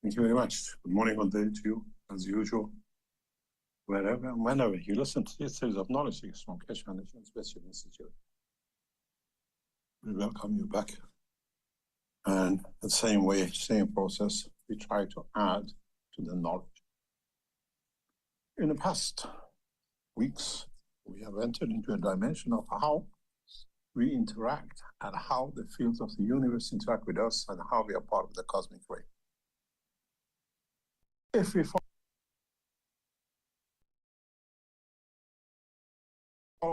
Thank you very much. Good morning, good day to you, as usual. Wherever and whenever you listen to this series of knowledge seekers from Keshe Foundation Special Institute, we welcome you back. And the same way, same process, we try to add to the knowledge. In the past weeks, we have entered into a dimension of how we interact and how the fields of the universe interact with us and how we are part of the cosmic ray. If we follow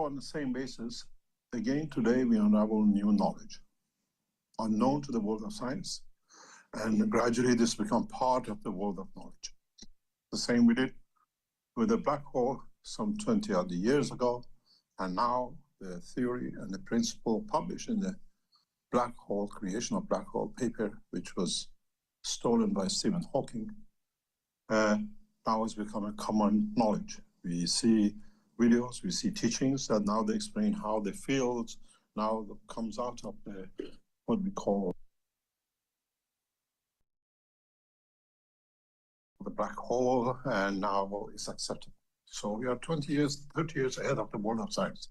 on the same basis, again today we unravel new knowledge, unknown to the world of science, and gradually this becomes part of the world of knowledge. The same we did with the black hole some 20 odd years ago, and now the theory and the principle published in the black hole, creation of black hole paper, which was stolen by Stephen Hawking, now has become a common knowledge. We see videos, we see teachings that now they explain how the fields now comes out of the, what we call the black hole, and now it's accepted. So we are 20 years, 30 years ahead of the world of science.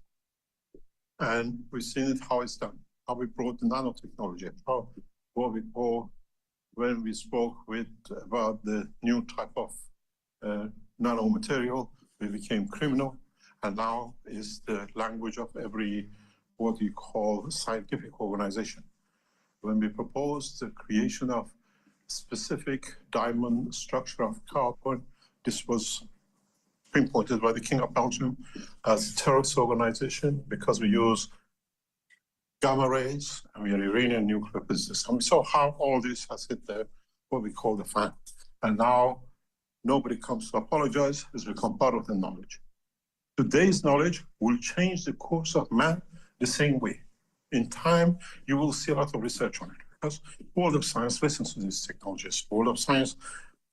And we've seen it, how it's done, how we brought the nanotechnology, how what we call, when we spoke about the new type of nanomaterial, we became criminal, and now is the language of every, what we call, scientific organization. When we proposed the creation of specific diamond structure of carbon, this was pinpointed by the King of Belgium as a terrorist organization because we use gamma rays and we are Iranian nuclear physicists. And we saw how all this has hit the, what we call the fan. And now nobody comes to apologize, it's become part of the knowledge. Today's knowledge will change the course of man the same way. In time, you will see a lot of research on it because the world of science listens to these technologies. The world of science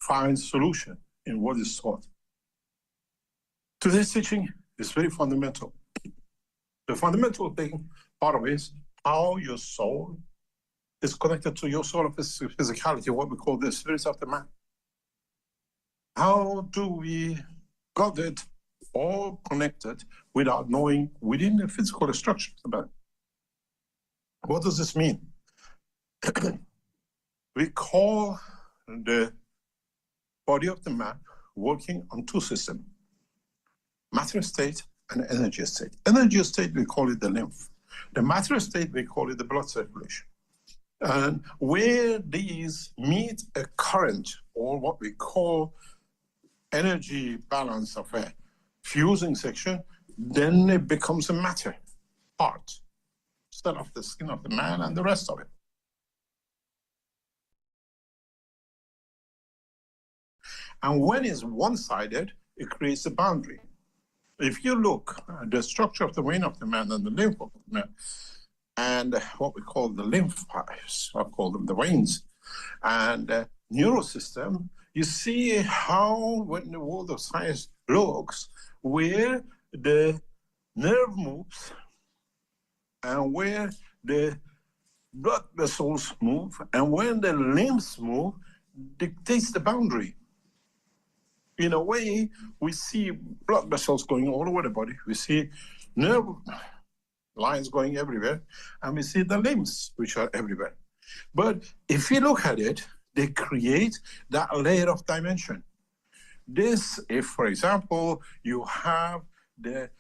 finds solution in what is taught. Today's teaching is very fundamental. The fundamental thing, part of it, is how your soul is connected to your soul of physicality, what we call the spirits of the man. How do we got it all connected without knowing within the physical structure of the man? What does this mean? We call the body of the man working on two systems, matter state and energy state. Energy state, we call it the lymph. The matter state, we call it the blood circulation. And where these meet a current, or what we call energy balance of a fusing section, then it becomes a matter part, instead of the skin of the man and the rest of it. And when it's one-sided, it creates a boundary. If you look at the structure of the vein of the man and the lymph of the man, and what we call the lymph pipes, I call them the veins, and the neural system, you see how, when the world of science looks, where the nerve moves and where the blood vessels move, and when the limbs move, dictates the boundary. In a way, we see blood vessels going all over the body. We see nerve lines going everywhere, and we see the limbs, which are everywhere. But if you look at it, they create that layer of dimension. This, if, for example, you have the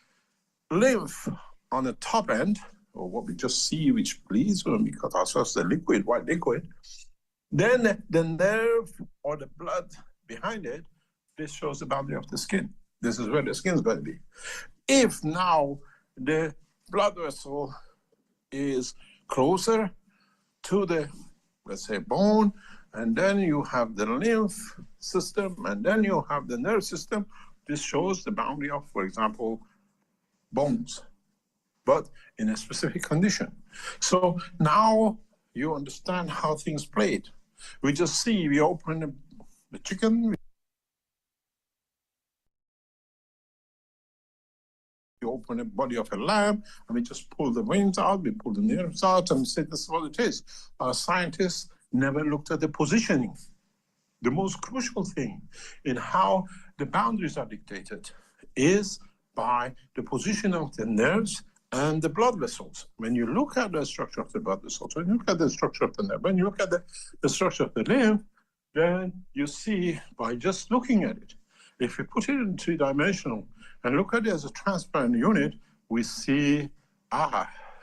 lymph on the top end, or what we just see, which bleeds when we cut ourselves the liquid, white liquid, then the nerve or the blood behind it, this shows the boundary of the skin. This is where the skin is going to be. If now the blood vessel is closer to the, let's say, bone, and then you have the lymph system, and then you have the nerve system, this shows the boundary of, for example, bones, but in a specific condition. So now you understand how things played. We just see, we open the chicken, we open the body of a lamb, and we just pull the veins out, we pull the nerves out, and say this is what it is. Our scientists never looked at the positioning. the most crucial thing in how the boundaries are dictated is by the position of the nerves and the blood vessels. When you look at the structure of the blood vessels, when you look at the structure of the nerve, when you look at the structure of the lymph, then you see by just looking at it, if you put it in three-dimensional and look at it as a transparent unit, we see,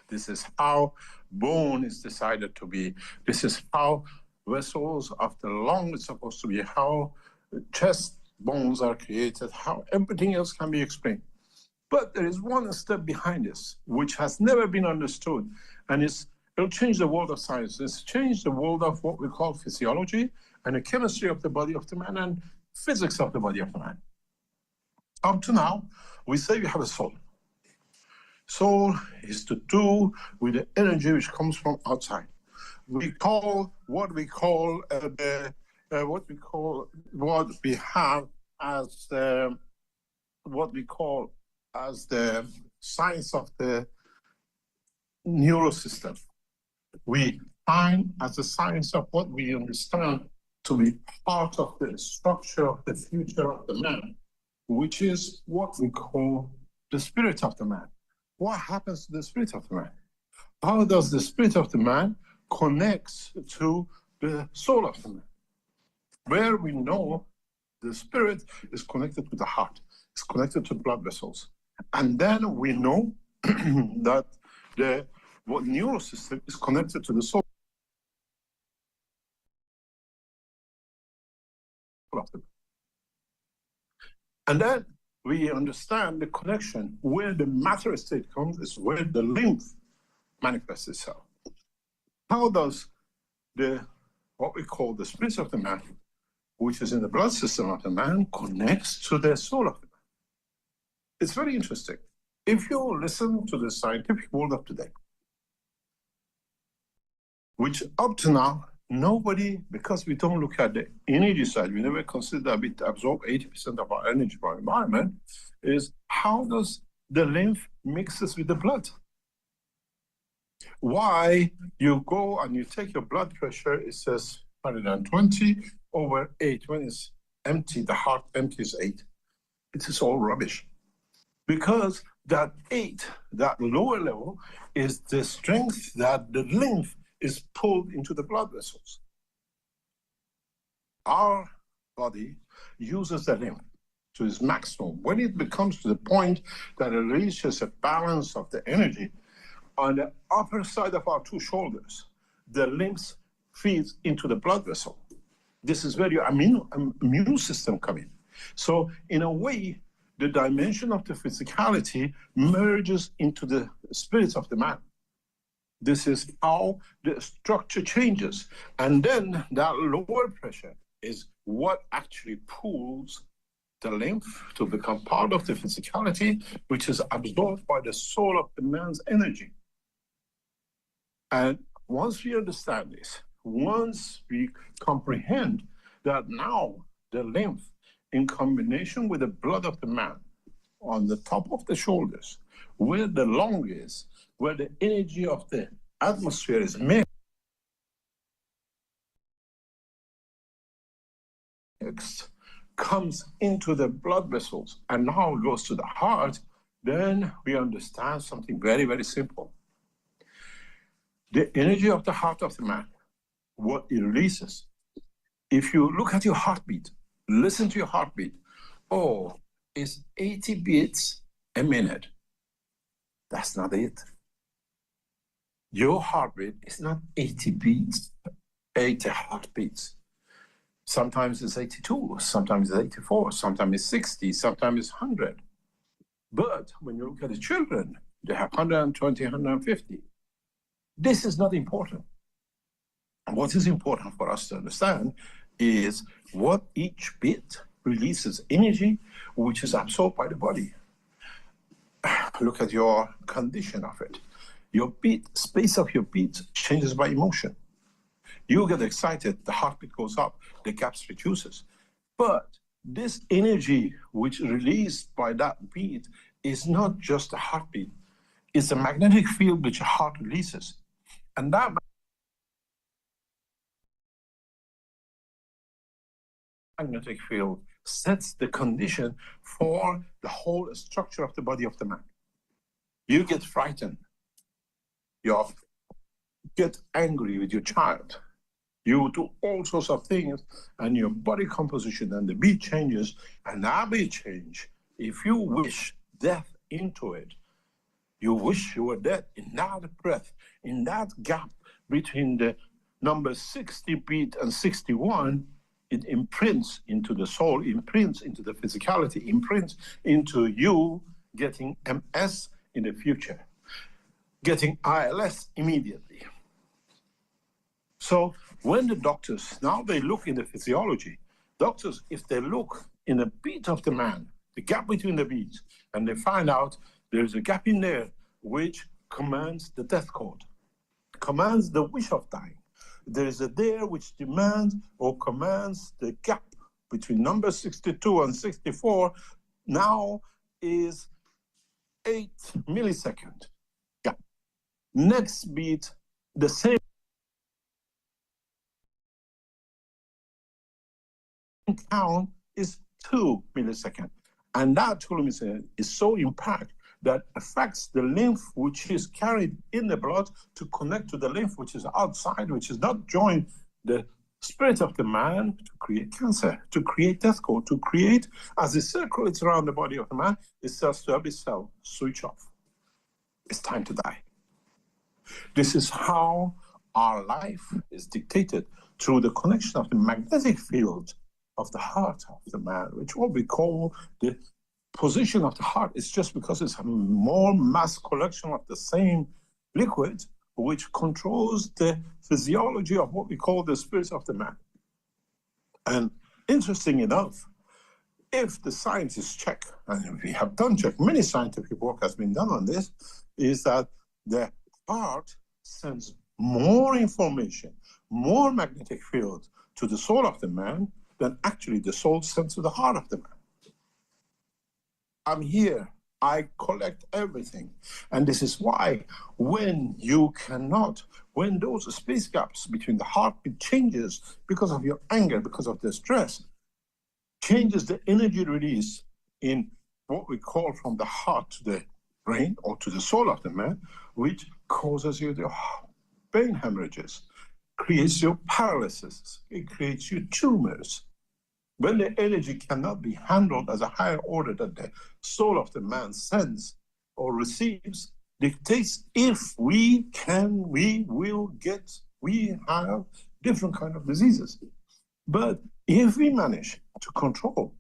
this is how bone is decided to be. This is how vessels of the lung is supposed to be, how chest bones are created, how everything else can be explained. But there is one step behind this, which has never been understood, and it'll change the world of science. It's changed the world of what we call physiology and the chemistry of the body of the man and physics of the body of the man. Up to now, we say we have a soul. Soul is to do with the energy which comes from outside. We call what we have as the science of the neurosystem. We find as the science of what we understand to be part of the structure of the future of the man, which is what we call the spirit of the man. What happens to the spirit of the man? How does the spirit of the man connect to the soul of the man? Where we know the spirit is connected to the heart, it's connected to blood vessels. And then we know that what neurosystem is connected to the soul of the man. And then we understand the connection where the matter state comes is where the lymph manifests itself. How does what we call the spirit of the man, which is in the blood system of the man, connects to the soul of the man? It's very interesting. If you listen to the scientific world of today, which up to now, nobody, because we don't look at the energy side, we never consider that we absorb 80% of our energy from our environment, is how does the lymph mixes with the blood? Why you go and you take your blood pressure, it says 120/8. When it's empty, the heart empty is 8. It is all rubbish. Because that 8, that lower level, is the strength that the lymph is pulled into the blood vessels. Our body uses the lymph to its maximum. When it becomes to the point that it reaches a balance of the energy, on the upper side of our two shoulders, the lymph feeds into the blood vessel. This is where your immune system comes in. So in a way, the dimension of the physicality merges into the spirit of the man. This is how the structure changes. And then that lower pressure is what actually pulls the lymph to become part of the physicality, which is absorbed by the soul of the man's energy. And once we understand this, once we comprehend that now the lymph, in combination with the blood of the man on the top of the shoulders, where the lung is, where the energy of the atmosphere is mixed, comes into the blood vessels and now goes to the heart, then we understand something very, very simple. The energy of the heart of the man, what it releases. If you look at your heartbeat, listen to your heartbeat. Oh, it's 80 beats a minute. That's not it. Your heartbeat is not 80 beats, 80 heartbeats. Sometimes it's 82, sometimes it's 84, sometimes it's 60, sometimes it's 100. But when you look at the children, they have 120, 150. This is not important. What is important for us to understand is what each beat releases energy, which is absorbed by the body. Look at your condition of it. Your beat, space of your beat changes by emotion. You get excited, the heartbeat goes up, the gaps reduces. But this energy which is released by that beat is not just a heartbeat. It's a magnetic field which a heart releases. And that magnetic field sets the condition for the whole structure of the body of the man. You get frightened. You get angry with your child. You do all sorts of things, and your body composition and the beat changes, and that beat change, if you wish death into it, you wish you were dead in that breath, in that gap between the number 60 beat and 61, it imprints into the soul, imprints into the physicality, imprints into you getting MS in the future, getting ILS immediately. So when the doctors, now they look in the physiology, doctors, if they look in the beat of the man, the gap between the beats, and they find out there's a gap in there which commands the death code, commands the wish of dying. There is a there which demands or commands the gap between number 62 and 64 now is 8 millisecond gap. Next beat, the same count is 2 milliseconds. And that 2 milliseconds is so impact that affects the lymph which is carried in the blood to connect to the lymph which is outside, which is not joined the spirit of the man to create cancer, to create death code, to create, as it circulates around the body of the man, it says to every cell, switch off. It's time to die. This is how our life is dictated through the connection of the magnetic field of the heart of the man, which what we call the position of the heart is just because it's a more mass collection of the same liquid, which controls the physiology of what we call the spirit of the man. And interesting enough, if the scientists check, and we have done check, many scientific work has been done on this, is that the heart sends more information, more magnetic field to the soul of the man than actually the soul sends to the heart of the man. I'm here, I collect everything. And this is why when you cannot, when those space gaps between the heartbeat changes because of your anger, because of the stress, changes the energy release in what we call from the heart to the brain or to the soul of the man, which causes you the brain hemorrhages, creates your paralysis, it creates your tumors. When the energy cannot be handled as a higher order that the soul of the man sends or receives, dictates if we can, we will get, we have different kind of diseases. But if we manage to control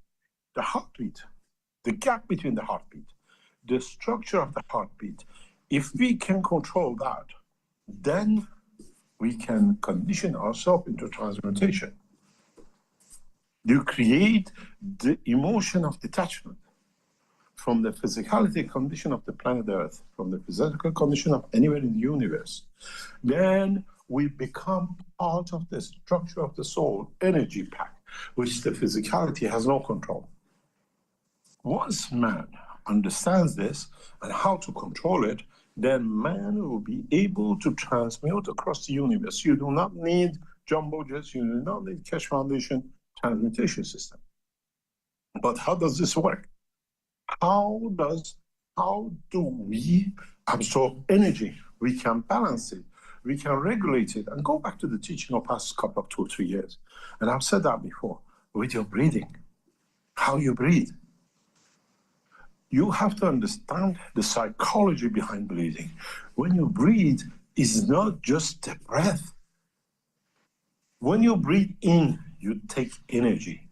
the heartbeat, the gap between the heartbeat, the structure of the heartbeat, if we can control that, then we can condition ourselves into transmutation. You create the emotion of detachment from the physicality condition of the planet Earth, from the physical condition of anywhere in the universe. Then we become part of the structure of the soul, energy pack, which the physicality has no control. Once man understands this and how to control it, then man will be able to transmute across the universe. You do not need jumbo jets, you do not need Keshe Foundation transmutation system. But how does this work? How do we absorb energy? We can balance it, we can regulate it, and go back to the teaching of past couple of 2 or 3 years. And I've said that before, with your breathing, how you breathe. You have to understand the psychology behind breathing. When you breathe, it's not just the breath. When you breathe in, you take energy.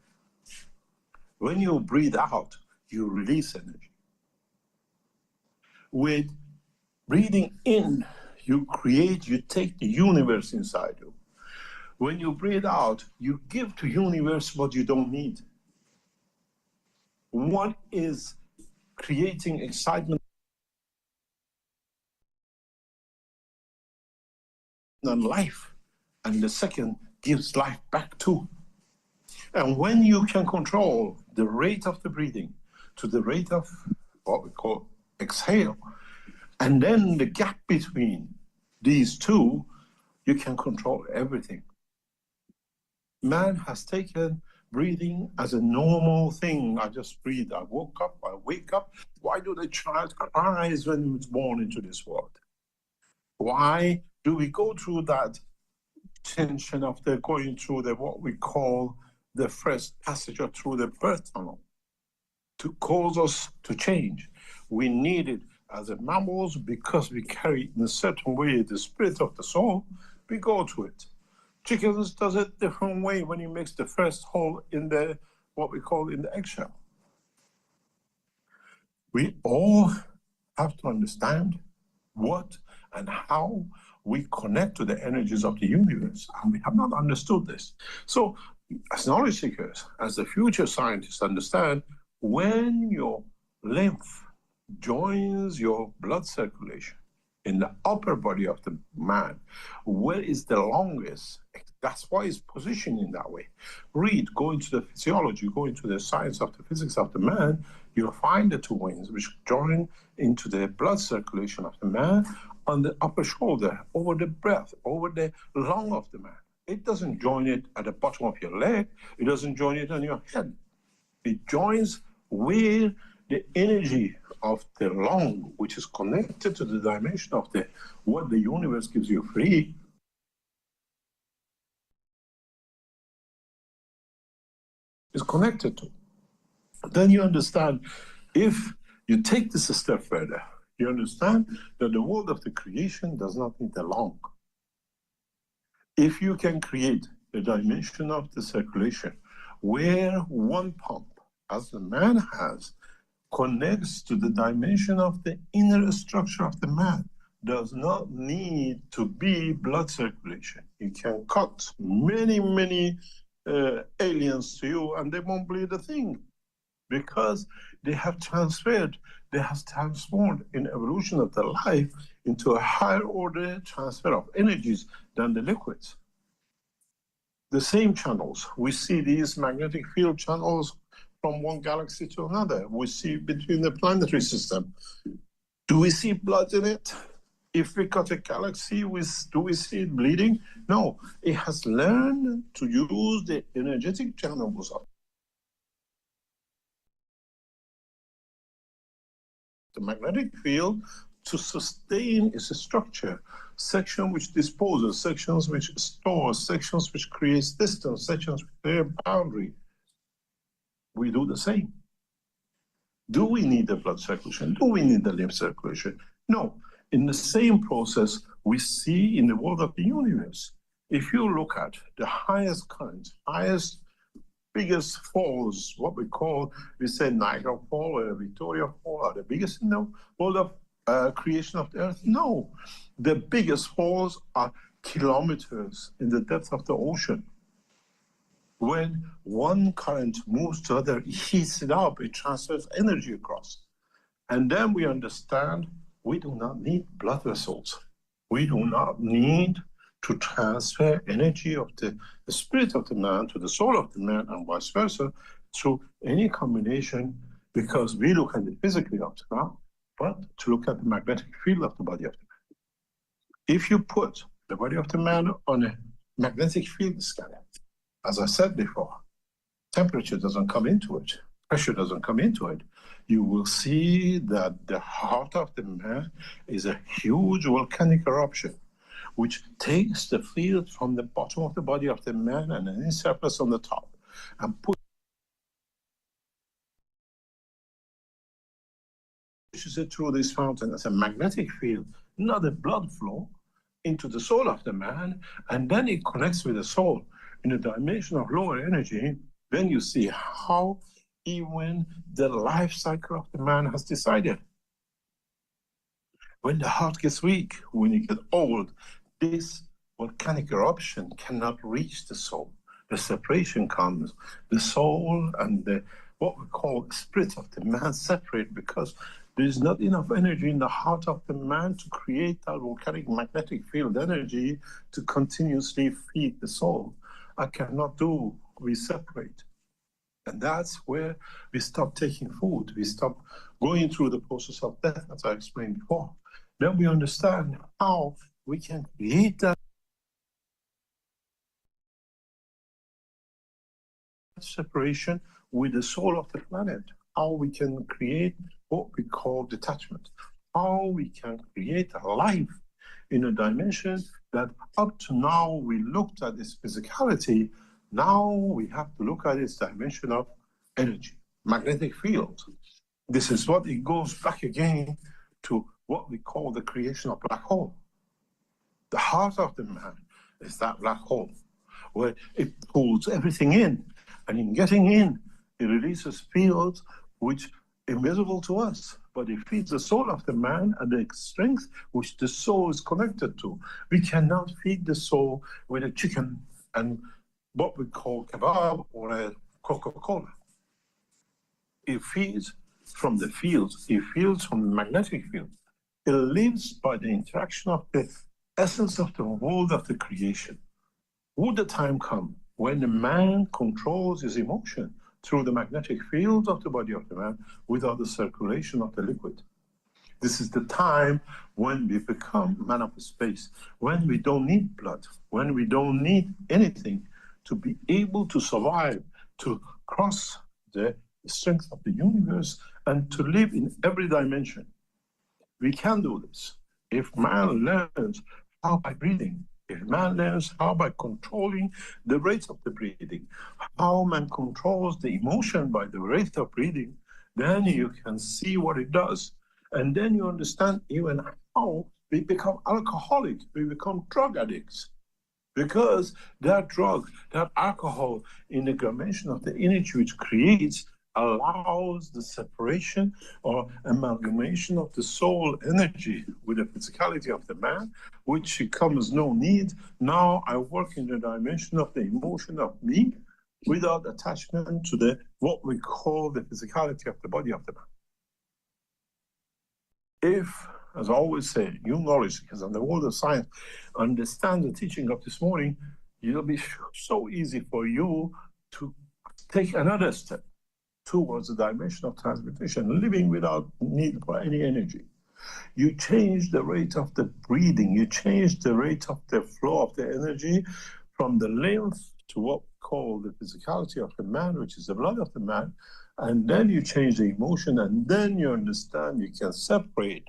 When you breathe out, you release energy. With breathing in, you take the universe inside you. When you breathe out, you give to universe what you don't need. One is creating excitement and life, and the second gives life back too. And when you can control the rate of the breathing to the rate of what we call exhale, and then the gap between these two, you can control everything. Man has taken breathing as a normal thing. I just breathe. I woke up, I wake up. Why do the child cries when it's born into this world? Why do we go through that tension of the going through the what we call the first passage or through the birth tunnel to cause us to change? We need it as a mammals because we carry in a certain way the spirit of the soul. We go through it. Chickens does it different way when he makes the first hole in the what we call in the eggshell. We all have to understand what and how we connect to the energies of the universe, and we have not understood this. So, as knowledge seekers, as the future scientists understand, when your lymph joins your blood circulation in the upper body of the man, where is the longest? That's why it's positioned in that way. Read, go into the physiology, go into the science of the physics of the man, you'll find the two wings which join into the blood circulation of the man on the upper shoulder, over the breath, over the lung of the man. It doesn't join it at the bottom of your leg. It doesn't join it on your head. It joins where the energy of the lung, which is connected to the dimension of the what the universe gives you free, is connected to. Then you understand, if you take this a step further, you understand that the world of the creation does not need the lung. If you can create the dimension of the circulation where one pump, as the man has, connects to the dimension of the inner structure of the man, does not need to be blood circulation. You can cut many aliens to you and they won't bleed a thing, because they have transferred, they have transformed in evolution of their life into a higher order transfer of energies than the liquids. The same channels, we see these magnetic field channels from one galaxy to another. We see between the planetary system. Do we see blood in it? If we cut a galaxy, do we see it bleeding? No, it has learned to use the energetic channels of the magnetic field to sustain its structure. Section which disposes, sections which stores, sections which creates distance, sections which create boundary. We do the same. Do we need the blood circulation? Do we need the lymph circulation? No. In the same process we see in the world of the universe. If you look at the highest current, biggest falls, what we say Niagara Fall or Victoria Fall, are the biggest in the world of creation of the earth? No. The biggest falls are kilometers in the depth of the ocean. When one current moves to the other, it heats it up, it transfers energy across. And then we understand we do not need blood vessels. We do not need to transfer energy of the spirit of the man to the soul of the man and vice versa through any combination, because we look at the physically of the man, but to look at the magnetic field of the body of the man. If you put the body of the man on a magnetic field scanner, as I said before, temperature doesn't come into it, pressure doesn't come into it. You will see that the heart of the man is a huge volcanic eruption, which takes the field from the bottom of the body of the man and an surface on the top, and pushes it through this fountain as a magnetic field, not a blood flow, into the soul of the man, and then it connects with the soul in a dimension of lower energy. Then you see how even the life cycle of the man has decided. When the heart gets weak, when you get old, this volcanic eruption cannot reach the soul. The separation comes. The soul and the what we call spirit of the man separate, because there's not enough energy in the heart of the man to create that volcanic magnetic field energy to continuously feed the soul. I cannot do, we separate. And that's where we stop taking food. We stop going through the process of death, as I explained before. Then we understand how we can create that separation with the soul of the planet, how we can create what we call detachment, how we can create a life in a dimension that up to now we looked at its physicality. Now we have to look at its dimension of energy, magnetic field. This is what it goes back again to what we call the creation of black hole. The heart of the man is that black hole, where it pulls everything in, and in getting in, it releases fields which are invisible to us, but it feeds the soul of the man and the strength which the soul is connected to. We cannot feed the soul with a chicken and what we call kebab or a Coca-Cola. It feeds from the fields, it feeds from the magnetic field. It lives by the interaction of the essence of the world of the creation. Would the time come when the man controls his emotion through the magnetic field of the body of the man without the circulation of the liquid? This is the time when we become man of space, when we don't need blood, when we don't need anything to be able to survive, to cross the strength of the universe and to live in every dimension. We can do this if man learns how by breathing, if man learns how by controlling the rate of the breathing, how man controls the emotion by the rate of breathing, then you can see what it does. And then you understand even how we become alcoholic, we become drug addicts. Because that drug, that alcohol in the dimension of the energy which creates allows the separation or amalgamation of the soul energy with the physicality of the man, which becomes no need. Now I work in the dimension of the emotion of me without attachment to the what we call the physicality of the body of the man. If, as I always say, you knowledge seekers and the world of science understand the teaching of this morning, it'll be so easy for you to take another step towards the dimension of transmutation, living without need for any energy. You change the rate of the breathing, you change the rate of the flow of the energy from the lymph to what we call the physicality of the man, which is the blood of the man, and then you change the emotion, and then you understand you can separate,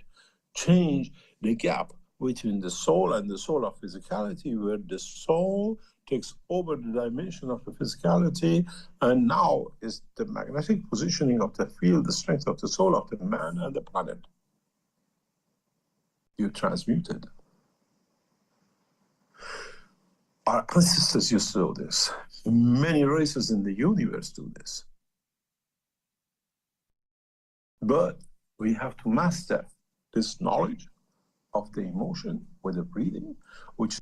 change the gap between the soul and the soul of physicality, where the soul takes over the dimension of the physicality, and now is the magnetic positioning of the field, the strength of the soul of the man and the planet. You transmuted. Our ancestors used to do this. Many races in the universe do this. But we have to master this knowledge of the emotion with the breathing, which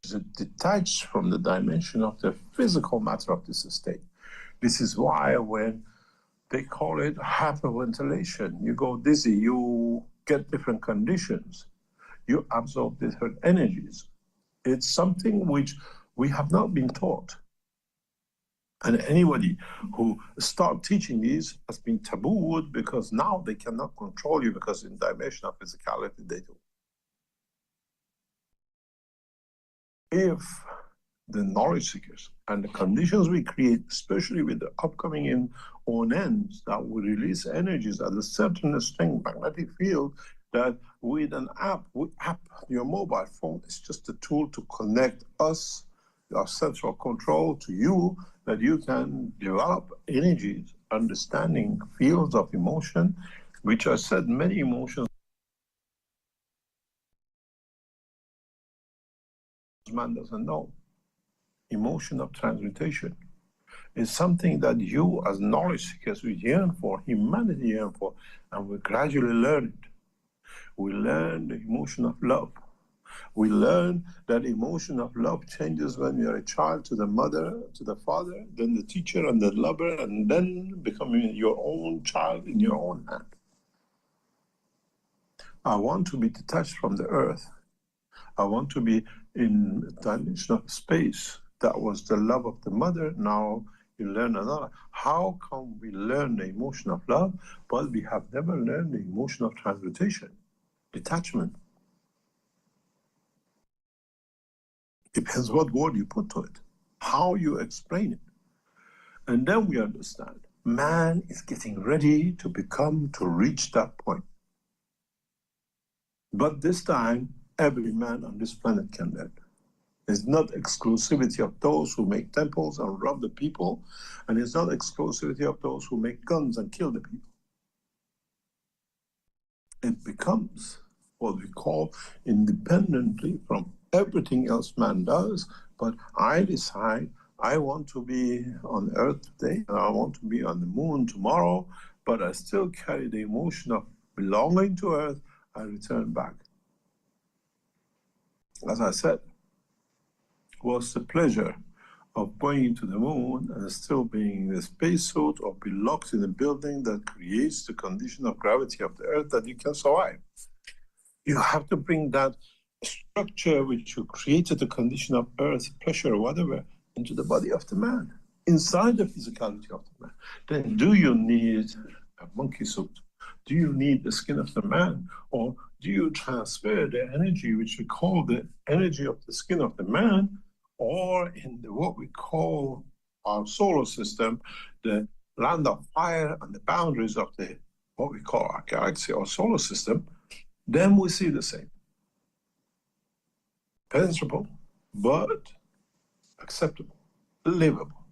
is detached from the dimension of the physical matter of this state. This is why when they call it hyperventilation, you go dizzy, you get different conditions, you absorb different energies. It's something which we have not been taught. And anybody who start teaching these has been tabooed because now they cannot control you because in dimension of physicality they do. If the knowledge seekers and the conditions we create, especially with the upcoming in ONNs that will release energies at a certain strength magnetic field, that with an app, your mobile phone is just a tool to connect us, our central control to you, that you can develop energies, understanding fields of emotion, which I said many emotions man doesn't know. Emotion of transmutation is something that you as knowledge seekers we yearn for, humanity yearn for, and we gradually learn it. We learn the emotion of love. We learn that emotion of love changes when you're a child to the mother, to the father, then the teacher and the lover, and then becoming your own child in your own hand. I want to be detached from the earth. I want to be in a dimension of space. That was the love of the mother. Now you learn another. How come we learn the emotion of love, but we have never learned the emotion of transmutation, detachment? Depends what word you put to it, how you explain it. And then we understand man is getting ready to reach that point. But this time, every man on this planet can learn. It's not exclusivity of those who make temples and rob the people, and it's not exclusivity of those who make guns and kill the people. It becomes what we call independently from everything else man does, but I decide I want to be on Earth today, and I want to be on the moon tomorrow, but I still carry the emotion of belonging to Earth. I return back. As I said, what's the pleasure of going to the moon and still being in a spacesuit or be locked in a building that creates the condition of gravity of the Earth that you can survive? You have to bring that structure which you created, the condition of Earth, pressure, or whatever, into the body of the man, inside the physicality of the man. Then do you need a monkey suit? Do you need the skin of the man? Or do you transfer the energy, which we call the energy of the skin of the man, or in what we call our solar system, the land of fire and the boundaries of what we call our galaxy or solar system, then we see the same. Penetrable, but acceptable, livable.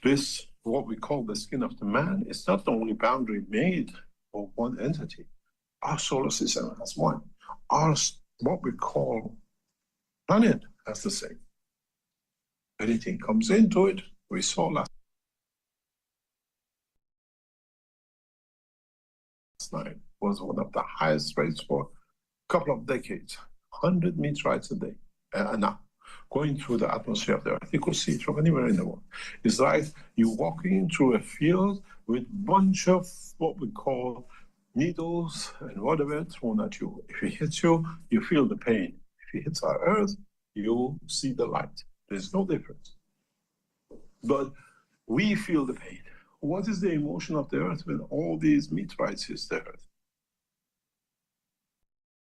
This, what we call the skin of the man, is not the only boundary made of one entity. Our solar system has one. What we call planet has the same. Anything comes into it, we saw last night, was one of the highest rates for a couple of decades, 100 meteorites a day. Now, going through the atmosphere of the Earth, you could see it from anywhere in the world. It's like you're walking through a field with a bunch of what we call needles and whatever thrown at you. If it hits you, you feel the pain. If it hits our Earth, you see the light. There's no difference. But we feel the pain. What is the emotion of the Earth when all these meteorites hit the Earth?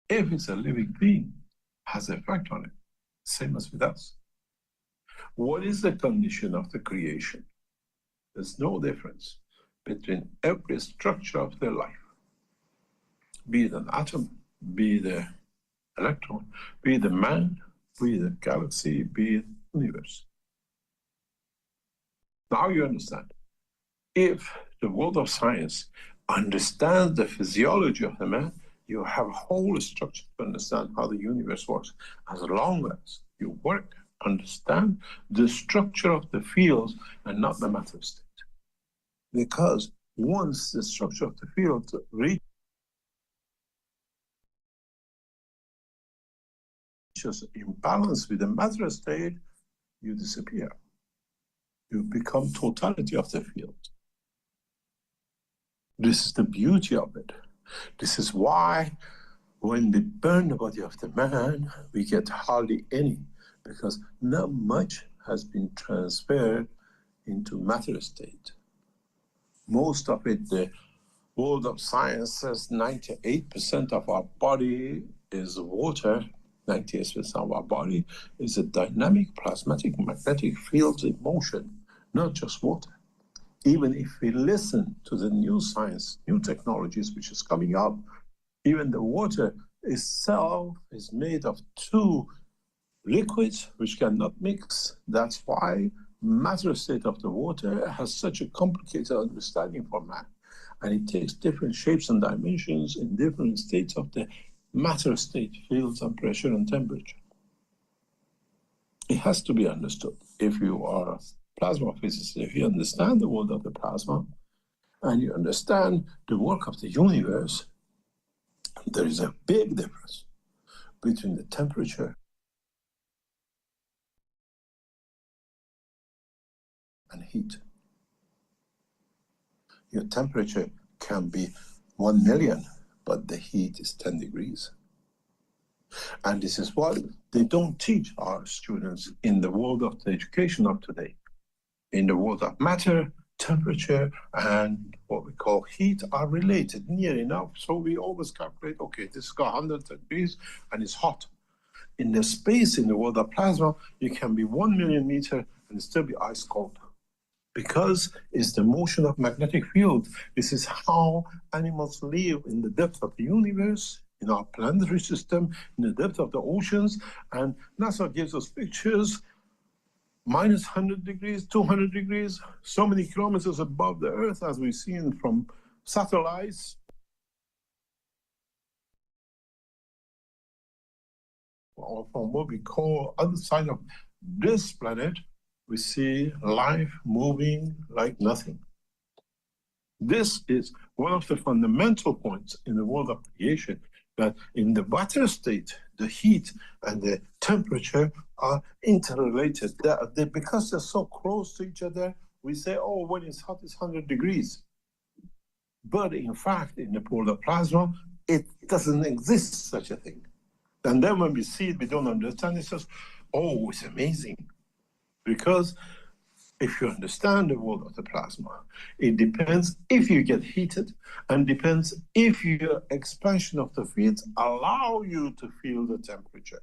If it's a living being, has an effect on it, same as with us. What is the condition of the creation? There's no difference between every structure of their life, be it an atom, be it an electron, be it a man, be it a galaxy, be it universe. Now you understand. If the world of science understands the physiology of the man, you have a whole structure to understand how the universe works. As long as you understand the structure of the fields and not the matter state. Because once the structure of the field reaches imbalance with the matter state, you disappear. You become totality of the field. This is the beauty of it. This is why when we burn the body of the man, we get hardly any, because not much has been transferred into matter state. Most of it, the world of science says 98% of our body is water. 98% of our body is a dynamic, plasmatic, magnetic fields in motion, not just water. Even if we listen to the new science, new technologies which is coming up, even the water itself is made of two liquids which cannot mix. That's why matter state of the water has such a complicated understanding for man. And it takes different shapes and dimensions in different states of the matter state, fields and pressure and temperature. It has to be understood. If you are a plasma physicist, if you understand the world of the plasma and you understand the work of the universe, there is a big difference between the temperature and heat. Your temperature can be 1 million, but the heat is 10 degrees. And this is what they don't teach our students in the world of the education of today. In the world of matter, temperature, and what we call heat are related near enough. So we always calculate, okay, this got 100 degrees and it's hot. In the space in the world of plasma, you can be 1 million meters and still be ice cold, because it's the motion of magnetic field. This is how animals live in the depth of the universe, in our planetary system, in the depth of the oceans. And NASA gives us pictures, minus 100 degrees, 200 degrees, so many kilometers above the Earth, as we've seen from satellites. Or from what we call other side of this planet, we see life moving like nothing. This is one of the fundamental points in the world of creation, that in the water state, the heat and the temperature are interrelated. Because they're so close to each other, we say, oh, when it's hot, it's 100 degrees. But in fact, in the polar plasma, it doesn't exist such a thing. And then when we see it, we don't understand. It says, oh, it's amazing. Because if you understand the world of the plasma, it depends if you get heated, and depends if your expansion of the fields allow you to feel the temperature.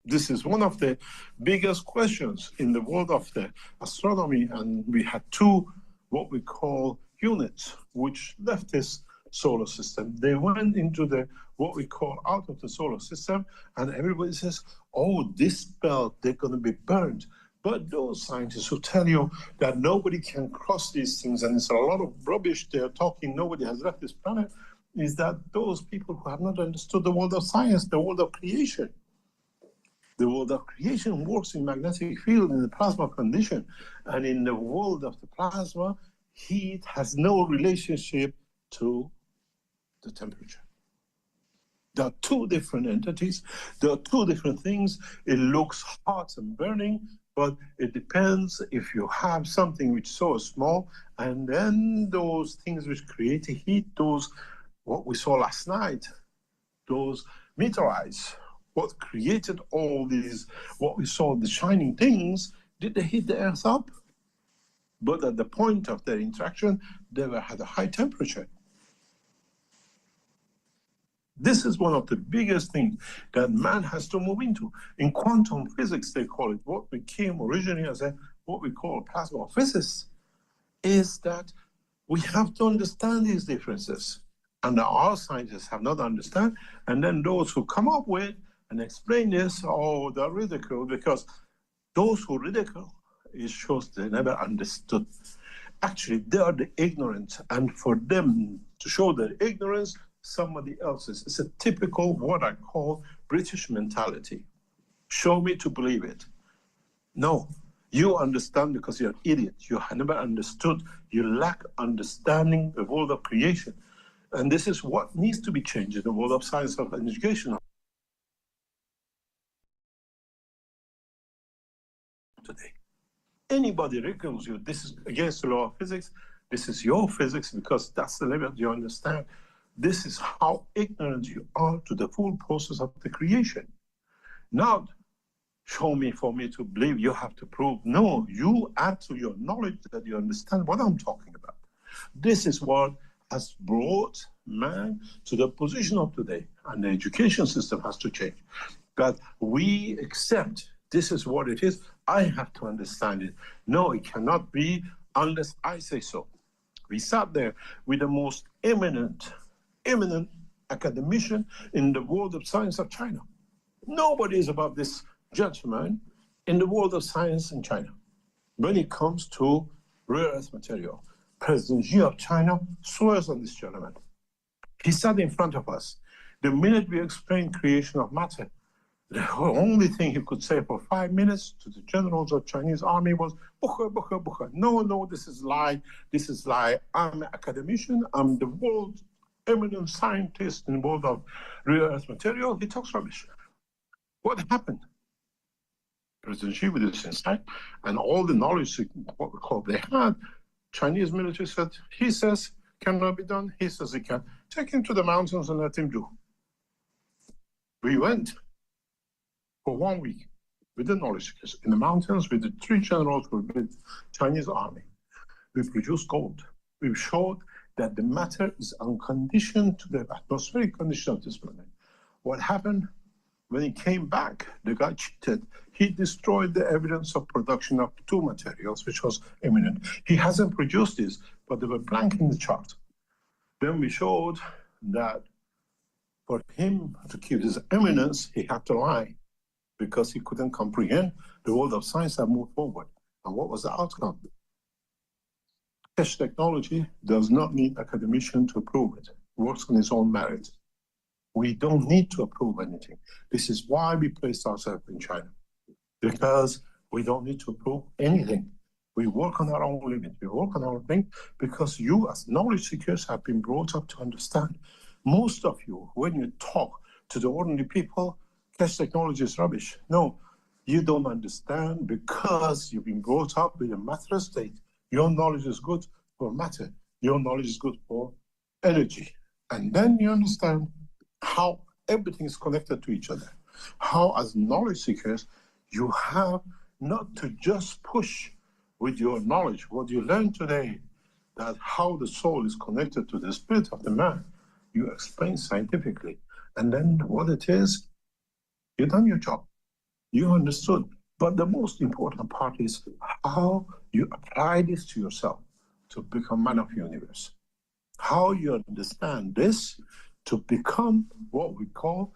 This is one of the biggest questions in the world of the astronomy, and we had two, what we call units, which left this solar system. They went into the, what we call out of the solar system, and everybody says, oh, this belt, they're going to be burned. But those scientists who tell you that nobody can cross these things, and it's a lot of rubbish they're talking, nobody has left this planet, is that those people who have not understood the world of science, the world of creation. The world of creation works in magnetic field in the plasma condition. And in the world of the plasma, heat has no relationship to the temperature. There are two different entities. There are two different things. It looks hot and burning, but it depends if you have something which is so small, and then those things which create the heat, those, what we saw last night, those meteorites, what created all these, what we saw, the shining things, did they heat the Earth up? But at the point of their interaction, they had a high temperature. This is one of the biggest things that man has to move into. In quantum physics, they call it, what became originally as what we call plasma physics, is that we have to understand these differences. And our scientists have not understand. And then those who come up with and explain this, oh, they're ridiculed, because those who ridicule, it shows they never understood. Actually, they are the ignorant, and for them to show their ignorance, somebody else's. It's a typical, what I call, British mentality. Show me to believe it. No, you understand because you're an idiot. You have never understood. You lack understanding the world of creation. And this is what needs to be changed in the world of science and education today. Anybody ridicules you, this is against the law of physics, this is your physics, because that's the level you understand. This is how ignorant you are to the full process of the creation. Not show me for me to believe, you have to prove. No, you add to your knowledge that you understand what I'm talking about. This is what has brought man to the position of today, and the education system has to change. That we accept this is what it is, I have to understand it. No, it cannot be unless I say so. We sat there with the most eminent academician in the world of science of China. Nobody is above this gentleman in the world of science in China. When it comes to rare earth material, President Xi of China swears on this gentleman. He sat in front of us. The minute we explained creation of matter, the only thing he could say for 5 minutes to the generals of Chinese army was, "Bucha, bucha, bucha. No, this is lie. This is lie. I'm an academician. I'm the world's eminent scientist in the world of rare earth material." He talks rubbish. What happened? President Xi, with his insight and all the knowledge, what we call they had, Chinese military said, he says cannot be done. He says he can. Take him to the mountains and let him do. We went for 1 week with the knowledge in the mountains with the 3 generals with the Chinese army. We produced gold. We showed that the matter is unconditioned to the atmospheric condition of this planet. what happened when he came back? The guy cheated. He destroyed the evidence of production of two materials, which was imminent. He hasn't produced this, but they were blank in the chart. Then we showed that for him to keep his eminence, he had to lie because he couldn't comprehend the world of science that moved forward. And what was the outcome? Test technology does not need academician to prove it. It works on its own merit. We don't need to approve anything. This is why we placed ourselves in China, because we don't need to prove anything. We work on our own limit. We work on our thing because you, as knowledge seekers, have been brought up to understand. Most of you, when you talk to the ordinary people, test technology is rubbish. No, you don't understand because you've been brought up with a matter state. Your knowledge is good for matter. Your knowledge is good for energy. And then you understand how everything is connected to each other. How, as knowledge seekers, you have not to just push with your knowledge what you learned today, that how the soul is connected to the spirit of the man. You explain scientifically. And then what it is, you've done your job. You understood. But the most important part is how you apply this to yourself to become man of the universe. How you understand this to become what we call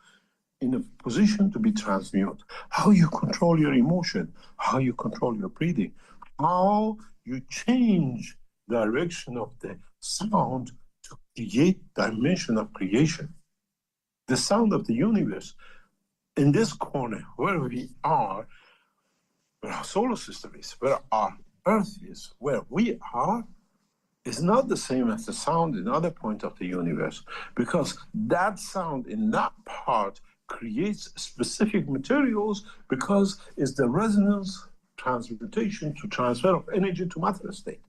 in a position to be transmute. How you control your emotion, how you control your breathing, how you change direction of the sound to create dimension of creation. The sound of the universe in this corner where we are, where our solar system is, where our Earth is, where we are, is not the same as the sound in other point of the universe, because that sound in that part creates specific materials because it's the resonance transmutation to transfer of energy to matter state,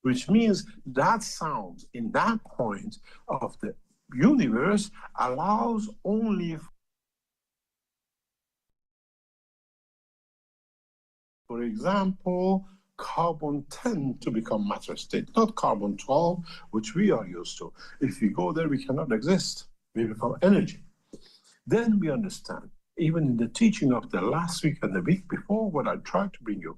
which means that sound in that point of the universe allows only, for example, carbon-10 to become matter state, not carbon-12, which we are used to. If we go there, we cannot exist. We become energy. Then we understand, even in the teaching of the last week and the week before, what I tried to bring you,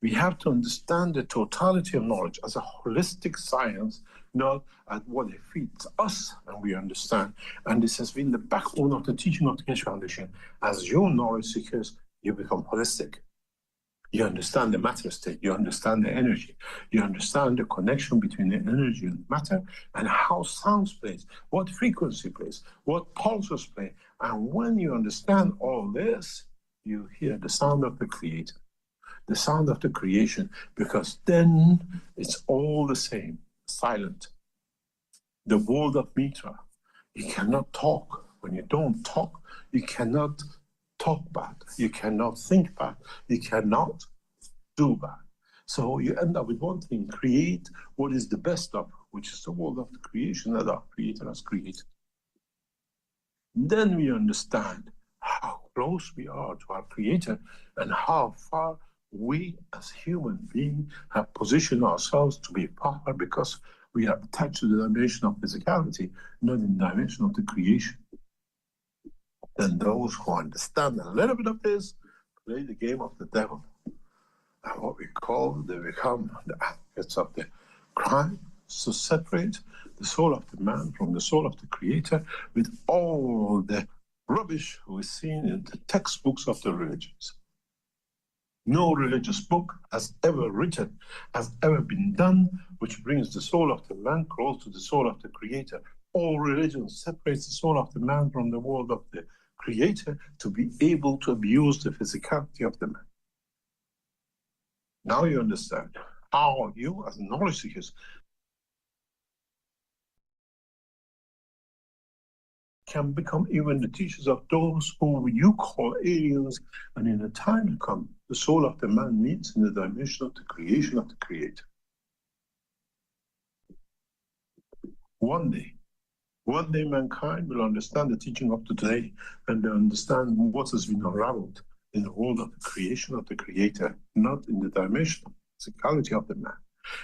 we have to understand the totality of knowledge as a holistic science, not at what it feeds us, and we understand. And this has been the backbone of the teaching of the Keshe Foundation. As you knowledge seekers, you become holistic. You understand the matter state, you understand the energy, you understand the connection between the energy and matter, and how sounds plays, what frequency plays, what pulses play. And when you understand all this, you hear the sound of the Creator, the sound of the creation, because then it's all the same, silent. The world of Mitra, you cannot talk. When you don't talk, you cannot talk bad, you cannot think bad, you cannot do bad. So you end up with one thing, create what is the best of, which is the world of the creation that our Creator has created. Then we understand how close we are to our Creator and how far we as human beings have positioned ourselves to be far, because we are attached to the dimension of physicality, not in the dimension of the creation. Then those who understand a little bit of this play the game of the devil. And what we call, they become the advocates of the crime, to separate the soul of the man from the soul of the Creator with all the rubbish we see in the textbooks of the religions. No religious book has ever written, has ever been done, which brings the soul of the man close to the soul of the Creator. All religions separate the soul of the man from the world of the Creator to be able to abuse the physicality of the man. Now you understand how you, as knowledge seekers, can become even the teachers of those who you call aliens, and in the time to come, the soul of the man meets in the dimension of the creation of the Creator. One day mankind will understand the teaching of today, and they understand what has been unraveled in the world of the creation of the Creator, not in the dimension of the physicality of the man.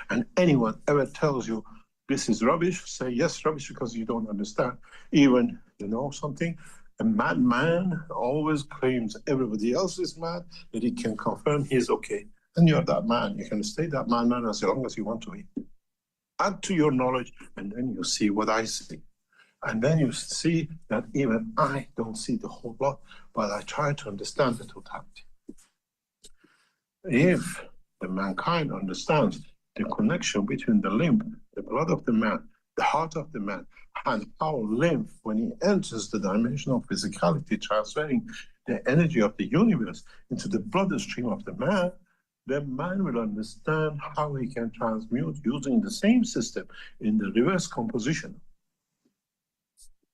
And anyone ever tells you this is rubbish, say yes, rubbish, because you don't understand. Even you know something, A madman always claims everybody else is mad, that he can confirm he's okay. And you're that man. You can stay that madman as long as you want to be. Add to your knowledge, and then you see what I see. And then you see that even I don't see the whole lot, but I try to understand the totality. If the mankind understands the connection between the lymph, the blood of the man, the heart of the man, and how lymph, when he enters the dimension of physicality, transferring the energy of the universe into the bloodstream of the man will understand how he can transmute using the same system in the reverse composition.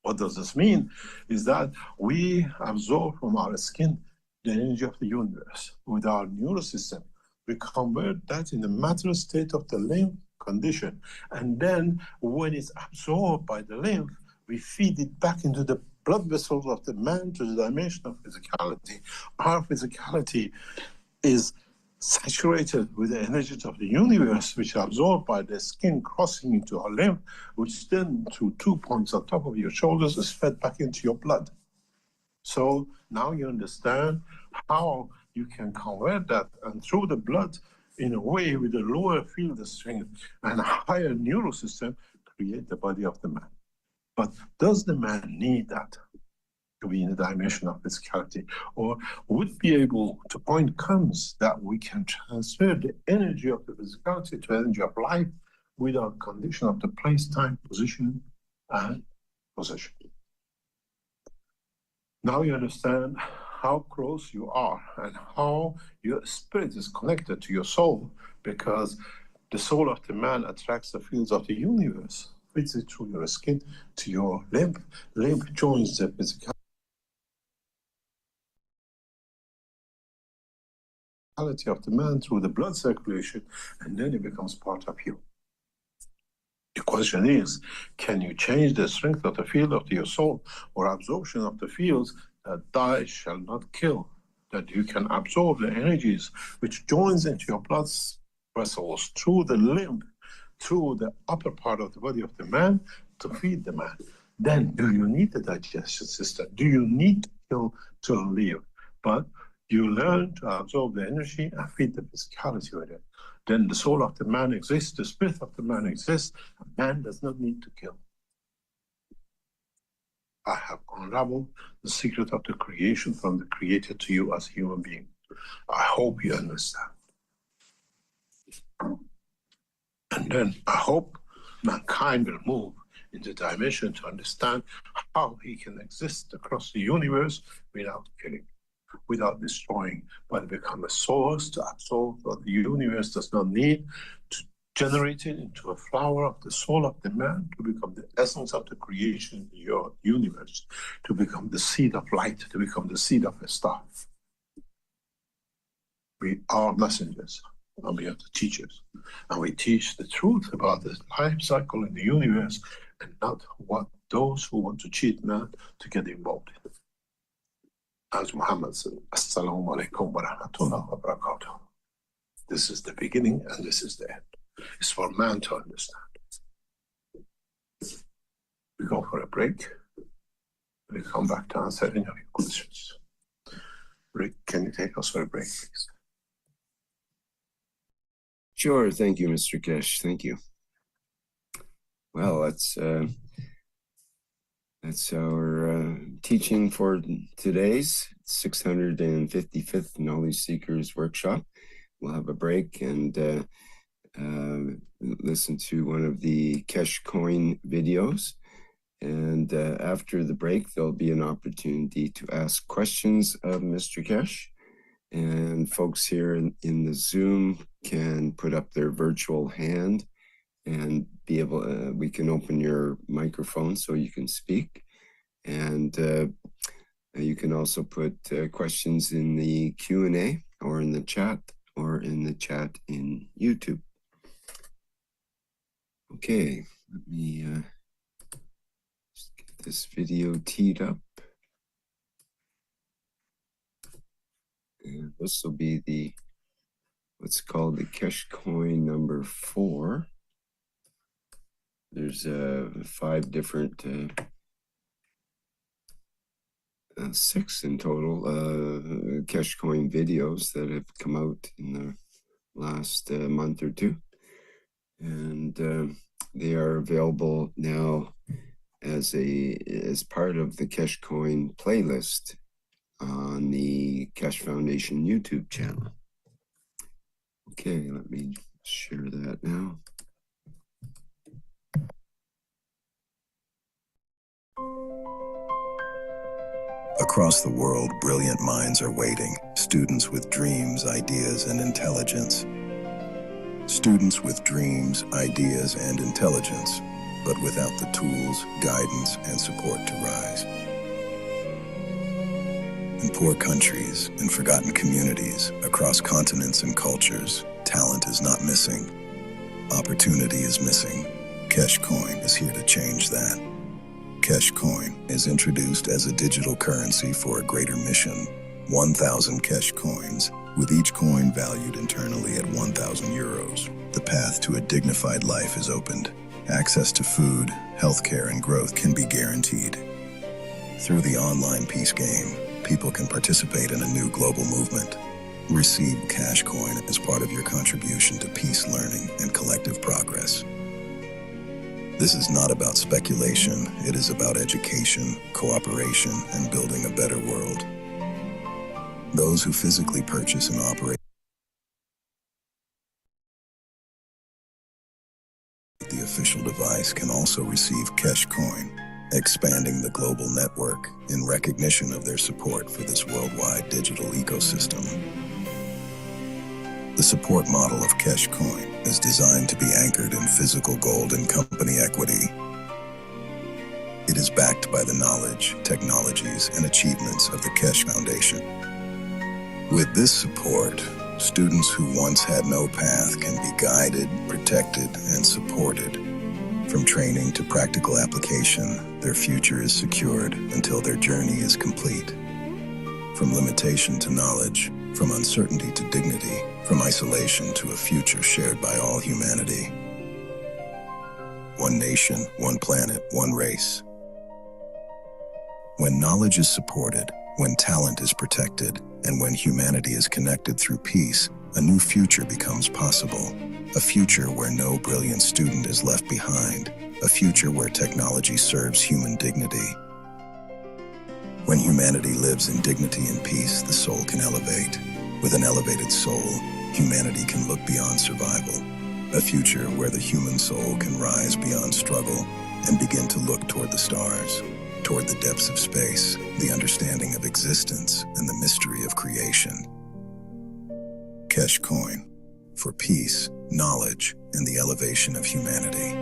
What does this mean? Is that we absorb from our skin the energy of the universe. With our neural system, we convert that in the matter state of the lymph condition. And then when it's absorbed by the lymph, we feed it back into the blood vessels of the man to the dimension of physicality. Our physicality is saturated with the energies of the universe, which are absorbed by the skin crossing into our lymph, which then through 2 points on top of your shoulders is fed back into your blood. So now you understand how you can convert that and through the blood in a way with a lower field strength and a higher neural system create the body of the man. But does the man need that to be in the dimension of physicality, or would be able to point comes that we can transfer the energy of the physicality to energy of life without condition of the place, time, position, and possession. Now you understand how close you are and how your spirit is connected to your soul, because the soul of the man attracts the fields of the universe, fits it through your skin to your lymph. Lymph joins the physicality of the man through the blood circulation, and then it becomes part of you. The question is, can you change the strength of the field of your soul, or absorption of the fields that die shall not kill, that you can absorb the energies which joins into your blood vessels through the lymph, through the upper part of the body of the man to feed the man? Then do you need the digestion system? Do you need to kill to live? But you learn to absorb the energy and feed the physicality with it. Then the soul of the man exists, the spirit of the man exists, and man does not need to kill. I have unraveled the secret of the creation from the creator to you as a human being. I hope you understand. And then I hope mankind will move in the dimension to understand how he can exist across the universe without killing, without destroying, but become a source to absorb what the universe does not need, to generate it into a flower of the soul of the man, to become the essence of the creation in your universe, to become the seed of light, to become the seed of a star. We are messengers, and we are the teachers, and we teach the truth about the life cycle in the universe, and not what those who want to cheat man to get involved in. As Muhammad said, Assalamu alaikum wa rahmatullahi wa barakatuh. This is the beginning and this is the end. It's for man to understand. We go for a break. We come back to answer any of your questions. Rick, can you take us for a break, please? Sure. Thank you, Mr. Kesh. Thank you. Well, that's our teaching for today's 655th Knowledge Seekers Workshop. We'll have a break and listen to one of the Kesh Coin videos. And after the break, there'll be an opportunity to ask questions of Mr. Kesh. And folks here in the Zoom can put up their virtual hand and be able, we can open your microphone so you can speak. And you can also put questions in the Q&A or in the chat in YouTube. Okay, let me just get this video teed up. And this will be what's called the Kesh Coin number 4. There's 5 different 6 in total Cash Coin videos that have come out in the last month or two. And they are available now as part of the Cash Coin playlist on the Cash Foundation YouTube channel. Okay, let me share that now. Across the world, brilliant minds are waiting. Students with dreams, ideas, and intelligence. Students with dreams, ideas, and intelligence, but without the tools, guidance, and support to rise. In poor countries, in forgotten communities, across continents and cultures, talent is not missing. Opportunity is missing. Cash Coin is here to change that. Cash Coin is introduced as a digital currency for a greater mission. 1,000 Cash Coins, with each coin valued internally at 1,000 euros. The path to a dignified life is opened. Access to food, healthcare, and growth can be guaranteed. Through the online peace game, people can participate in a new global movement. Receive Cash Coin as part of your contribution to peace learning and collective progress. This is not about speculation, it is about education, cooperation, and building a better world. Those who physically purchase and operate the official device can also receive Cash Coin, expanding the global network in recognition of their support for this worldwide digital ecosystem. The support model of Cash Coin is designed to be anchored in physical gold and company equity. It is backed by the knowledge, technologies, and achievements of the Cash Foundation. With this support, students who once had no path can be guided, protected, and supported. From training to practical application, their future is secured until their journey is complete. From limitation to knowledge, from uncertainty to dignity, from isolation to a future shared by all humanity. One nation, one planet, one race. When knowledge is supported, when talent is protected, and when humanity is connected through peace, a new future becomes possible. A future where no brilliant student is left behind. A future where technology serves human dignity. When humanity lives in dignity and peace, the soul can elevate. With an elevated soul, humanity can look beyond survival. A future where the human soul can rise beyond struggle and begin to look toward the stars, toward the depths of space, the understanding of existence, and the mystery of creation. Cash Coin, for peace, knowledge, and the elevation of humanity.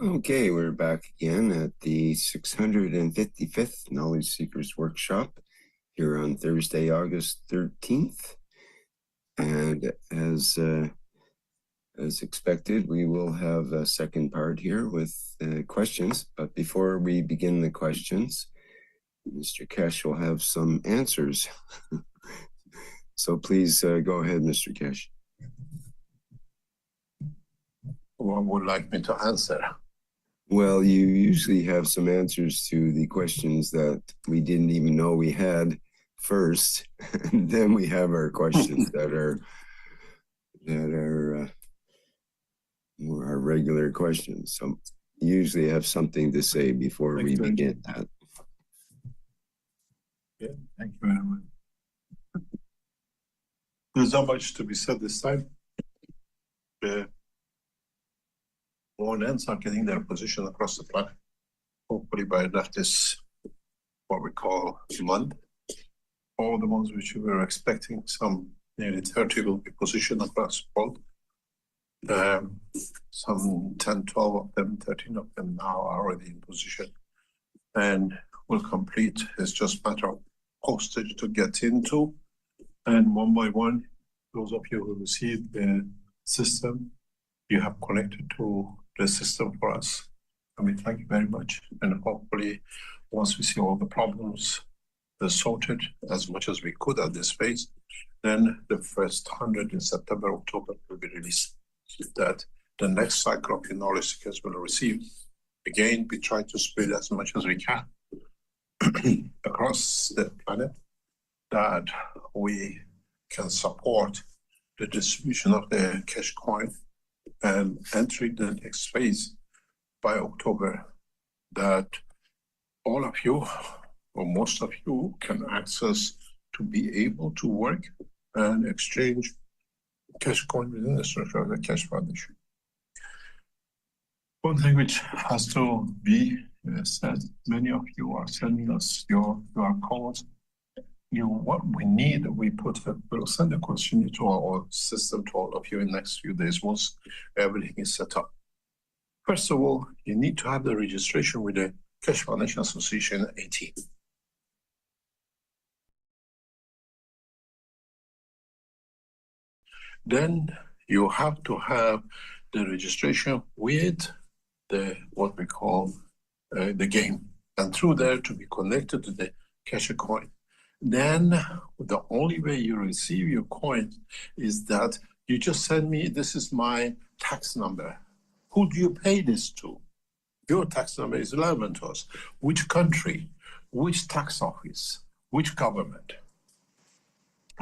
Okay, we're back again at the 655th Knowledge Seekers Workshop here on Thursday, August 13th. And as expected, we will have a second part here with questions. But before we begin the questions, Mr. Cash will have some answers. So please go ahead, Mr. Cash. One would like me to answer. Well, you usually have some answers to the questions that we didn't even know we had first, and then we have our questions that are more our regular questions. So you usually have something to say before we begin that. Yeah, thank you very much. There's not much to be said this time. One ends are getting their position across the planet. Hopefully by that is what we call month. All the ones which we were expecting, some nearly 30 will be positioned across the world. Some 10, 12 of them, 13 of them now are already in position and will complete. It's just a matter of postage to get into. And one by one, those of you who received the system, you have connected to the system for us. And we thank you very much. And hopefully, once we see all the problems sorted as much as we could at this phase, then the first 100 in September, October will be released. That the next cycle of your knowledge seekers will receive. Again, we try to spread as much as we can across the planet, that we can support the distribution of the cash coin and entering the next phase by October, that all of you, or most of you, can access to be able to work and exchange cash coin within the structure of the Cash Foundation. One thing which has to be said, many of you are sending us your codes. What we need, we'll send a questionnaire to our system to all of you in the next few days once everything is set up. First of all, you need to have the registration with the Cash Foundation Association 18. Then you have to have the registration with what we call the game, and through there to be connected to the cash coin. Then the only way you receive your coin is that you just send me, this is my tax number. Who do you pay this to? Your tax number is relevant to us. Which country, which tax office, which government?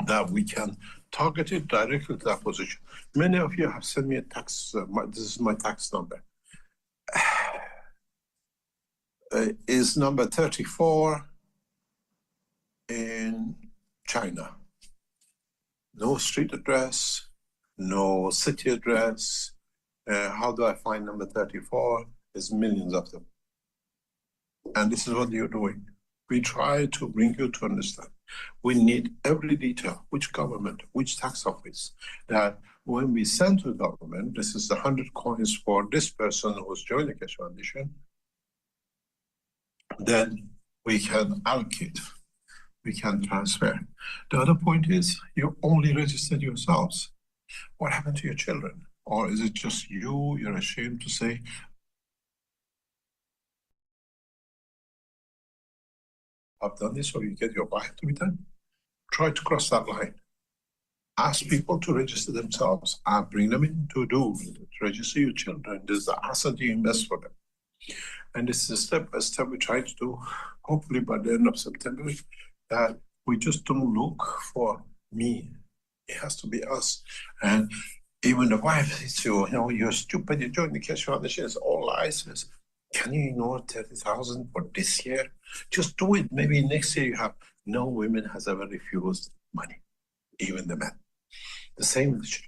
That we can target it directly to that position. Many of you have sent me a tax, this is my tax number. Is number 34 in China. No street address, no city address. How do I find number 34? There's millions of them. And this is what you're doing. We try to bring you to understand. We need every detail, which government, which tax office, that when we send to the government, this is the 100 coins for this person who's joined the Cash Foundation, then we can allocate, we can transfer. The other point is you only registered yourselves. What happened to your children? Or is it just you're ashamed to say, I've done this, or you get your wife to be done? Try to cross that line. Ask people to register themselves and bring them in to register your children. This is the asset you invest for them. And this is step by step we try to do, hopefully by the end of September, that we just don't look for me. It has to be us. And even the wife says to you, you're stupid, you joined the Cash Foundation, it's all lies. Can you ignore 30,000 for this year? Just do it. Maybe next year you have. No women has ever refused money, even the men. The same issue.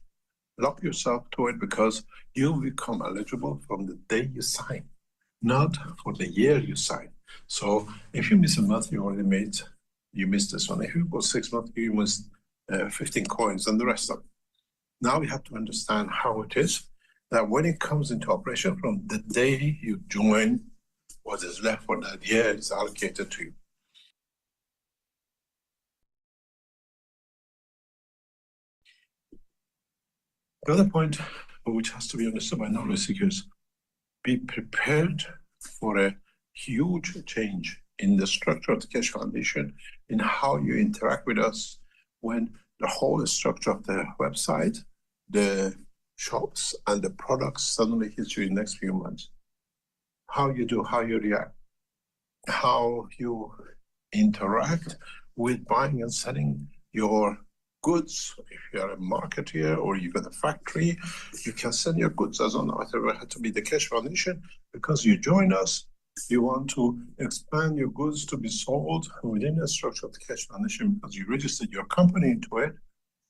Lock yourself to it because you become eligible from the day you sign, not for the year you sign. So if you miss a month, you missed this one. If you go 6 months, you missed 15 coins and the rest of it. Now we have to understand how it is that when it comes into operation from the day you join, what is left for that year is allocated to you. The other point, which has to be understood by knowledge seekers, be prepared for a huge change in the structure of the Cash Foundation, in how you interact with us when the whole structure of the website, the shops and the products suddenly hit you in the next few months. How you do, how you react, how you interact with buying and selling your goods. If you're a marketer or you got a factory, you can send your goods as on whatever had to be the Cash Foundation because you join us. You want to expand your goods to be sold within the structure of the Cash Foundation because you registered your company into it.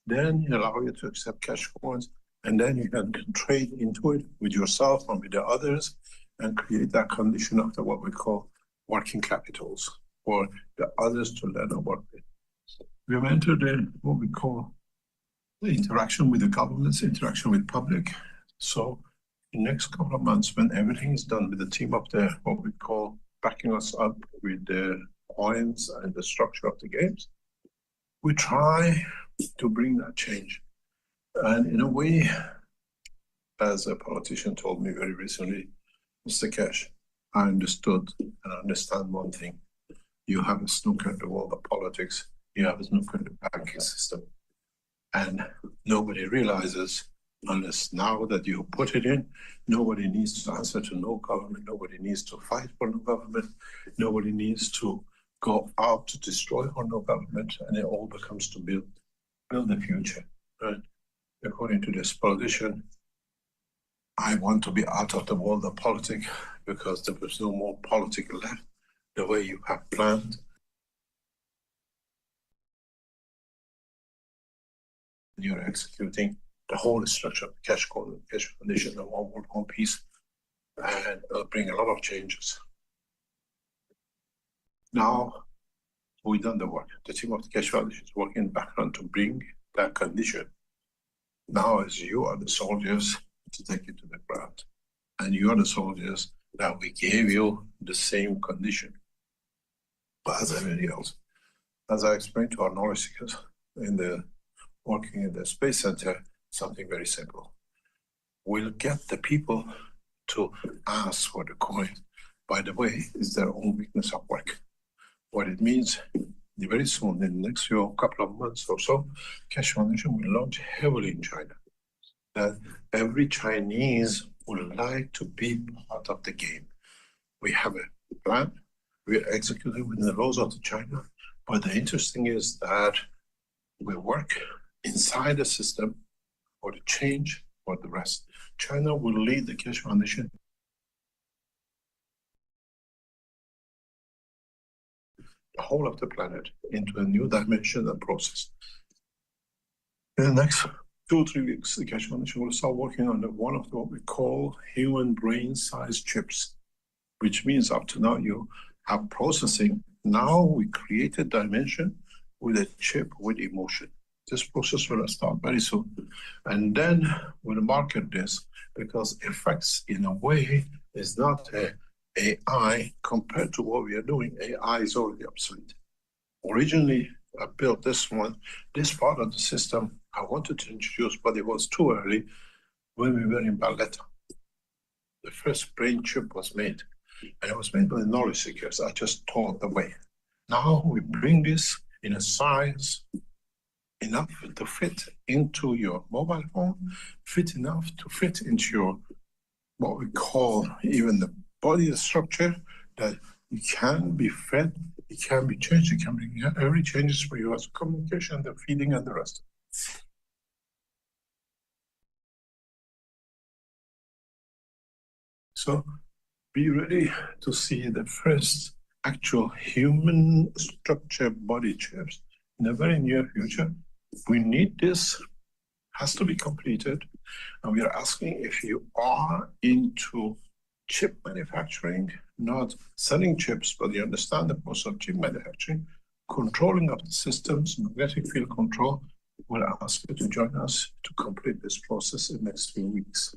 Then you allow you to accept cash coins, and then you can trade into it with yourself and with the others and create that condition of what we call working capitals for the others to learn and work with. We have entered in what we call the interaction with the governments, interaction with public. So in the next couple of months, when everything is done with the team up there, what we call backing us up with the coins and the structure of the games, we try to bring that change. And in a way, as a politician told me very recently, Mr. Cash, I understood and understand one thing. You have a snooker in the world of politics, you have a snooker in the banking system. And nobody realizes, unless now that you put it in, nobody needs to answer to no government, nobody needs to fight for no government, nobody needs to go out to destroy for no government, and it all becomes to build the future. Right? According to this politician, I want to be out of the world of politics because there was no more politics left the way you have planned. You're executing the whole structure of the cash code, the cash foundation, the one world, one piece, and it'll bring a lot of changes. Now, we've done the work. The team of the cash foundation is working in the background to bring that condition. Now, as you are the soldiers to take it to the ground, and you are the soldiers that we gave you the same condition as everybody else. As I explained to our knowledge seekers in the working in the Space Center, something very simple. We'll get the people to ask for the coin. By the way, it's their own weakness of work. What it means, very soon, in the next couple of months or so, Cash Foundation will launch heavily in China. That every Chinese would like to be part of the game. We have a plan, we are executing within the laws of China, but the interesting is that we work inside the system for the change for the rest. China will lead the Cash Foundation the whole of the planet into a new dimension and process. In the next 2 or 3 weeks, the Cash Foundation will start working on one of what we call human brain-sized chips, which means up to now you have processing. Now we create a dimension with a chip with emotion. This process will start very soon. And then we'll market this because effects, in a way, is not AI compared to what we are doing. AI is already obsolete. Originally, I built this one, this part of the system I wanted to introduce, but it was too early when we were in Valletta. The first brain chip was made, and it was made by the knowledge seekers. I just taught the way. Now we bring this in a size enough to fit into your mobile phone, fit enough to fit into your, what we call even the body structure, that it can be fed, it can be changed, it can bring every changes for you as communication, the feeding, and the rest. So be ready to see the first actual human structure body chips in the very near future. We need this, has to be completed, and we are asking if you are into chip manufacturing, not selling chips, but you understand the process of chip manufacturing, controlling of the systems, magnetic field control. We'll ask you to join us to complete this process in the next few weeks,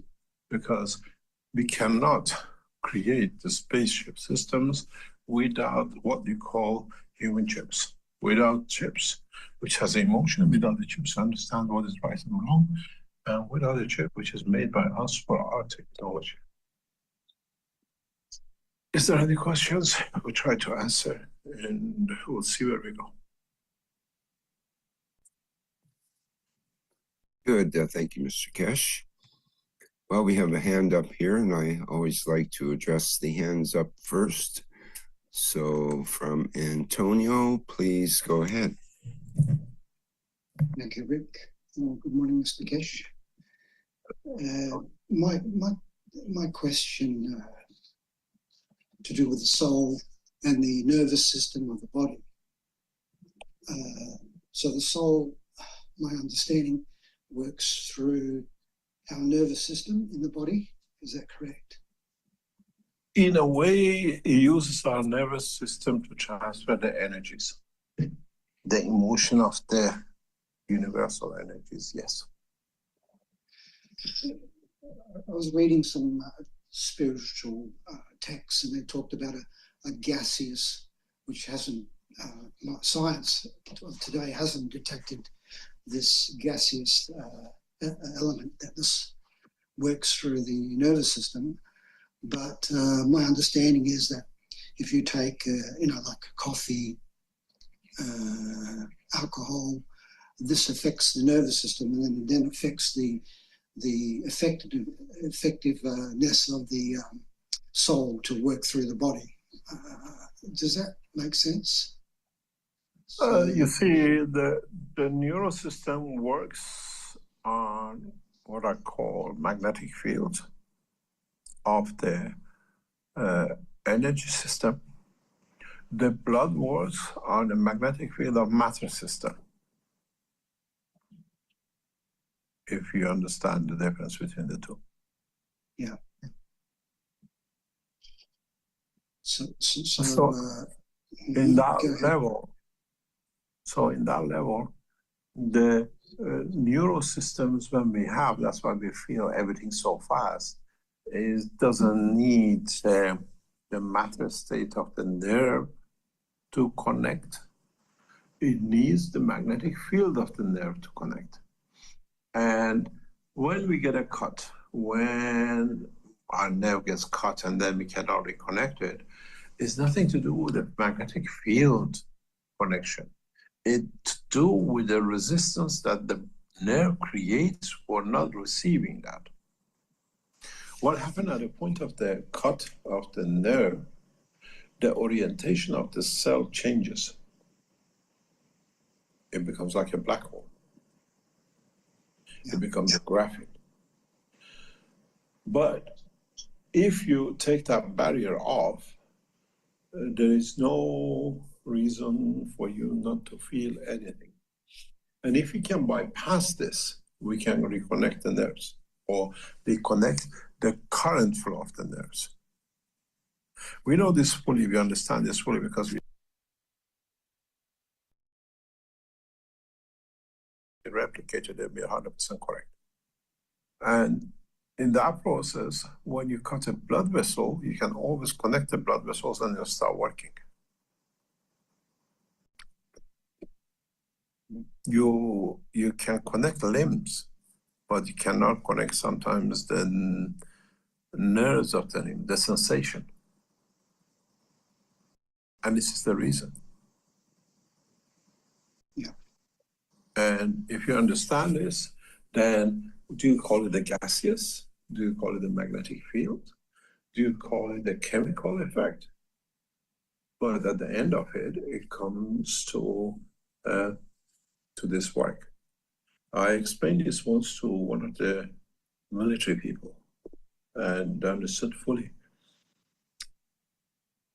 because we cannot create the spaceship systems without what you call human chips. Without chips, which has emotion, without the chips, understand what is right and wrong, and without a chip, which is made by us for our technology. Is there any questions? We'll try to answer, and we'll see where we go. Good. Thank you, Mr. Kesh. Well, we have a hand up here, and I always like to address the hands up first. So from Antonio, please go ahead. Thank you, Rick. Good morning, Mr. Kesh. My question to do with the soul and the nervous system of the body. So the soul my understanding, works through our nervous system in the body. Is that correct? In a way, it uses our nervous system to transfer the energies, the emotion of the universal energies, yes. I was reading some spiritual texts, and they talked about a gaseous, which hasn't, science of today hasn't detected this gaseous element that this works through the nervous system. But my understanding is that if you take, like coffee, alcohol, this affects the nervous system, and then affects the effectiveness of the soul to work through the body. Does that make sense? You see, the neural system works on what I call magnetic fields of the energy system. The blood works on the magnetic field of matter system. If you understand the difference between the two. Yeah. So in that level, the neural systems, when we have, that's why we feel everything so fast, it doesn't need the matter state of the nerve to connect. It needs the magnetic field of the nerve to connect. And when we get a cut, when our nerve gets cut and then we cannot reconnect it, it's nothing to do with the magnetic field connection. It's to do with the resistance that the nerve creates for not receiving that. What happened at the point of the cut of the nerve, the orientation of the cell changes. It becomes like a black hole. It becomes a graphene. But if you take that barrier off, there is no reason for you not to feel anything. And if we can bypass this, we can reconnect the nerves or reconnect the current flow of the nerves. We know this fully, we understand this fully because we replicated it, we're 100% correct. And in that process, when you cut a blood vessel, you can always connect the blood vessels and they'll start working. You can connect limbs, but you cannot connect sometimes the nerves of the limb, the sensation. And this is the reason. Yeah. And if you understand this, then do you call it the gaseous? Do you call it the magnetic field? Do you call it the chemical effect? But at the end of it, it comes to this work. I explained this once to one of the military people and understood fully.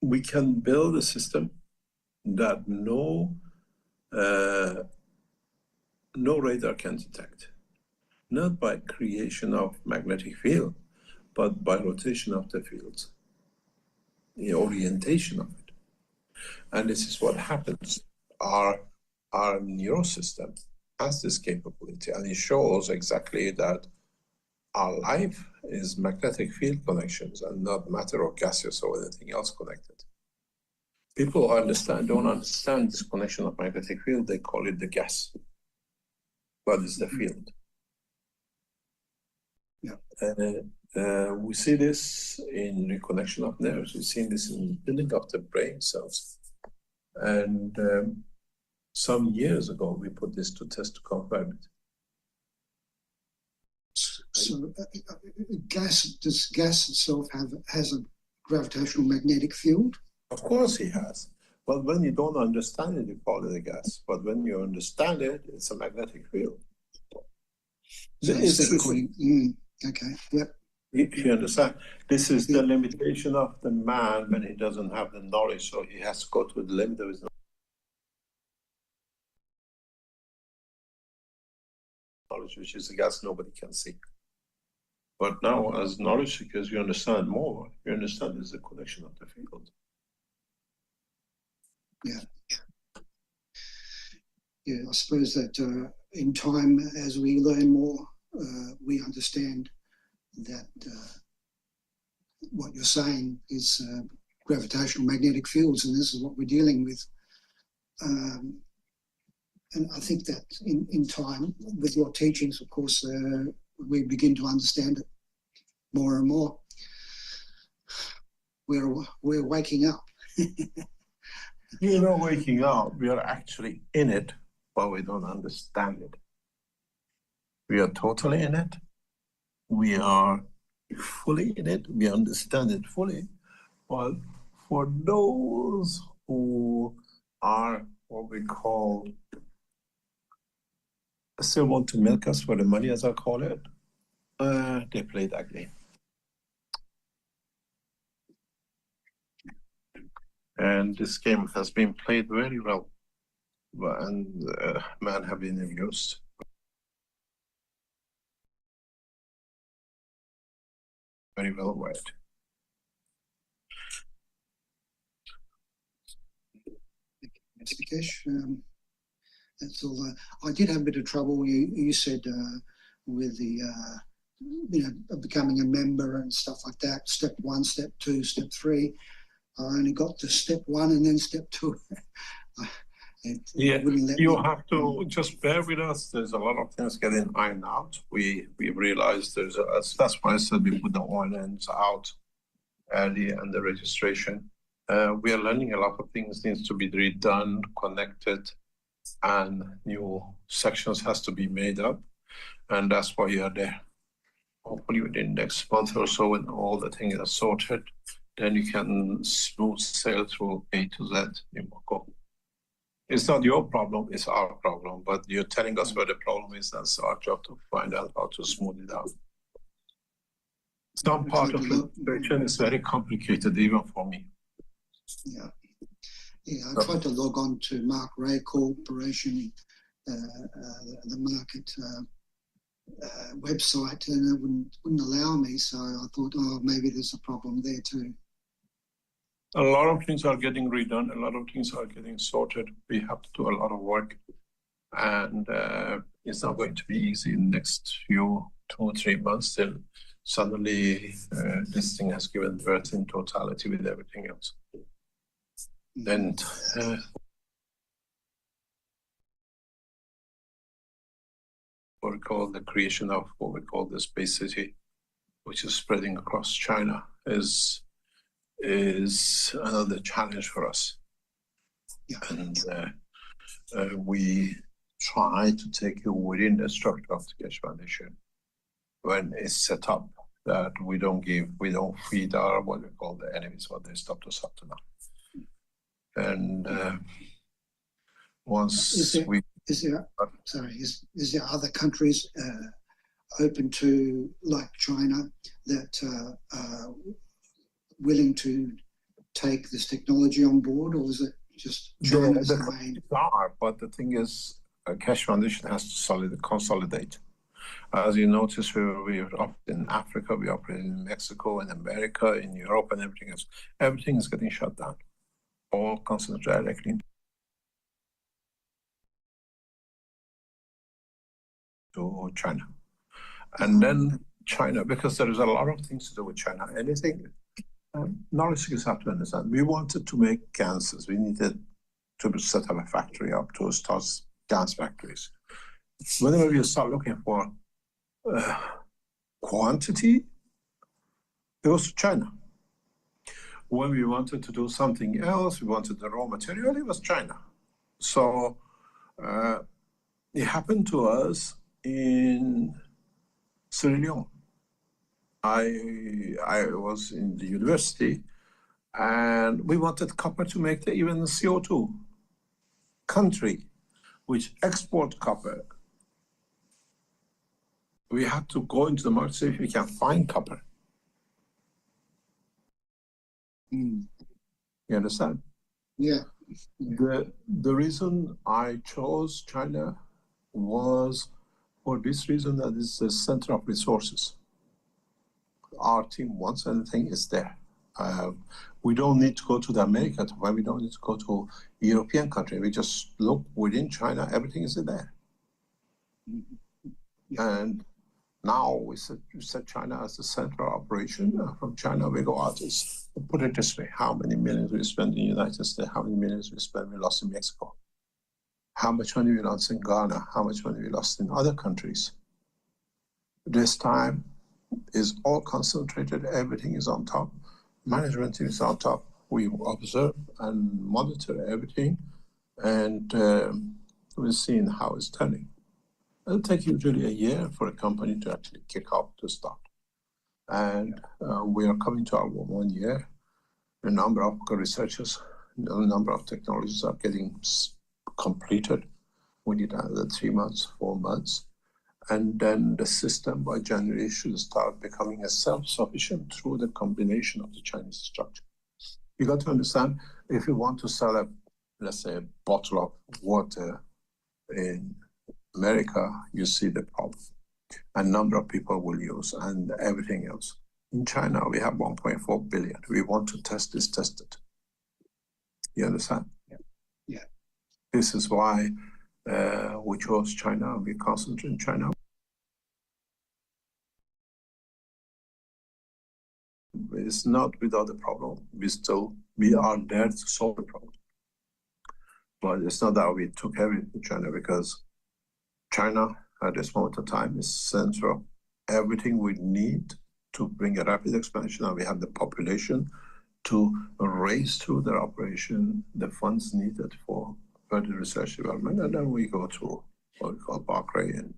We can build a system that no radar can detect, not by creation of magnetic field, but by rotation of the fields, the orientation of it. And this is what happens. Our neural system has this capability, and it shows exactly that our life is magnetic field connections and not matter or gaseous or anything else connected. People don't understand this connection of magnetic field, they call it the gas, but it's the field. Yeah. We see this in reconnection of nerves. We've seen this in building of the brain cells. And some years ago, we put this to test to confirm it. So does gas itself has a gravitational magnetic field? Of course it has. But when you don't understand it, you call it a gas. But when you understand it, it's a magnetic field. So okay, yep. If you understand, this is the limitation of the man when he doesn't have the knowledge, so he has to go to the limit. There is no technology, which is a gas nobody can see. But now, as knowledge seekers, you understand more. You understand there's a connection of the field. Yeah. Yeah, I suppose that in time, as we learn more, we understand that what you're saying is gravitational magnetic fields, and this is what we're dealing with. And I think that in time, with your teachings, of course, we begin to understand it more and more. We're waking up. We're not waking up. We are actually in it, but we don't understand it. We are totally in it. We are fully in it. We understand it fully. But for those who are what we call, still want to milk us for the money, as I call it, they play that game. And this game has been played very well, and men have been amused. Very well with it. Mr. Kesh, that's all. I did have a bit of trouble. You said with the becoming a member and stuff like that. Step 1, step 2, step 3. I only got to step 1 and then step 2. Yeah, you have to just bear with us. There's a lot of things getting ironed out. We realized that's why I said we put the iron ends out early and the registration. We are learning a lot of things needs to be redone, connected, and new sections has to be made up. And that's why you are there. Hopefully within the next month or so, when all the things are sorted, then you can smooth sail through A to Z in Morocco. It's not your problem, it's our problem, but you're telling us where the problem is. That's our job to find out how to smooth it out. Some part of the situation is very complicated, even for me. Yeah, I tried to log on to Mark Ray Corporation, the market website, and it wouldn't allow me. So I thought, oh, maybe there's a problem there too. A lot of things are getting redone. A lot of things are getting sorted. We have to do a lot of work, and it's not going to be easy in the next few 2 or 3 months till suddenly this thing has given birth in totality with everything else. Then what we call the creation of what we call the space city, which is spreading across China, is another challenge for us. Yeah. And we try to take it within the structure of the Keshe Foundation when it's set up, that we don't feed our what we call the enemies, what they stopped us up to now. And once is there other countries open to, like China, that are willing to take this technology on board, or is it just China's the main? But the thing is, Keshe Foundation has to consolidate. As you notice, we operate in Africa, we operate in Mexico, in America, in Europe, and everything else. Everything is getting shut down. All concentrated directly to China. And then China, because there is a lot of things to do with China. Anything, knowledge seekers have to understand. We wanted to make gases. We needed to set up a factory up to start gas factories. Whenever we start looking for quantity, it goes to China. When we wanted to do something else, we wanted the raw material, it was China. So it happened to us in Sierra Leone. I was in the university, and we wanted copper to make even the CO2. Country which export copper, we had to go into the market to see if we can find copper. You understand? Yeah. The reason I chose China was for this reason that it's the center of resources. Our team wants anything, it's there. We don't need to go to the America to buy, we don't need to go to European country. We just look within China, everything is there. And now we set China as the central operation. From China, we go out. Put it this way: how many millions we spend in the United States? How many millions we lost in Mexico? How much money we lost in Ghana? How much money we lost in other countries? This time is all concentrated. Everything is on top. Management team is on top. We observe and monitor everything, and we're seeing how it's turning. It'll take usually a year for a company to actually kick off to start. And we are coming to our 1 year. A number of researchers, a number of technologies are getting completed. We need another 3 months, 4 months. And then the system by January should start becoming a self-sufficient through the combination of the Chinese structure. You got to understand, if you want to sell let's say a bottle of water in America, you see the problem. A number of people will use and everything else. In China, we have 1.4 billion. We want to test this, test it. You understand? Yeah. This is why we chose China and we concentrate in China. It's not without a problem. We are there to solve the problem. But it's not that we took everything to China, because China at this moment of time is central. Everything we need to bring a rapid expansion, and we have the population to raise through their operation the funds needed for further research development, and then we go to what we call Bahrain.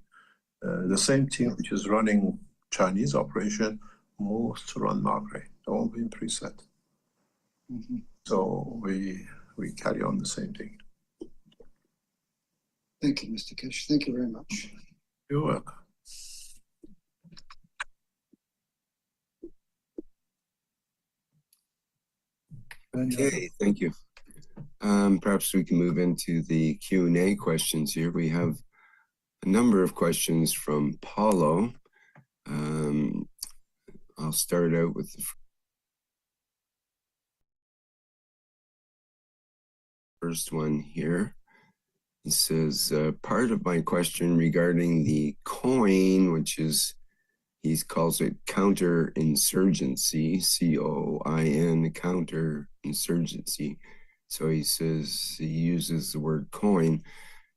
And the same team which is running Chinese operation moves to run Bahrain. They won't be in preset. Mm-hmm. So we carry on the same thing. Thank you, Mr. Kesh. Thank you very much. You're welcome. Okay, thank you. Perhaps we can move into the Q&A questions here. We have a number of questions from Paulo. I'll start out with the first one here. He says, part of my question regarding the coin, which is, he calls it counterinsurgency, C-O-I-N, counterinsurgency. So he says, he uses the word coin.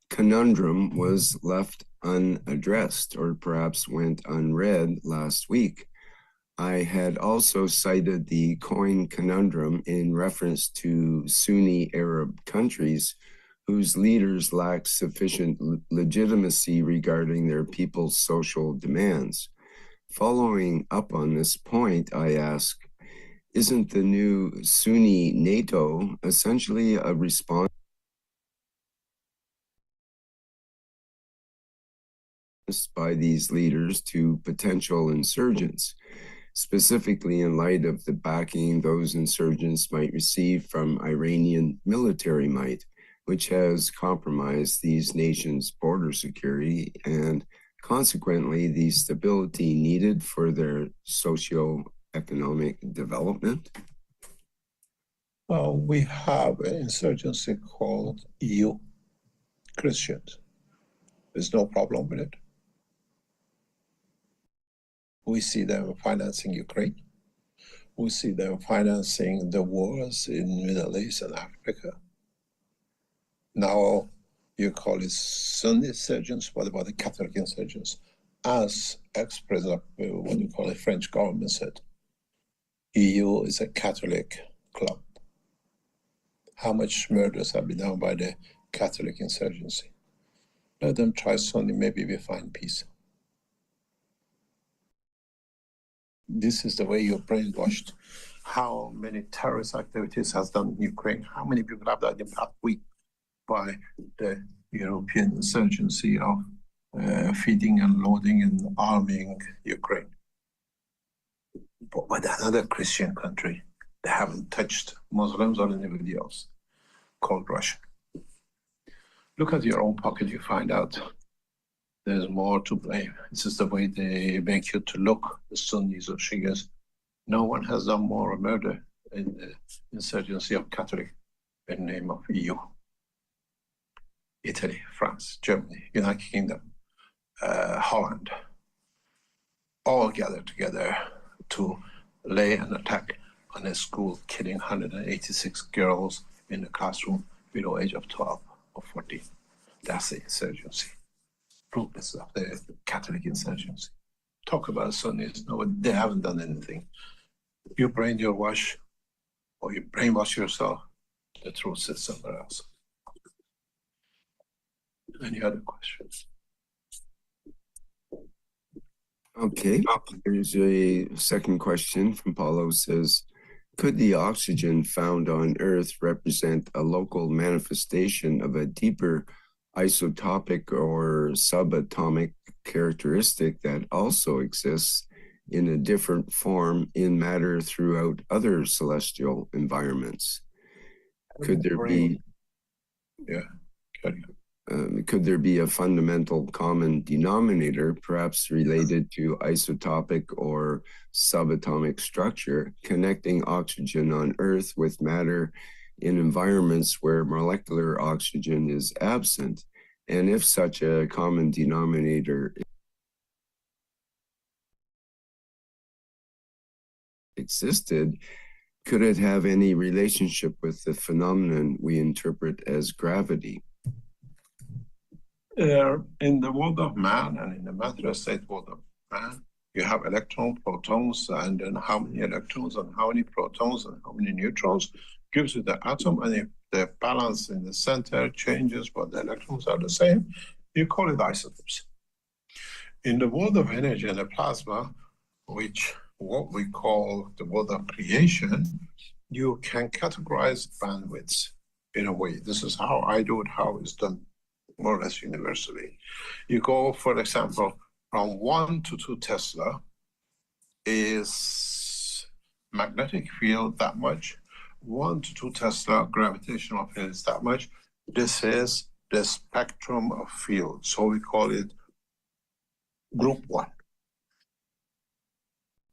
Conundrum was left unaddressed, or perhaps went unread last week. I had also cited the coin conundrum in reference to Sunni Arab countries whose leaders lack sufficient legitimacy regarding their people's social demands. Following up on this point, I ask, isn't the new Sunni NATO essentially a response by these leaders to potential insurgents, specifically in light of the backing those insurgents might receive from Iranian military might, which has compromised these nations' border security and consequently the stability needed for their socio-economic development? Well, we have an insurgency called EU Christians. There's no problem with it. We see them financing Ukraine. We see them financing the wars in Middle East and Africa. Now you call it Sunni insurgents. What about the Catholic insurgents? As ex-president of what you call the French government said, EU is a Catholic club. How much murders have been done by the Catholic insurgency? Let them try Sunni, maybe we find peace. This is the way you're brainwashed. How many terrorist activities has done in Ukraine? How many people have died in the past week by the European insurgency of feeding and loading and arming Ukraine? But with another Christian country, they haven't touched Muslims or anybody else, called Russia. Look at your own pocket, you find out there's more to blame. This is the way they make you to look, the Sunnis or Shias. No one has done more murder in the insurgency of Catholic in the name of EU. Italy, France, Germany, United Kingdom, Holland, all gathered together to lay an attack on a school, killing 186 girls in the classroom below age of 12 or 14. That's the insurgency. Fruitless of the Catholic insurgency. Talk about Sunnis. No, they haven't done anything. You brainwash or you brainwash yourself, the truth sits somewhere else. Any other questions? Okay, here's a second question from Paulo. Says, could the oxygen found on Earth represent a local manifestation of a deeper isotopic or subatomic characteristic that also exists in a different form in matter throughout other celestial environments? Could there be... Yeah, carry on. Could there be a fundamental common denominator, perhaps related to isotopic or subatomic structure, connecting oxygen on Earth with matter in environments where molecular oxygen is absent? And if such a common denominator existed, could it have any relationship with the phenomenon we interpret as gravity? In the world of man and in the matter state world of man, you have electrons, protons, and then how many electrons and how many protons and how many neutrons gives you the atom. And if the balance in the center changes, but the electrons are the same, you call it isotopes. In the world of energy and the plasma, which what we call the world of creation, you can categorize bandwidths in a way. This is how I do it, how it's done more or less universally. You go, for example, from 1 to 2 Tesla is magnetic field that much, 1 to 2 Tesla gravitational field is that much. This is the spectrum of field, so we call it group 1.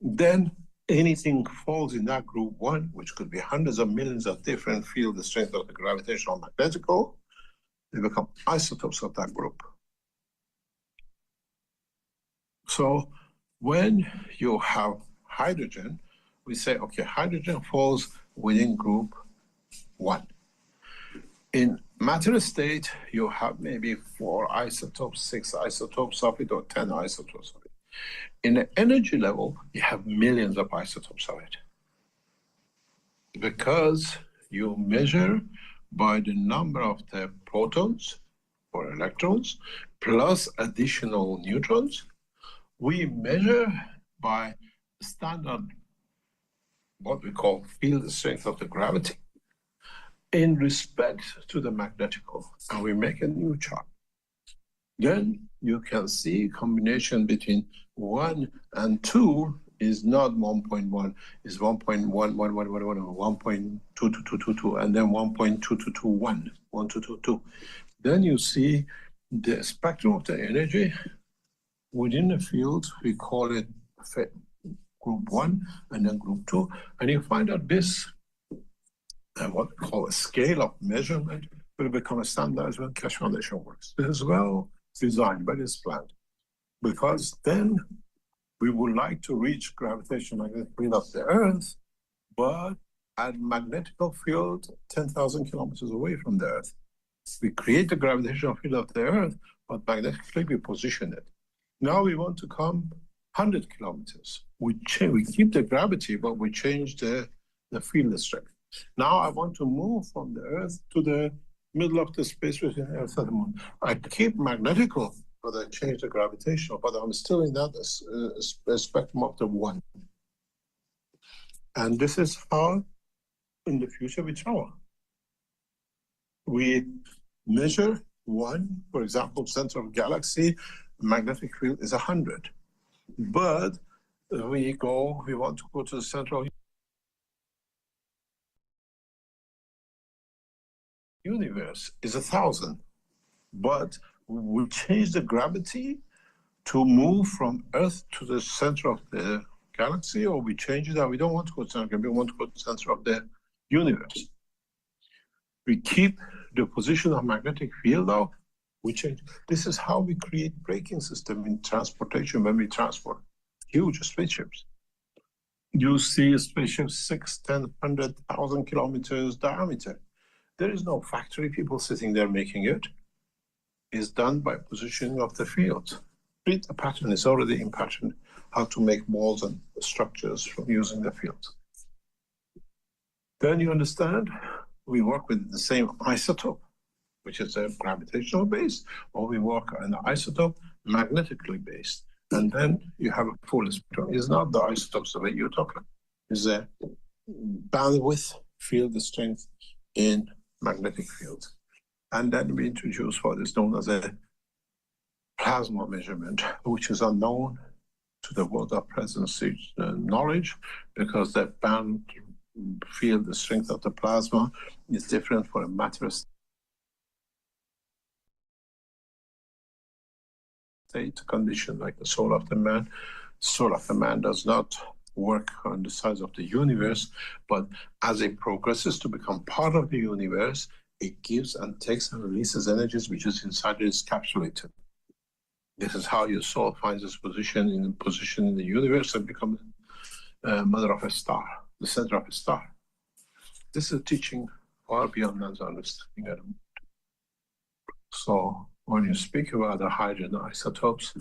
Then anything falls in that group 1, which could be hundreds of millions of different field, the strength of the gravitational magnetical, they become isotopes of that group. So when you have hydrogen, we say, okay, hydrogen falls within group 1. In matter state, you have maybe 4 isotopes, 6 isotopes of it, or 10 isotopes of it. In the energy level, you have millions of isotopes of it. Because you measure by the number of the protons or electrons plus additional neutrons. We measure by standard, what we call field strength of the gravity in respect to the magnetical, and we make a new chart. Then you can see combination between 1 and 2 is not 1.1, is 1.1, and then 1.2221, 1222. Then you see the spectrum of the energy within the field. We call it group 1 and then group 2. And you find out this, what we call a scale of measurement, will become a standard when Keshe Foundation works. This is well designed, but it's planned. Because then we would like to reach gravitational magnetic field of the Earth, but at magnetical field 10,000 kilometers away from the Earth. We create the gravitational field of the Earth, but magnetically we position it. Now we want to come 100 kilometers. We keep the gravity, but we change the field strength. Now I want to move from the Earth to the middle of the space between Earth and the Moon. I keep magnetical, but I change the gravitational, but I'm still in that spectrum of the 1. And this is how, in the future, we travel. We measure 1, for example, center of galaxy, magnetic field is 100. But we want to go to the center of universe is 1,000. But we change the gravity to move from Earth to the center of the galaxy, or we change it and we don't want to go to the center, we want to go to the center of the universe. We keep the position of magnetic field though, we change. This is how we create braking system in transportation when we transport huge spaceships. You see a spaceship 6, 10, 100,000 kilometers diameter. There is no factory people sitting there making it. It's done by positioning of the field. Read the pattern, it's already in pattern, how to make walls and structures from using the field. Then you understand, we work with the same isotope, which is a gravitational base, or we work on an isotope magnetically based. And then you have a full spectrum. It's not the isotopes the way you're talking. It's a bandwidth field strength in magnetic field. And then we introduce what is known as a plasma measurement, which is unknown to the world of present knowledge, because the band field, the strength of the plasma is different for a matter state condition, like the soul of the man. Soul of the man does not work on the size of the universe, but as it progresses to become part of the universe, it gives and takes and releases energies which is inside it is capsulated. This is how your soul finds its position in the universe and becomes mother of a star, the center of a star. This is a teaching far beyond man's understanding at the moment. So when you speak about the hydrogen isotopes,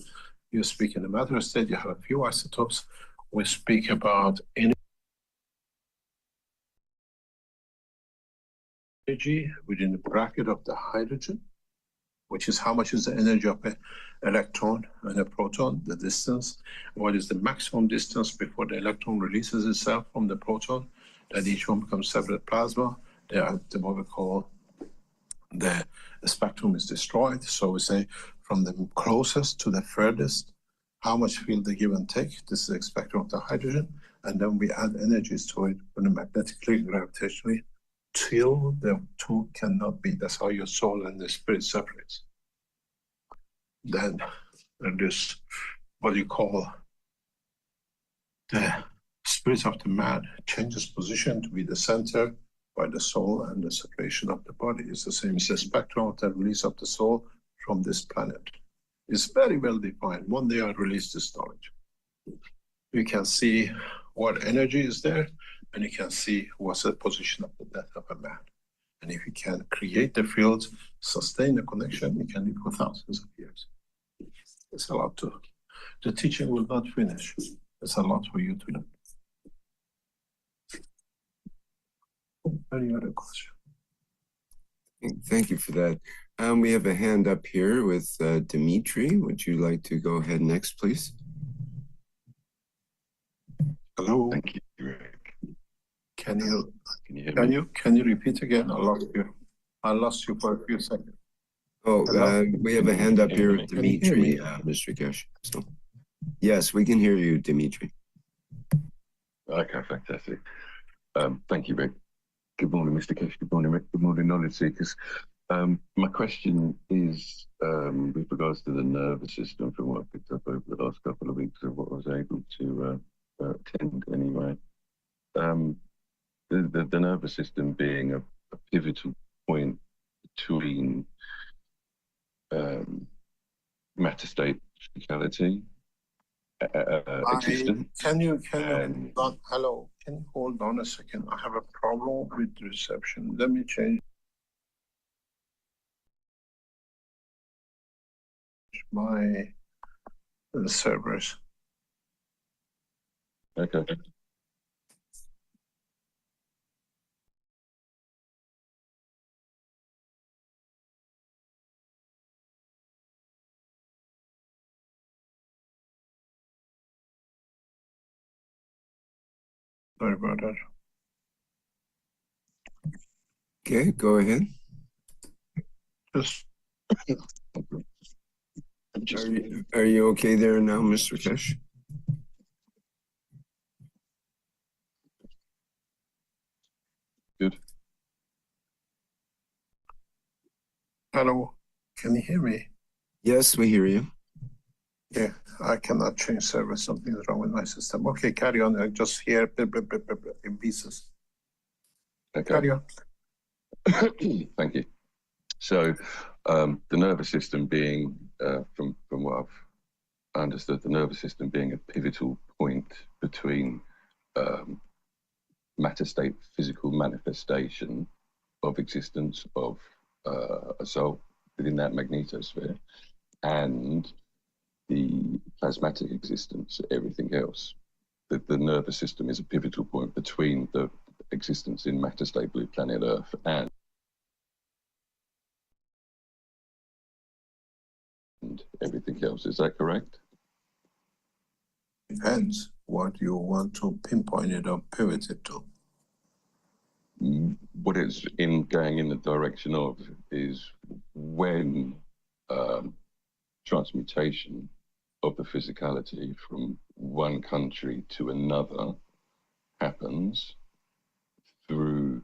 you speak in the matter state, you have a few isotopes. We speak about energy within the bracket of the hydrogen, which is how much is the energy of an electron and a proton, the distance, what is the maximum distance before the electron releases itself from the proton, that each one becomes separate plasma. They are what we call the spectrum is destroyed. So we say from the closest to the furthest, how much field they give and take. This is the spectrum of the hydrogen. And then we add energies to it from the magnetically, gravitationally, till the two cannot be. That's how your soul and the spirit separates. Then there's what you call the spirit of the man changes position to be the center by the soul, and the separation of the body is the same. It's the spectrum of the release of the soul from this planet. It's very well defined. One day I release this knowledge. You can see what energy is there, and you can see what's the position of the death of a man. And if you can create the fields, sustain the connection, you can live for thousands of years. It's a lot to, the teaching will not finish. It's a lot for you to learn. Any other question? Thank you for that. We have a hand up here with Dimitri. Would you like to go ahead next, please? Hello. Thank you, Rick. Can you hear me? Can you repeat again? I lost you. I lost you for a few seconds. Oh, we have a hand up here with Can you hear Dimitri, me? Mr. Kesh. So, yes, we can hear you, Dimitri. Okay, fantastic. Thank you, Rick. Good morning, Mr. Kesh. Good morning, Rick. Good morning, knowledge seekers. My question is with regards to the nervous system, from what I picked up over the last couple of weeks of what I was able to attend anyway. The nervous system being a pivotal point between matter state physicality, existence. Can you hold on? Hello, can you hold on a second? I have a problem with the reception. Let me change my servers. Okay. Sorry about that. Okay, go ahead. Just Are you okay there now, Mr. Kesh? Good. hello, can you hear me? Yes, we hear you. Yeah, I cannot change server. Something's wrong with my system. Okay, carry on. I just hear in pieces. Okay. Carry on. Thank you. So, the nervous system being, from what I've understood, the nervous system being a pivotal point between matter state physical manifestation of existence of a soul within that magnetosphere and the plasmatic existence, everything else. The nervous system is a pivotal point between the existence in matter state blue planet Earth and everything else. Is that correct? Depends what you want to pinpoint it or pivot it to. What it's in going in the direction of is when transmutation of the physicality from one country to another happens through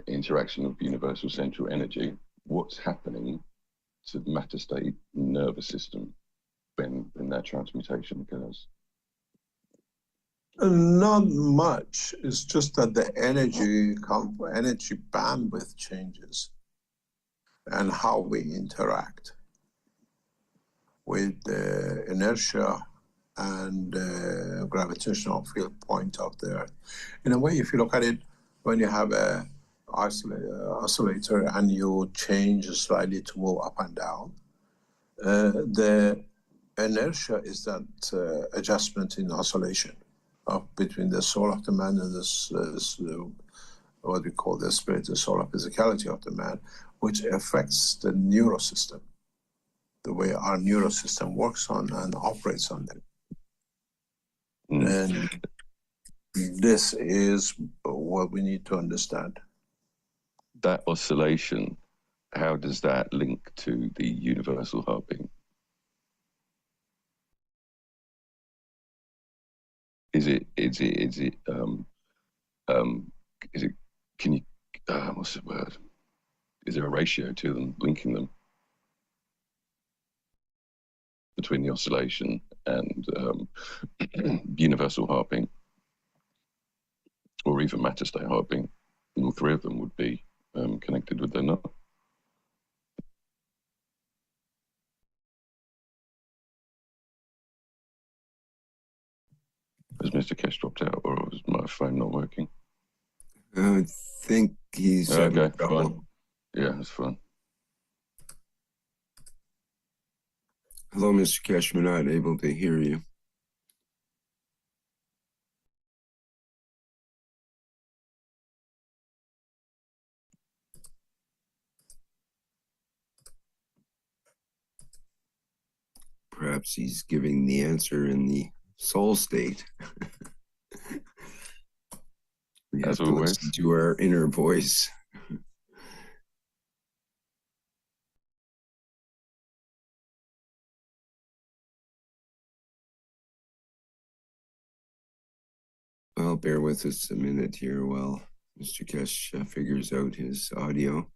interaction of universal central energy, what's happening to the matter state nervous system when that transmutation occurs? Not much. It's just that the energy bandwidth changes and how we interact with the inertia and gravitational field point of the Earth. In a way, if you look at it, when you have a oscillator and you change slightly to move up and down, the inertia is that adjustment in oscillation between the soul of the man and this what we call the spirit, the soul of physicality of the man, which affects the neurosystem, the way our neurosystem works on and operates on them. And this is what we need to understand. That oscillation, how does that link to the universal heartbeat? Is it, can you, what's the word? Is there a ratio to them, linking them between the oscillation and universal heartbeat, or even matter state heartbeat? And all three of them would be connected, would they not? Has Mr. Kesh dropped out, or is my phone not working? I think he's okay. Fine. Yeah, that's fine. Hello, Mr. Kesh. We're not able to hear you. Perhaps he's giving the answer in the soul state. We have to listen to our inner voice. Well, bear with us a minute here while Mr. Kesh figures out his audio.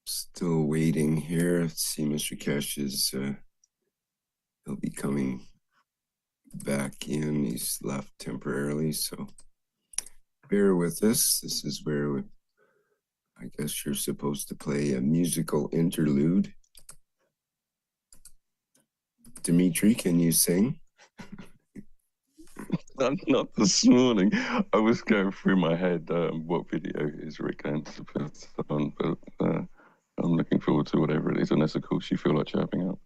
Still waiting here. Let's see, Mr. Kesh is, he'll be coming back in. He's left temporarily, so bear with us. This is where I guess you're supposed to play a musical interlude. Dimitri, can you sing? Not this morning. I was going through my head what video is Rick going to put on, but I'm I'm looking forward to whatever it is, unless, of course, you feel like chatting up.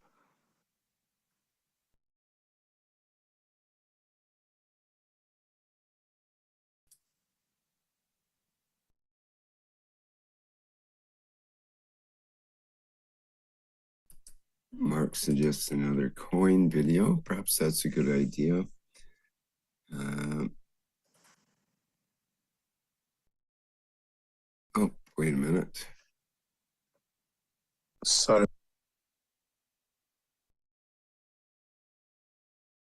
Mark suggests another coin video. Perhaps that's a good idea. Oh, wait a minute. Sorry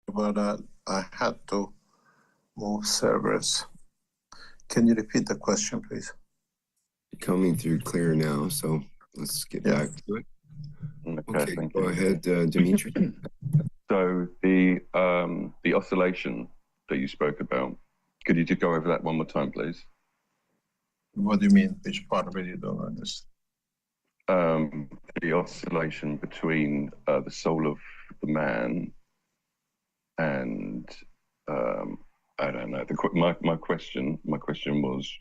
about that. I had to move servers. Can you repeat the question, please? Coming through clear now, so let's get back to it. Okay, thank go you. ahead, Dimitri. So the oscillation that you spoke about, could you just go over that one more time, please? What do you mean? Which part of it you don't understand? The oscillation between the soul of the man and I don't know. My question was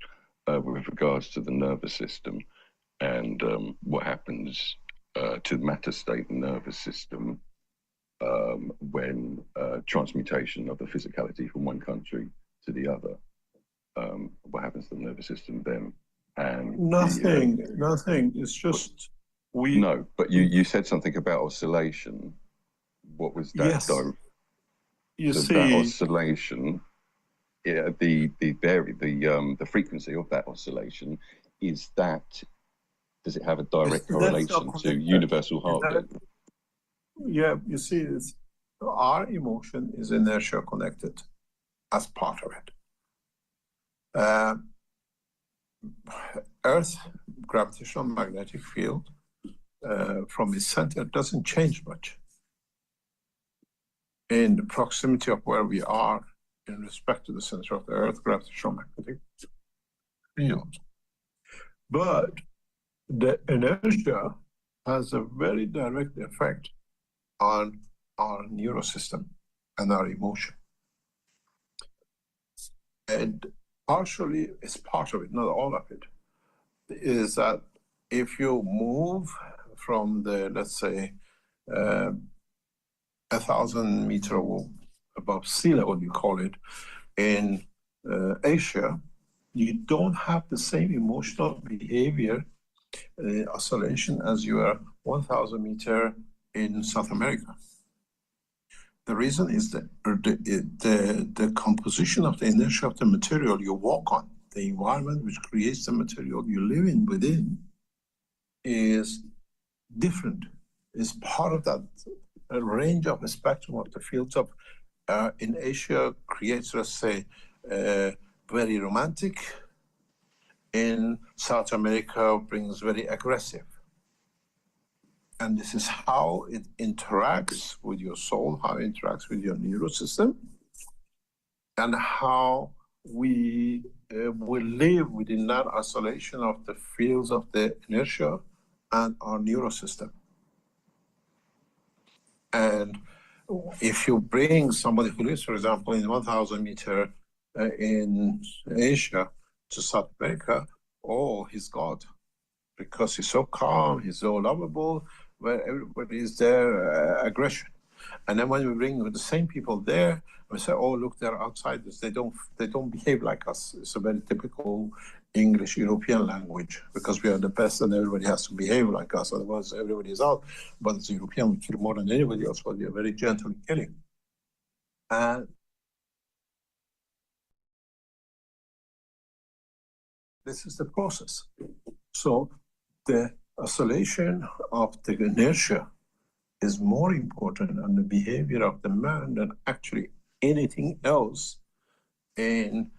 with regards to the nervous system and what happens to the matter state nervous system when transmutation of the physicality from one country to the other. What happens to the nervous system then? And nothing. It's just we. No, but you said something about oscillation. What was that? Yes. You so see, that oscillation, yeah, the frequency of that oscillation is that. Does it have a direct correlation to universal heartbeat? Yeah, you see, our emotion is inertia connected as part of it. Earth gravitational magnetic field from its center doesn't change much in the proximity of where we are in respect to the center of the Earth gravitational magnetic field. But the inertia has a very direct effect on our neurosystem and our emotion. And partially, it's part of it, not all of it, is that if you move from the, let's say, 1,000 meters above sea level, you call it, in Asia, you don't have the same emotional behavior oscillation as you are 1,000 meters in South America. The reason is that the composition of the inertia of the material you walk on, the environment which creates the material you live in within, is different. It's part of that range of a spectrum of the fields of in Asia creates, let's say, very romantic. In South America brings very aggressive. And this is how it interacts with your soul, how it interacts with your neurosystem, and how we will live within that oscillation of the fields of the inertia and our neurosystem. And if you bring somebody who lives, for example, in 1,000 meters in Asia to South America, oh, he's God, because he's so calm, he's so lovable, where everybody is there, aggression. And then when we bring the same people there, we say, oh, look, they're outsiders. They don't behave like us. It's a very typical English European language, because we are the best and everybody has to behave like us. Otherwise, everybody is out. But as a European, we kill more than anybody else, but we are very gentle in killing. And this is the process. So the oscillation of the inertia is more important on the behavior of the man than actually anything else in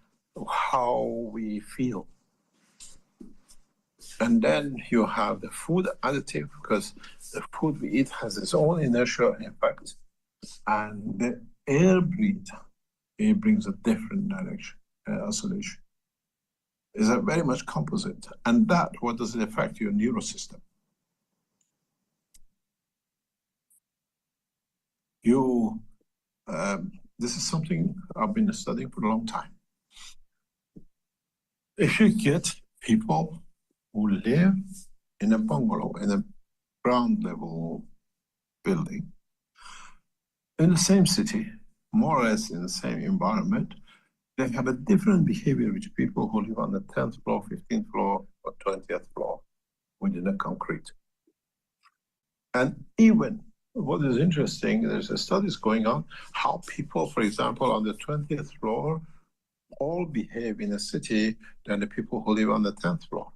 how we feel. And then you have the food additive, because the food we eat has its own inertial effect. And the air breathe, it brings a different direction, oscillation. Is a very much composite. And that, what does it affect your neurosystem? This is something I've been studying for a long time. If you get people who live in a bungalow, in a ground level building, in the same city, more or less in the same environment, they have a different behavior with people who live on the 10th floor, 15th floor, or 20th floor within the concrete. And even what is interesting, there's a studies going on how people, for example, on the 20th floor all behave in a city than the people who live on the 10th floor.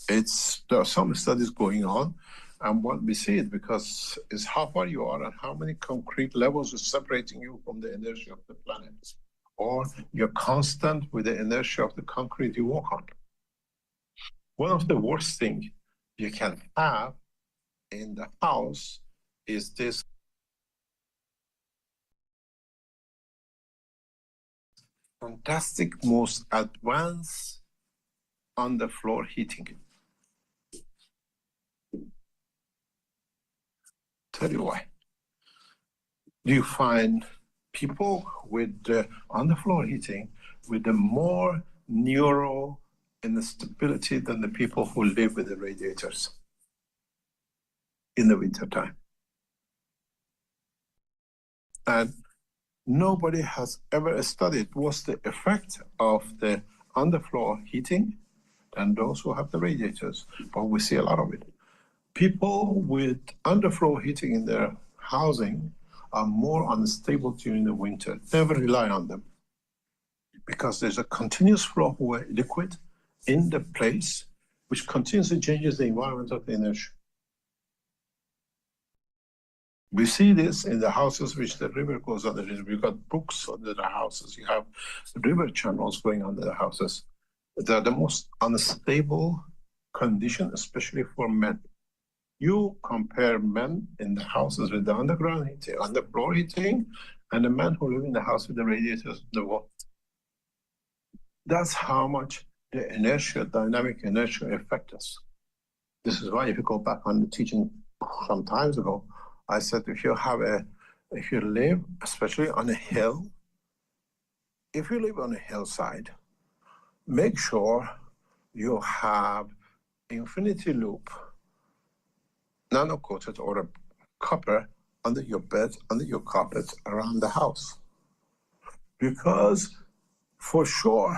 There are some studies going on, and what we see it because it's how far you are and how many concrete levels is separating you from the inertia of the planet, or you're constant with the inertia of the concrete you walk on. One of the worst things you can have in the house is this fantastic, most advanced underfloor heating. Tell you why. You find people with underfloor heating with the more neural instability than the people who live with the radiators in the wintertime. And nobody has ever studied what's the effect of the underfloor heating than those who have the radiators, but we see a lot of it. People with underfloor heating in their housing are more unstable during the winter. Never rely on them because there's a continuous flow of liquid in the place which continuously changes the environment of the inertia. We see this in the houses which the river goes under. We've got brooks under the houses. You have river channels going under the houses. They're the most unstable condition, especially for men. You compare men in the houses with the underground heating, underfloor heating, and the men who live in the house with the radiators in the wall. That's how much the inertia, dynamic inertia, affect us. This is why if you go back on the teaching some times ago, I said if you live, especially on a hill, if you live on a hillside, make sure you have infinity loop, nano-coated or a copper under your bed, under your carpet, around the house. Because for sure,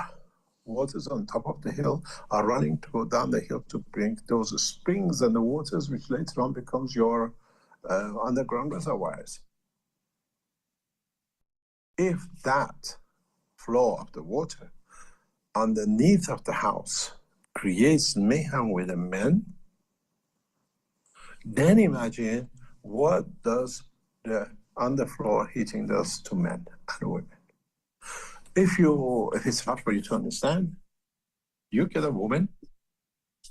waters on top of the hill are running to go down the hill to bring those springs and the waters which later on becomes your underground reservoirs. If that flow of the water underneath of the house creates mayhem with the men, then imagine what does the underfloor heating does to men and women. If it's hard for you to understand, you get a woman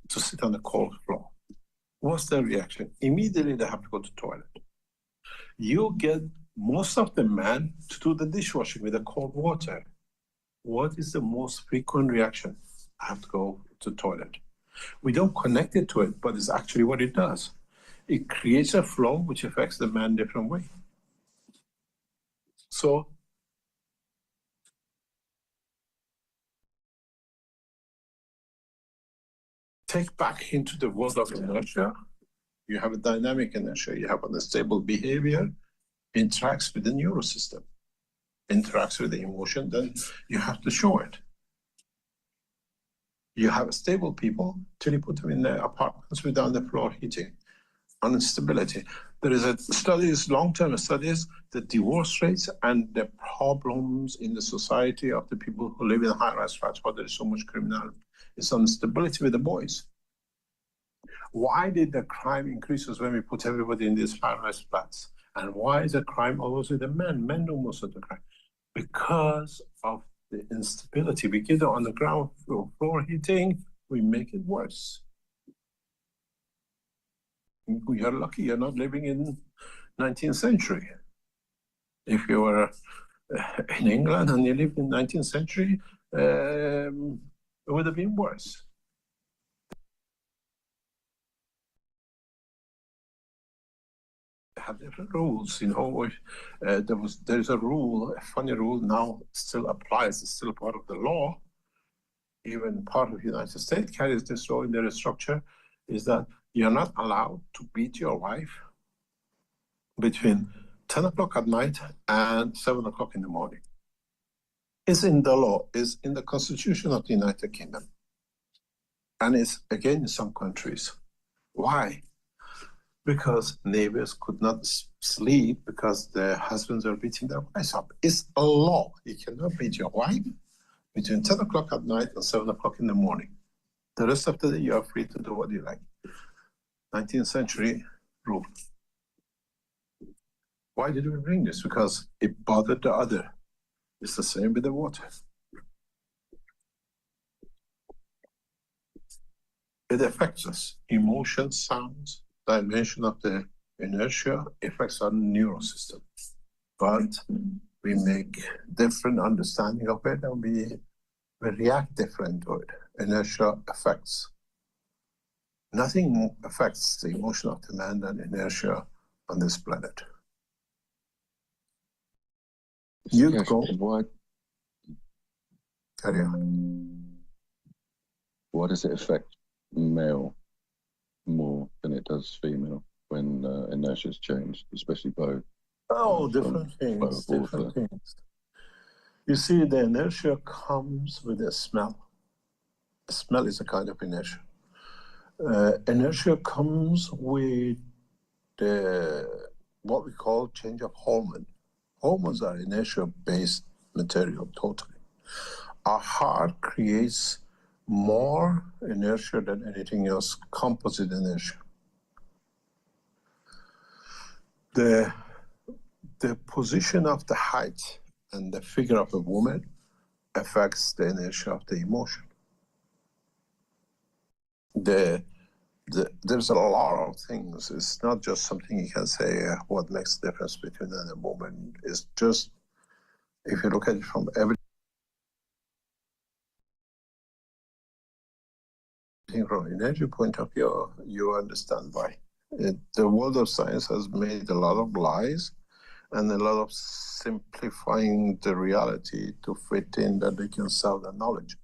to sit on the cold floor. What's the reaction? Immediately they have to go to the toilet. You get most of the men to do the dishwashing with the cold water. What is the most frequent reaction? I have to go to the toilet. We don't connect it to it, but it's actually what it does. It creates a flow which affects the man different way. So take back into the world of inertia. You have a dynamic inertia, you have unstable behavior, interacts with the neural system, interacts with the emotion, then you have to show it. You have stable people till you put them in the apartments with underfloor heating. Instability. There is a studies, long-term studies, the divorce rates and the problems in the society of the people who live in high-rise flats, where there is so much criminality. It's instability with the boys. Why did the crime increases when we put everybody in these high-rise flats? And why is the crime always with the men? Men do most of the crime. Because of the instability. We give them on the ground floor heating, we make it worse. You're lucky you're not living in 19th century. If you were in England and you lived in 19th century, it would have been worse. They have different rules, you know. There's a rule, a funny rule now still applies, it's still part of the law. even part of the United States carries this law in their structure, is that you're not allowed to beat your wife between 10 o'clock at night and 7 o'clock in the morning. It's in the law, it's in the Constitution of the United Kingdom. And it's again in some countries. Why? Because neighbors could not sleep because their husbands are beating their wives up. It's a law. You cannot beat your wife between 10 o'clock at night and 7 o'clock in the morning. The rest of the day, you are free to do what you like. 19th century rule. Why did we bring this? Because it bothered the other. It's the same with the water. It affects us. Emotions, sounds, dimension of the inertia affects our neural system. But we make different understanding of it and we react different to it. Inertia affects. Nothing affects the emotion of the man than inertia on this planet. You Yes, go. why Carry on. why does it affect male more than it does female when inertia's changed, especially both? Oh, different things, different things. You see, the inertia comes with a smell. A smell is a kind of inertia. Inertia comes with what we call change of hormone. Hormones are inertia-based material, totally. Our heart creates more inertia than anything else, composite inertia. The position of the height and the figure of a woman affects the inertia of the emotion. There's a lot of things. It's not just something you can say what makes the difference between man and woman. It's just, if you look at it from everything from an energy point of view, you understand why. The world of science has made a lot of lies and a lot of simplifying the reality to fit in that they can sell the knowledge.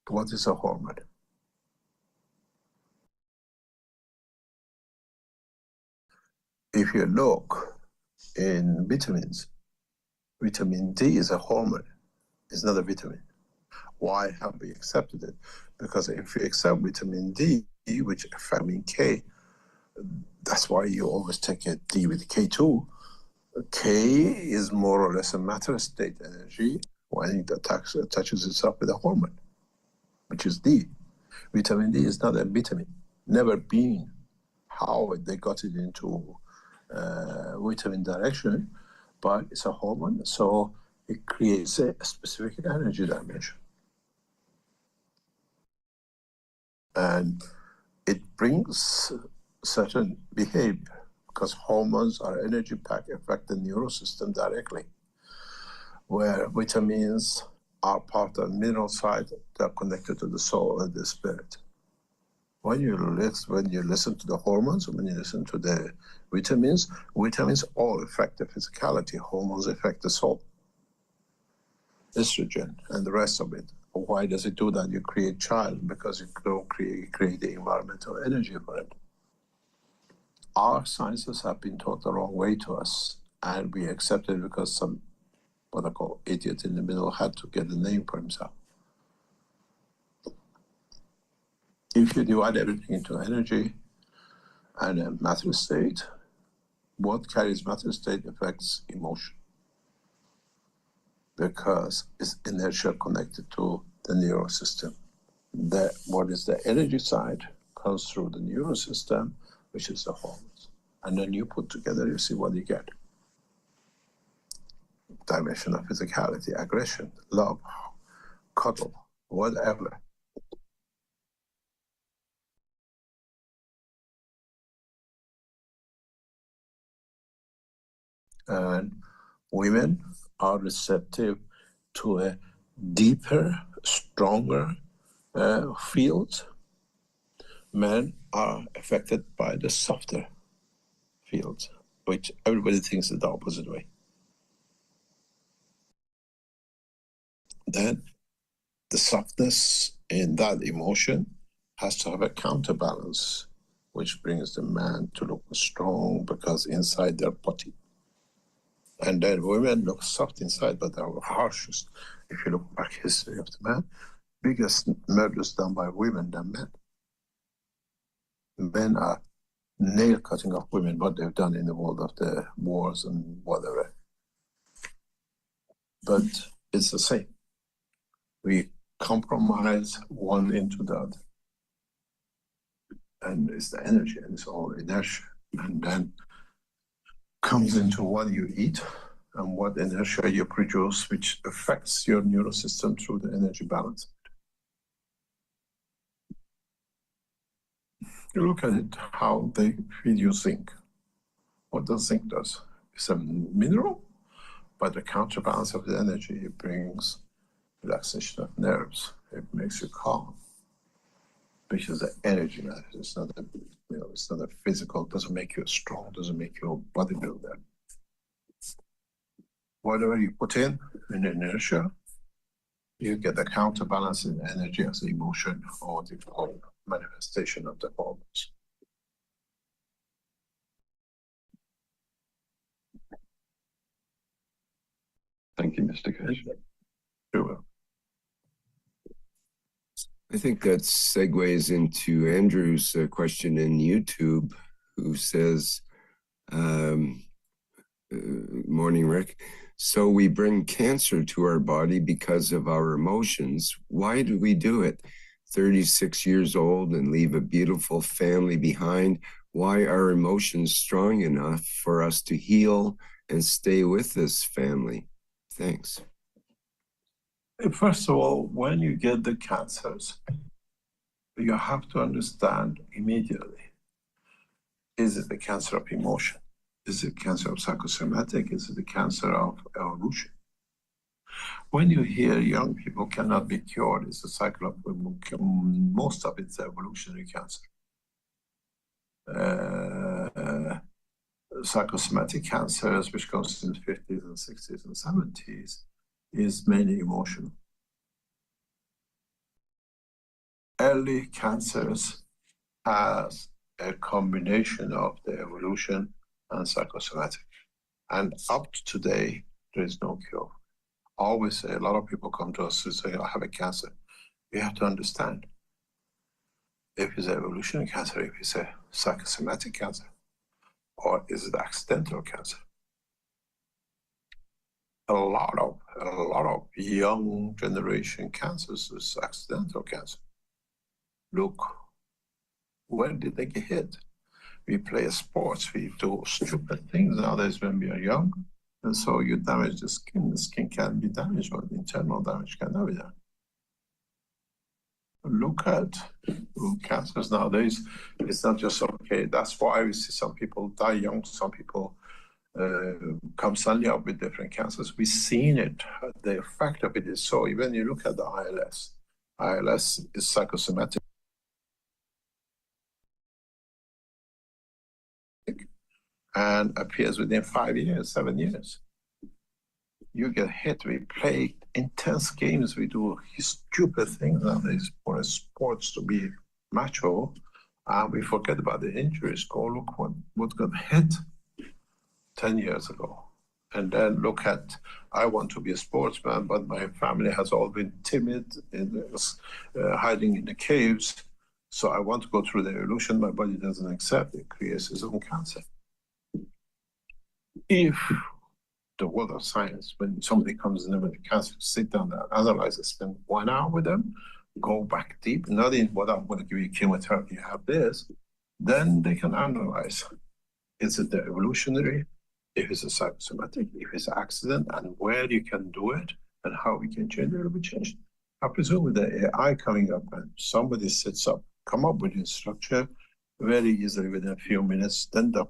What is a hormone? If you look in vitamins, vitamin D is a hormone. It's not a vitamin. Why have we accepted it? Because if you accept vitamin D, which is vitamin K, that's why you always take a D with K2. K is more or less a matter state energy when it attaches itself with a hormone, which is D. Vitamin D is not a vitamin, never been. How they got it into vitamin direction, but it's a hormone, so it creates a specific energy dimension. And it brings certain behavior because hormones are energy pack affect the neural system directly, where vitamins are part of the mineral side, they're connected to the soul and the spirit. When you listen to the hormones, when you listen to the vitamins all affect the physicality, hormones affect the soul. Estrogen and the rest of it. Why does it do that? You create child because you don't create the environmental energy for it. Our sciences have been taught the wrong way to us, and we accept it because some, what I call idiot in the middle, had to get a name for himself. If you divide everything into energy and a matter state, what carries matter state affects emotion because it's inertia connected to the neural system. What is the energy side comes through the neural system, which is the hormones. And then you put together, you see what you get. Dimension of physicality, aggression, love, cuddle, whatever. And women are receptive to a deeper, stronger field. Men are affected by the softer fields, which everybody thinks is the opposite way. Then the softness in that emotion has to have a counterbalance, which brings the man to look strong because inside they're putty. And then women look soft inside, but they're harshest. If you look back history of the man, biggest murders done by women than men. Men are nail cutting of women, what they've done in the world of the wars and whatever. But it's the same. We compromise one into the other. And it's the energy, and it's all inertia. And then comes into what you eat and what inertia you produce, which affects your neural system through the energy balance. You look at it, how they feed you zinc. What does zinc does? It's a mineral, but the counterbalance of the energy, it brings relaxation of nerves. It makes you calm, which is the energy matter. It's not a, it's not a physical. It doesn't make you strong. Doesn't make you a bodybuilder. Whatever you put in inertia, you get a counterbalance in energy as emotion or the manifestation of the hormones. Thank you, Mr. Cash. Sure. I think that segues into Andrew's question in YouTube, who says, morning, Rick. So we bring cancer to our body because of our emotions. Why do we do it? 36 years old and leave a beautiful family behind. Why are emotions strong enough for us to heal and stay with this family? Thanks. First of all, when you get the cancers, you have to understand immediately, is it the cancer of emotion? Is it cancer of psychosomatic? Is it the cancer of evolution? When you hear young people cannot be cured, it's a cycle of, most of it's evolutionary cancer. Psychosomatic cancers, which goes in the 50s and 60s and 70s, is mainly emotional. Early cancers has a combination of the evolution and psychosomatic. And up to today, there is no cure. Always say, a lot of people come to us and say, I have a cancer. We have to understand if it's an evolutionary cancer, if it's a psychosomatic cancer, or is it accidental cancer? A lot of young generation cancers is accidental cancer. Look, when did they get hit? We play sports, we do stupid things nowadays when we are young, and so you damage the skin. The skin can be damaged, but internal damage cannot be done. Look at cancers nowadays. It's not just okay. That's why we see some people die young, some people come suddenly up with different cancers. We've seen it. The effect of it is so. Even you look at the ILS is psychosomatic and appears within 5 years, 7 years. You get hit. We play intense games. We do stupid things nowadays for sports to be macho. We forget about the injuries. Go look what got hit 10 years ago. And then look at, I want to be a sportsman, but my family has all been timid and hiding in the caves. So I want to go through the evolution. My body doesn't accept it, creates its own cancer. If the world of science, when somebody comes in with a cancer, sit down and analyze it, spend 1 hour with them, go back deep, not in what I'm going to give you chemotherapy, you have this, then they can analyze. Is it the evolutionary? If it's a psychosomatic, if it's an accident, and where you can do it, and how we can change it, will be changed. I presume with the AI coming up and somebody sits up, come up with a structure very easily within a few minutes, then the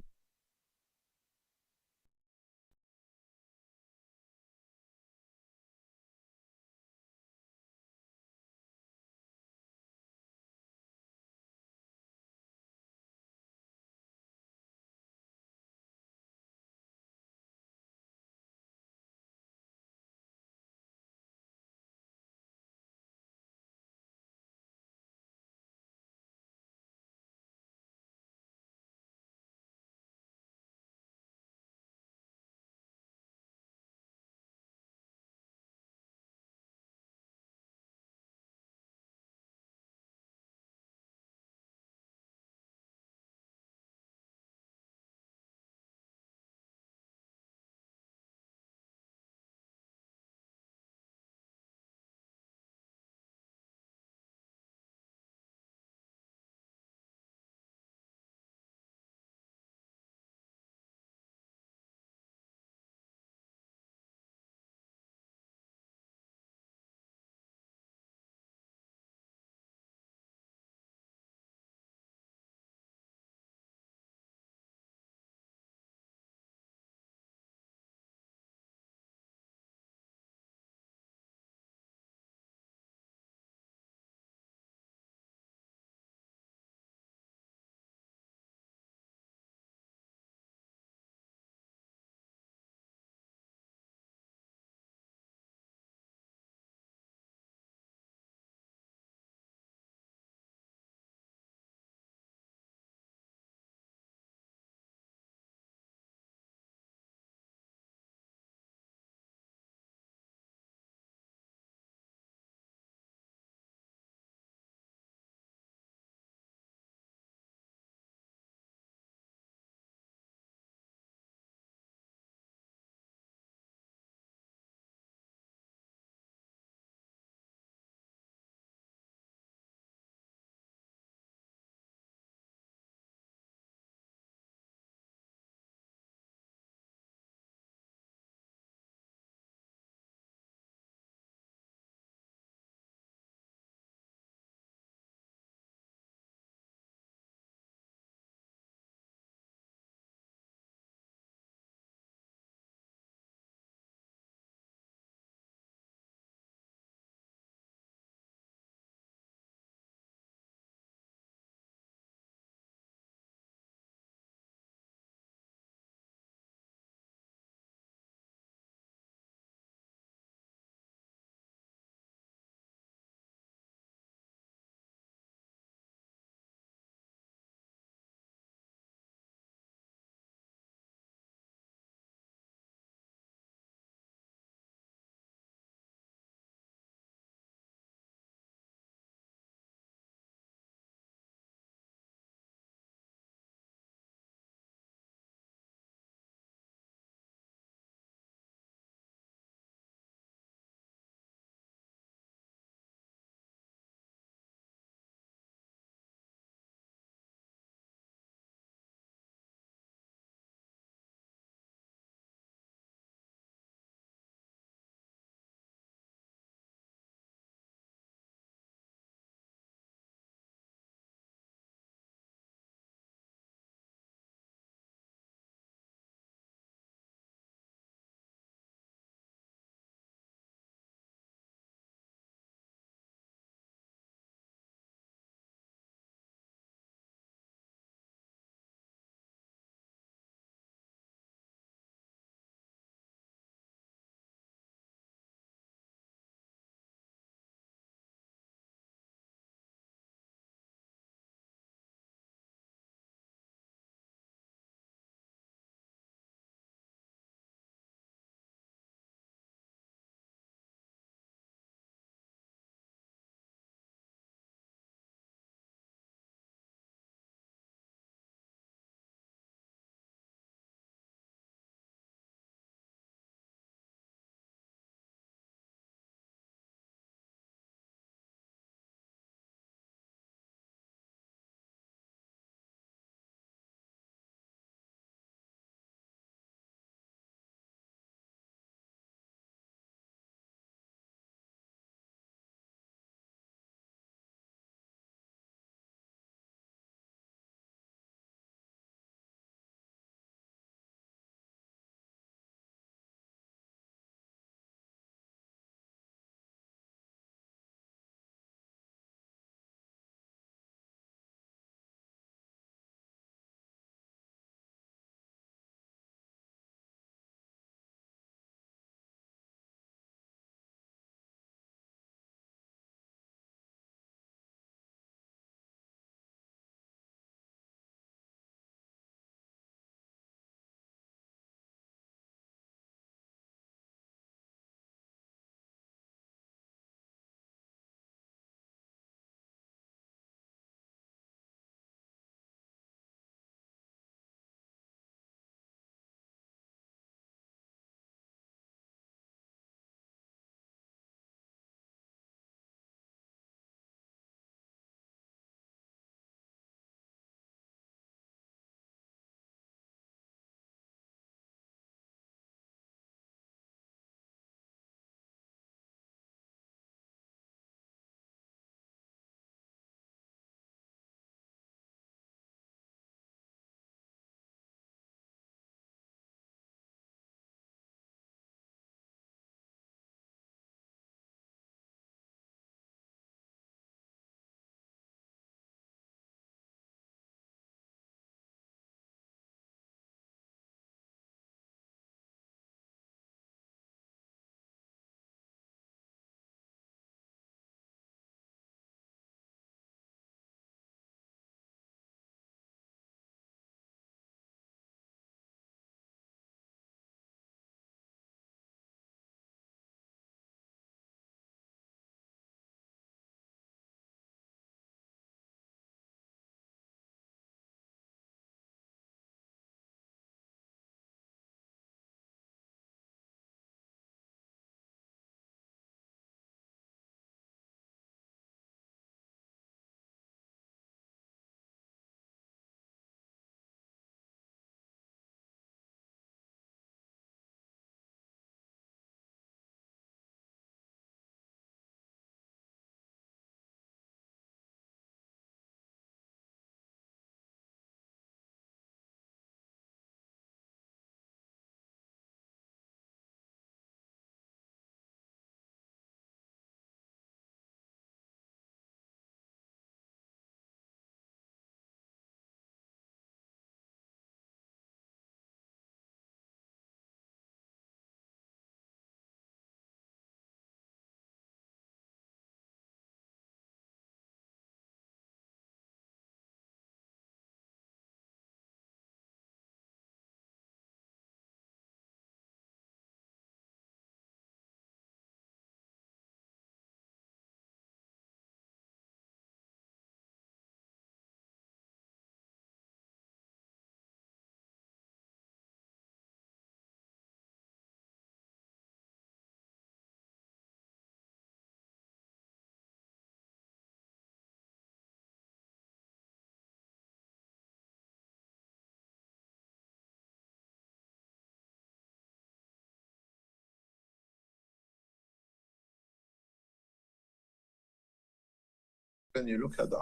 when you look at the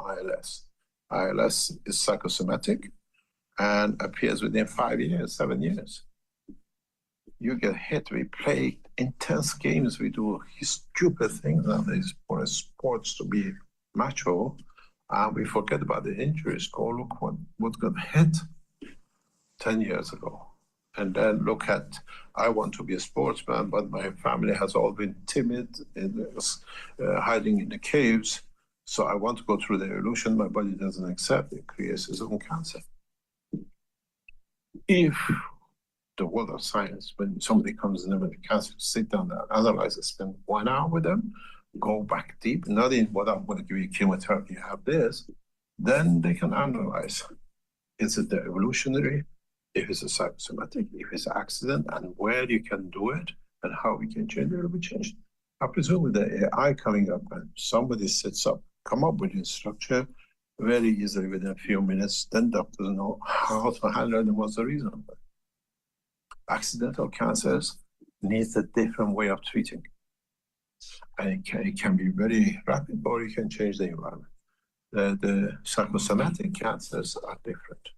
ILS is psychosomatic and appears within 5 years, 7 years. You get hit, we play intense games, we do stupid things nowadays for sports to be macho, and we forget about the injuries. Go look what got hit 10 years ago. And then look at, I want to be a sportsman, but my family has all been timid and hiding in the caves. So I want to go through the evolution, my body doesn't accept it, creates its own cancer. If the world of science, when somebody comes in with cancer, sit down and analyze it, spend 1 hour with them, go back deep, not in what I'm going to give you chemotherapy, you have this, then they can analyze. Is it the evolutionary? If it's a psychosomatic, if it's an accident, and where you can do it, and how we can change it, it'll be changed. I presume with the AI coming up and somebody sits up, come up with a structure very easily within a few minutes, then doctors know how to handle it and what's the reason for it. Accidental cancers needs a different way of treating. And it can be very rapid, or you can change the environment. The psychosomatic cancers are different.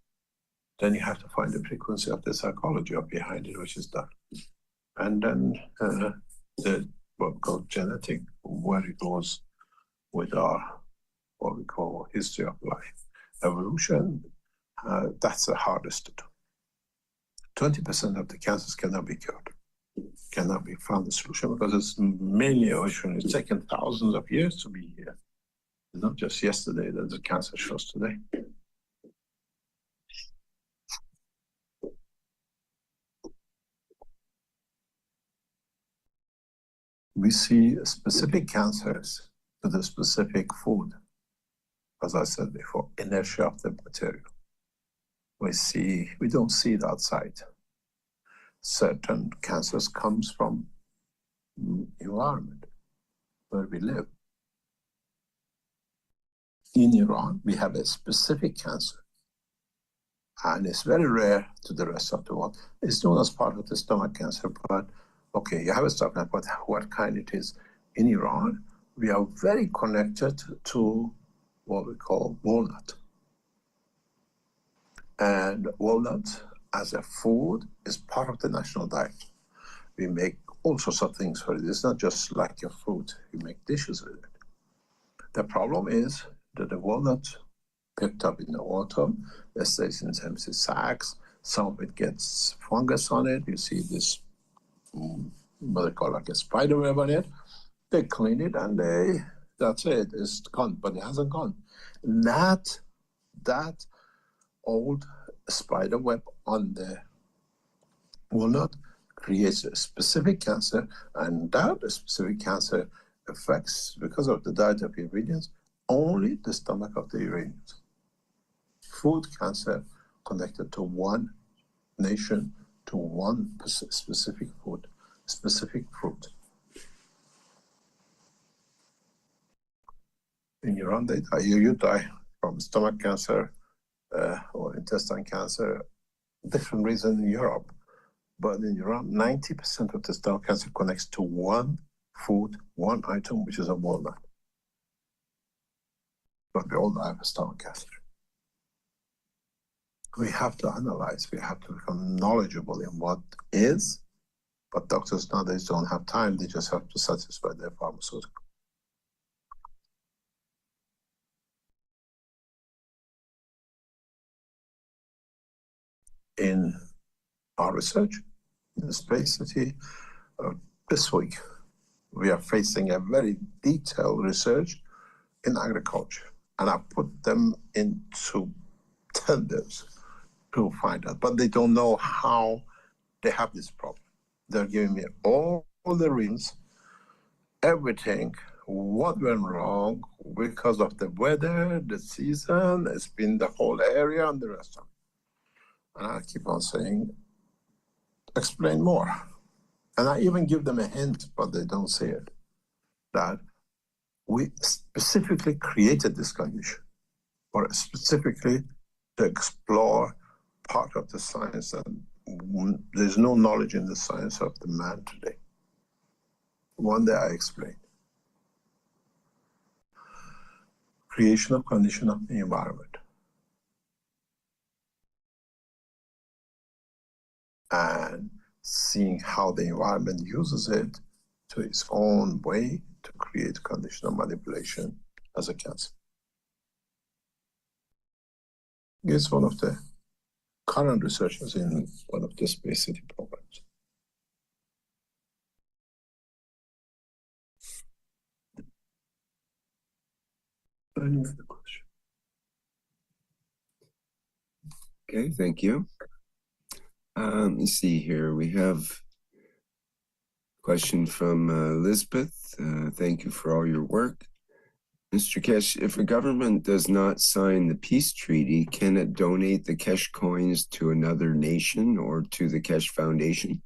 Then you have to find the frequency of the psychology of behind it, which is done. And then the what we call genetic, where it goes with our, what we call history of life. Evolution, that's the hardest to do. 20% of the cancers cannot be cured, cannot be found a solution because it's mainly evolution. It's taken thousands of years to be here. It's not just yesterday that the cancer shows today. We see specific cancers to the specific food. As I said before, inertia of the material. We don't see it outside. Certain cancers comes from environment where we live. In Iran, we have a specific cancer, and it's very rare to the rest of the world. It's known as part of the stomach cancer, but okay, you have a stomach cancer, but what kind it is? In Iran, we are very connected to what we call walnut. And walnut as a food is part of the national diet. We make all sorts of things for it. It's not just like your fruit. We make dishes with it. The problem is that the walnut picked up in the autumn, it stays in empty sacks. Some of it gets fungus on it. You see this, what they call like a spider web on it. They clean it and that's it. It's gone, but it hasn't gone. That old spider web on the walnut creates a specific cancer, and that specific cancer affects, because of the diet of ingredients, only the stomach of the Iranians. Food cancer connected to one nation, to one specific food, specific fruit. In Iran, they die. You die from stomach cancer or intestine cancer, different reason in Europe. But in Iran, 90% of the stomach cancer connects to one food, one item, which is a walnut. But we all die of stomach cancer. We have to analyze, we have to become knowledgeable in what is, but doctors nowadays don't have time, they just have to satisfy their pharmaceutical. In our research in the Space City, this week, we are facing a very detailed research in agriculture. And I put them into tenders to find out, but they don't know how they have this problem. They're giving me all the reasons, everything, what went wrong because of the weather, the season, it's been the whole area and the rest of it. And I keep on saying, explain more. And I even give them a hint, but they don't see it, that we specifically created this condition, or specifically to explore part of the science, and there's no knowledge in the science of the man today. One day I explained. creation of condition of the environment. And seeing how the environment uses it to its own way to create conditional manipulation as a cancer. It's one of the current researchers in one of the Space City programs. Any other question? Okay, thank you. Let me see here. We have a question from Elizabeth. Thank you for all your work. Mr. Kesh, if a government does not sign the peace treaty, can it donate the Kesh coins to another nation or to the Kesh Foundation?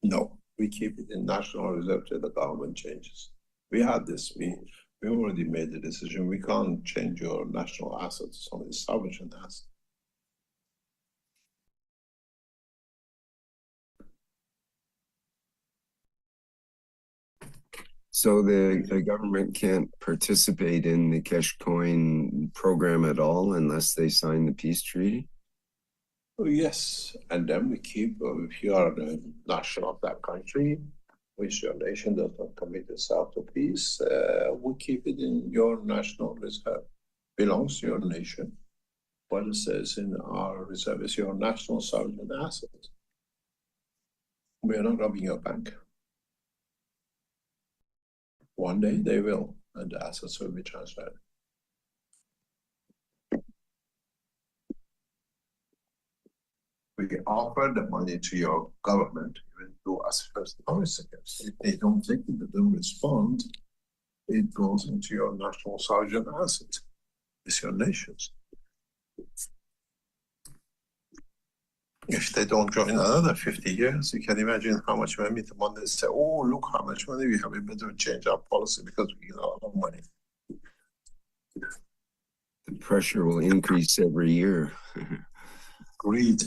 No, we keep it in National Reserve till the government changes. We had this, we already made the decision. We can't change your national assets, some of the sovereign assets. So the government can't participate in the Kesh coin program at all unless they sign the peace treaty? Oh, yes, and then we keep, if you are the national of that country, which your nation does not commit itself to peace, we keep it in your national reserve. Belongs to your nation. What it says in our reserve is your national sovereign asset. We are not robbing your bank. One day they will, and the assets will be transferred. We offer the money to your government, even to us first policymakers. If they don't take it, they don't respond, it goes into your national sovereign asset. It's your nation's. If they don't join another 50 years, you can imagine how much money the money say, oh, look how much money we have. We better change our policy because we get a lot of money. The pressure will increase every year. Greed.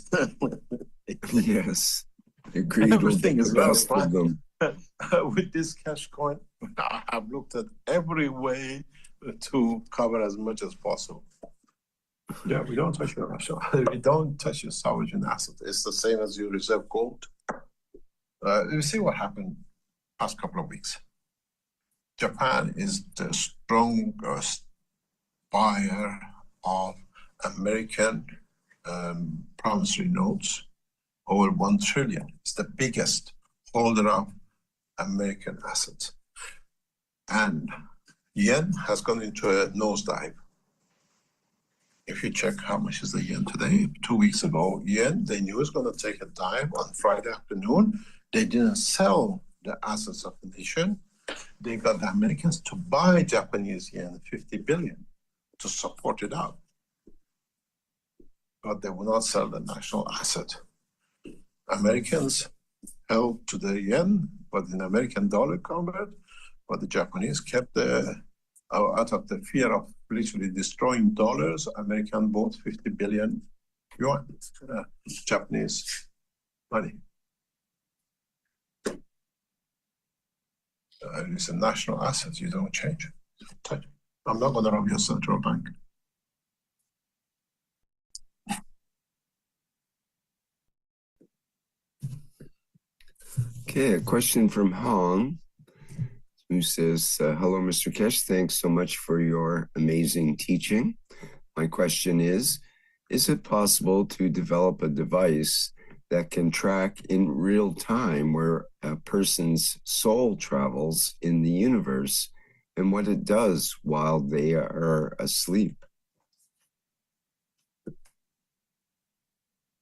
Yes. The greed will get the best of them. With this cash coin, I have looked at every way to cover as much as possible. Yeah, we don't touch your national. We don't touch your sovereign asset. It's the same as your reserve gold. You see what happened past couple of weeks. Japan is the strongest buyer of American promissory notes, over 1 trillion. It's the biggest holder of American assets. And yen has gone into a nosedive. If you check how much is the yen today, 2 weeks ago, yen, they knew it was going to take a dive on Friday afternoon. They didn't sell the assets of the nation. They got the Americans to buy Japanese yen, 50 billion, to support it out. But they will not sell the national asset. Americans held to the yen, but in American dollar convert, but the Japanese kept the, out of the fear of literally destroying dollars, American bought 50 billion yuan, Japanese money. It's a national asset, you don't change it. I'm not going to rob your central bank. Okay, a question from Hong, who says, hello, Mr. Kesh, thanks so much for your amazing teaching. My question is it possible to develop a device that can track in real time where a person's soul travels in the universe and what it does while they are asleep?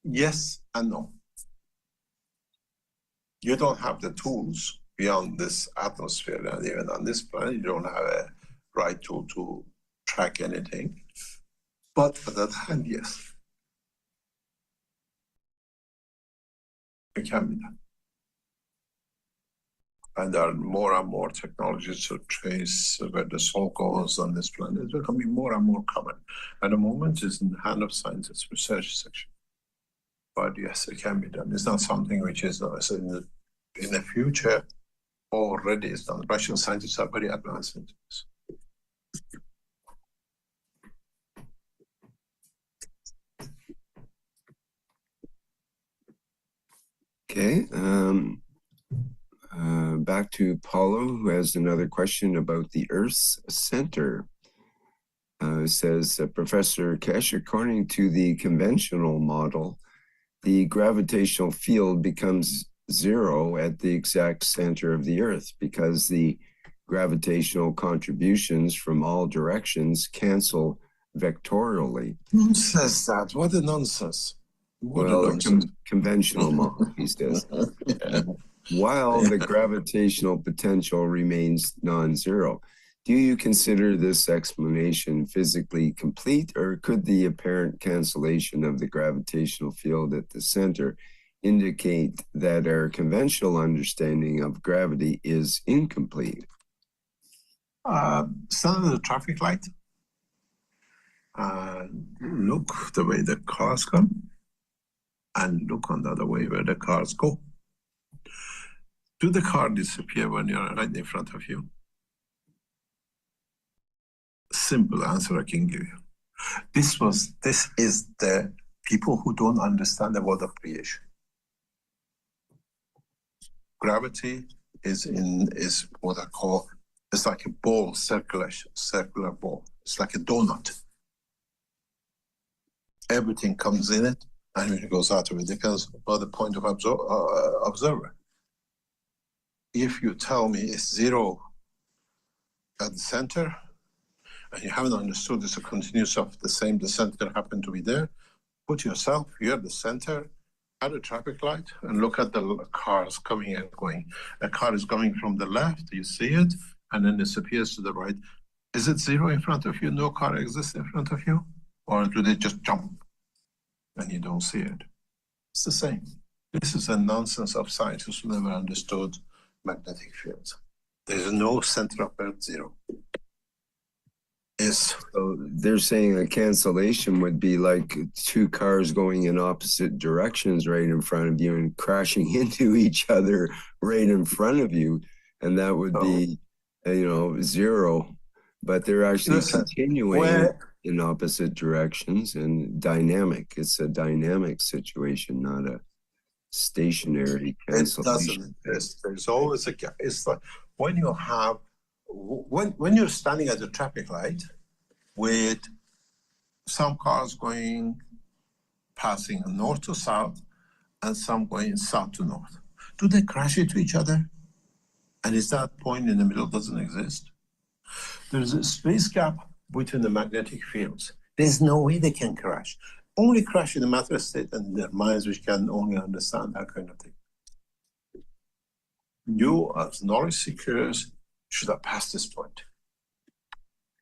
Yes and no. You don't have the tools beyond this atmosphere, and even on this planet, you don't have a right tool to track anything. But on the other hand, yes, it can be done. And there are more and more technologies to trace where the soul goes on this planet. It's becoming more and more common. At the moment, it's in the hand of scientists' research section. But yes, it can be done. It's not something which is in the future already. It's done. Russian scientists are very advanced into this. Okay. Back to Paulo, who has another question about the Earth's center. It says, Professor Kesh, according to the conventional model, the gravitational field becomes zero at the exact center of the Earth because the gravitational contributions from all directions cancel vectorially. Who says that? What a nonsense. What Well, a nonsense. Conventional model, he says. While the gravitational potential remains non-zero. Do you consider this explanation physically complete, or could the apparent cancellation of the gravitational field at the center indicate that our conventional understanding of gravity is incomplete? Stand at the traffic light. Look the way the cars come, and look on the other way where the cars go. Do the car disappear when you're right in front of you? Simple answer I can give you. This is the people who don't understand the world of creation. Gravity is what I call, it's like a ball, circular ball. It's like a donut. Everything comes in it, and when it goes out of it, depends on the point of observer. If you tell me it's zero at the center, and you haven't understood it's a continuous of the center happen to be there, put yourself, you're at the center, at a traffic light, and look at the cars coming and going. A car is going from the left, you see it, and then disappears to the right. Is it zero in front of you? No car exists in front of you? Or do they just jump and you don't see it? It's the same. This is a nonsense of scientists who never understood magnetic fields. There's no center of Earth, zero. Yes. So they're saying a cancellation would be like two cars going in opposite directions right in front of you and crashing into each other right in front of you. And that would be, zero. But they're actually continuing in opposite directions and dynamic. It's a dynamic situation, not a stationary cancellation. It doesn't. There's always a gap. It's like when you have, when you're standing at the traffic light with some cars passing north to south and some going south to north, do they crash into each other? And is that point in the middle doesn't exist? There's a space gap between the magnetic fields. There's no way they can crash. Only crash in the matter state and their minds, which can only understand that kind of thing. You, as knowledge seekers, should have passed this point.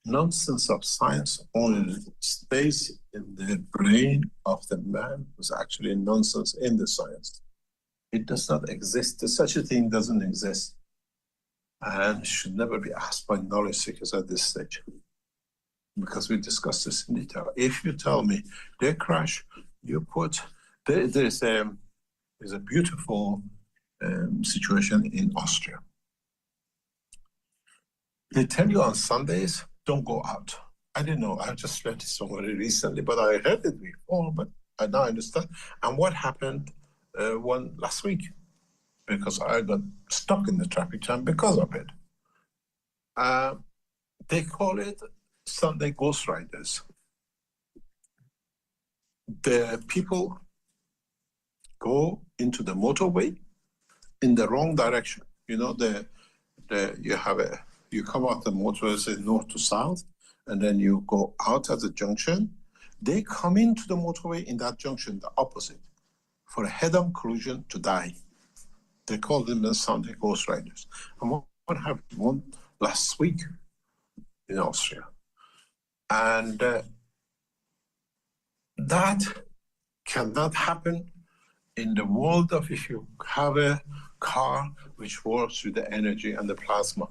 Nonsense of science only stays in the brain of the man who's actually nonsense in the science. It does not exist. Such a thing doesn't exist and should never be asked by knowledge seekers at this stage, because we discussed this in detail. If you tell me they crash, you put, there's a beautiful situation in Austria. They tell you on Sundays, don't go out. I didn't know, I just read it somewhere recently, but I heard it before, but I now understand. And what happened last week? Because I got stuck in the traffic jam because of it. They call it Sunday Ghost Riders. The people go into the motorway in the wrong direction. You know, you come out the motorway, say north to south, and then you go out at the junction. They come into the motorway in that junction, the opposite, for a head-on collision to die. They call them the Sunday Ghost Riders. And what happened last week in Austria? And that cannot happen in the world of if you have a car which works with the energy and the plasma,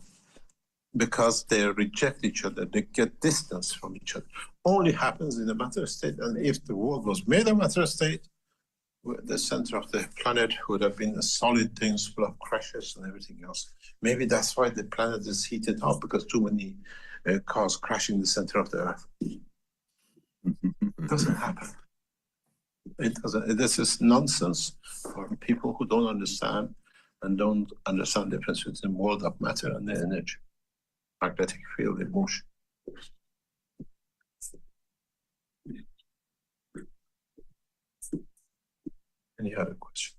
because they reject each other, they get distance from each other. Only happens in the matter state, and if the world was made a matter state, the center of the planet would have been a solid things full of crashes and everything else. Maybe that's why the planet is heated up, because too many cars crash in the center of the Earth. It doesn't happen. It doesn't. This is nonsense for people who don't understand and don't understand the difference between the world of matter and the energy, magnetic field, emotion. Any other question?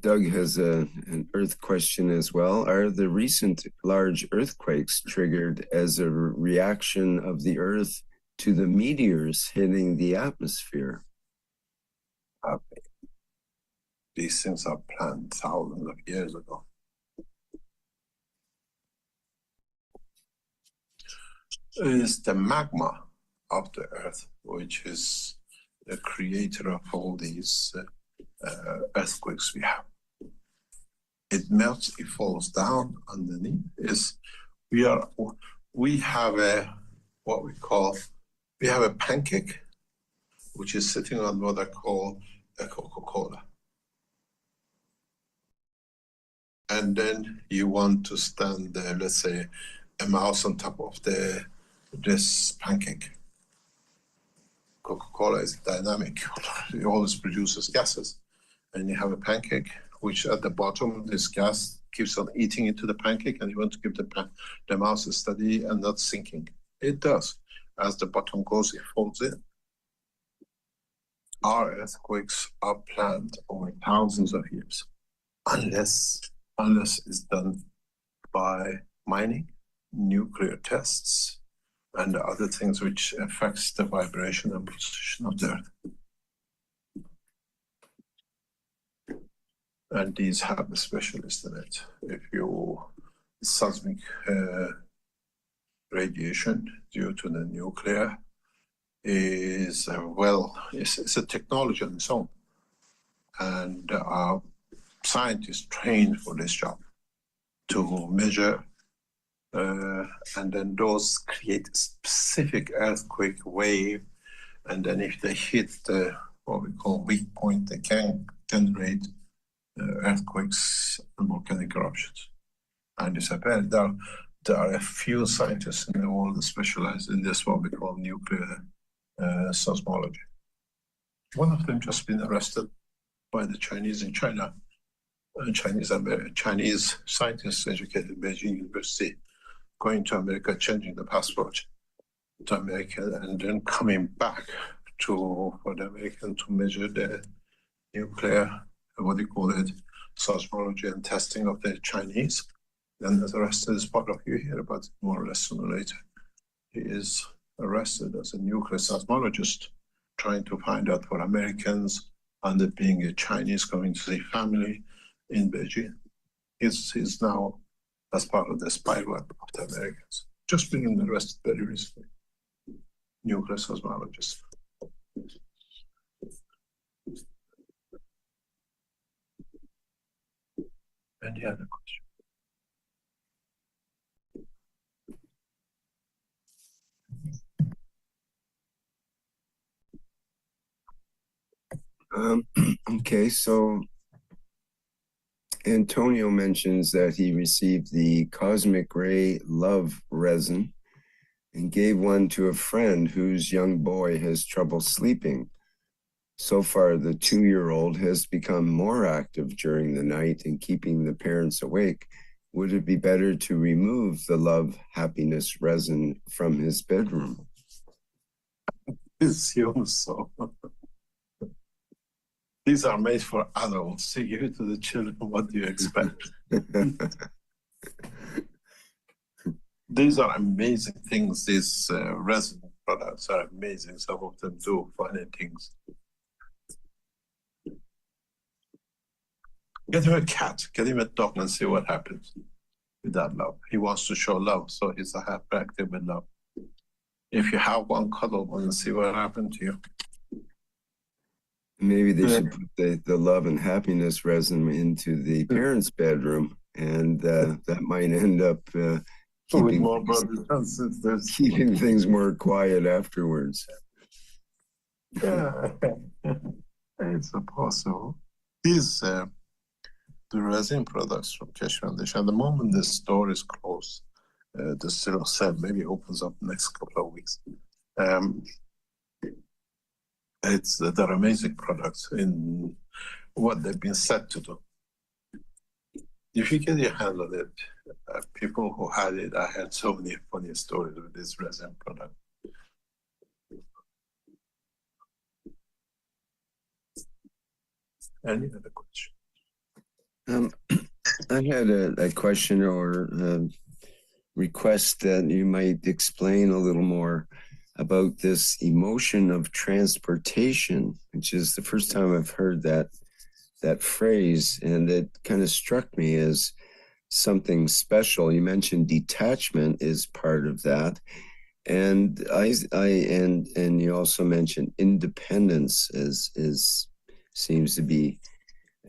Doug has an earth question as well. Are the recent large earthquakes triggered as a reaction of the earth to the meteors hitting the atmosphere? These things are planned thousands of years ago. It is the magma of the earth, which is the creator of all these earthquakes we have. It melts, it falls down underneath. We have a pancake, which is sitting on what I call a Coca-Cola. And then you want to stand, let's say, a mouse on top of this pancake. Coca-Cola is dynamic. It always produces gases. And you have a pancake, which at the bottom, this gas keeps on eating into the pancake, and you want to give the mouse a steady and not sinking. It does. As the bottom goes, it folds in. Our earthquakes are planned over thousands of years, unless it's done by mining, nuclear tests, and other things which affects the vibration and position of the earth. And these have a specialist in it. If you seismic radiation due to the nuclear is it's a technology on its own, and scientists trained for this job to measure, and then those create a specific earthquake wave, and then if they hit what we call weak point, they can generate earthquakes and volcanic eruptions. And there are a few scientists in the world that specialize in this, what we call nuclear seismology. One of them just been arrested by the Chinese in China. Chinese scientists educated at Beijing University, going to America, changing the passport to America, and then coming back for the American to measure the nuclear, what do you call it, seismology and testing of the Chinese. Then is arrested as part of, you hear about it more or less sooner or later. He is arrested as a nuclear seismologist, trying to find out for Americans, and it being a Chinese coming to see family in Beijing. He's now as part of the spy web of the Americans. Just being arrested very recently. Nuclear seismologist. Any other question? Okay, so Antonio mentions that he received the cosmic ray love resin and gave one to a friend whose young boy has trouble sleeping. So far, the 2-year-old has become more active during the night and keeping the parents awake. Would it be better to remove the love happiness resin from his bedroom? Assume so. These are made for adults. To give it to the children, what do you expect? These are amazing things. These resin products are amazing. Some of them do funny things. Get him a cat, get him a dog, and see what happens with that love. He wants to show love, so he's a hyperactive with love. If you have one, cuddle one and see what happens to you. Maybe they should put the love and happiness resin into the parents' bedroom, and that might end up keeping things more quiet afterwards. Yeah, it's possible. These the resin products from Keshe Foundation. At the moment, the store is closed. The still sale maybe opens up next couple of weeks. they're amazing products in what they've been set to do. If you get your hand on it, people who had it, I had so many funny stories with this resin product. Any other question? I had a question or a request that you might explain a little more about this emotion of transportation, which is the first time I've heard that phrase, and it kind of struck me as something special. You mentioned detachment is part of that, and and you also mentioned independence is seems to be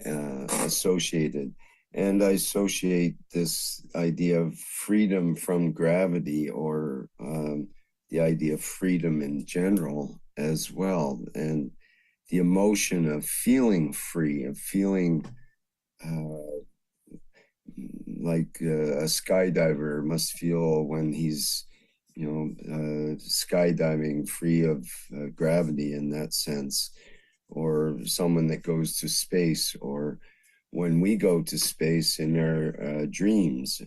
associated. And I associate this idea of freedom from gravity, or the idea of freedom in general as well, and the emotion of feeling free, of feeling like a skydiver must feel when he's, skydiving free of gravity in that sense, or someone that goes to space, or when we go to space in our dreams,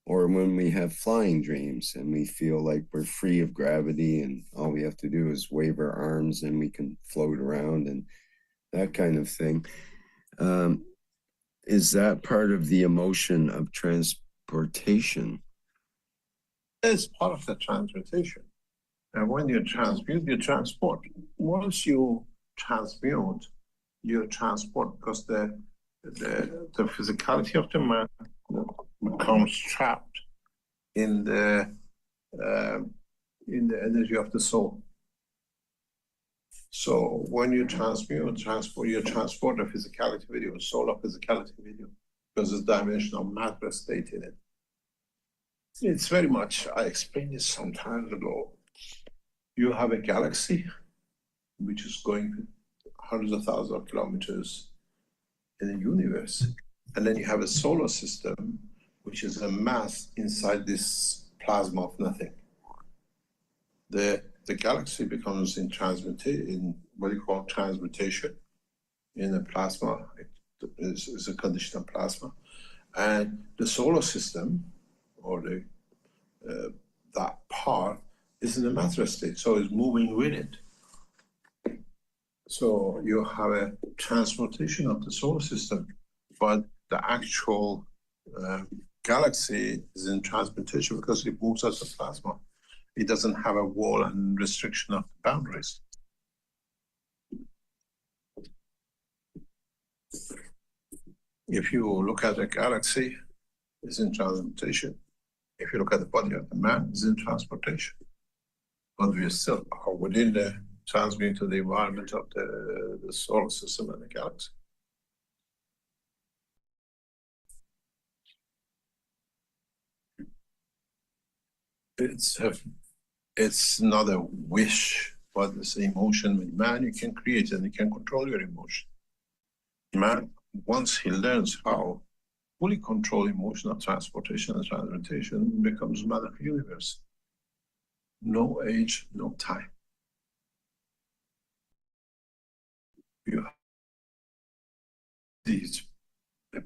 or when we have flying dreams and we feel like we're free of gravity and all we have to do is wave our arms and we can float around and that kind of thing. Is that part of the emotion of transportation? It's part of the transportation. And when you transmute, you transport. Once you transmute, you transport, because the physicality of the man becomes trapped in the energy of the soul. So when you transmute, you transport the physicality with you, soul of physicality with you, because there's dimensional matter state in it. It's very much, I explained this some time ago. You have a galaxy which is going hundreds of thousands of kilometers in the universe. And then you have a solar system, which is a mass inside this plasma of nothing. The galaxy becomes in what you call transmutation in the plasma. It is a condition of plasma. And the solar system, or that part, is in a matter state, so it's moving with it. So you have a transmutation of the solar system, but the actual galaxy is in transmutation because it moves as a plasma. It doesn't have a wall and restriction of boundaries. If you look at a galaxy, it's in transmutation. If you look at the body of the man, it's in transportation. But we still are within the transmuting to the environment of the solar system and the galaxy. It's not a wish, but it's an emotion. With man, you can create and you can control your emotion. Man, once he learns how fully control emotional transportation and transmutation, becomes man of the universe. No age, no time. It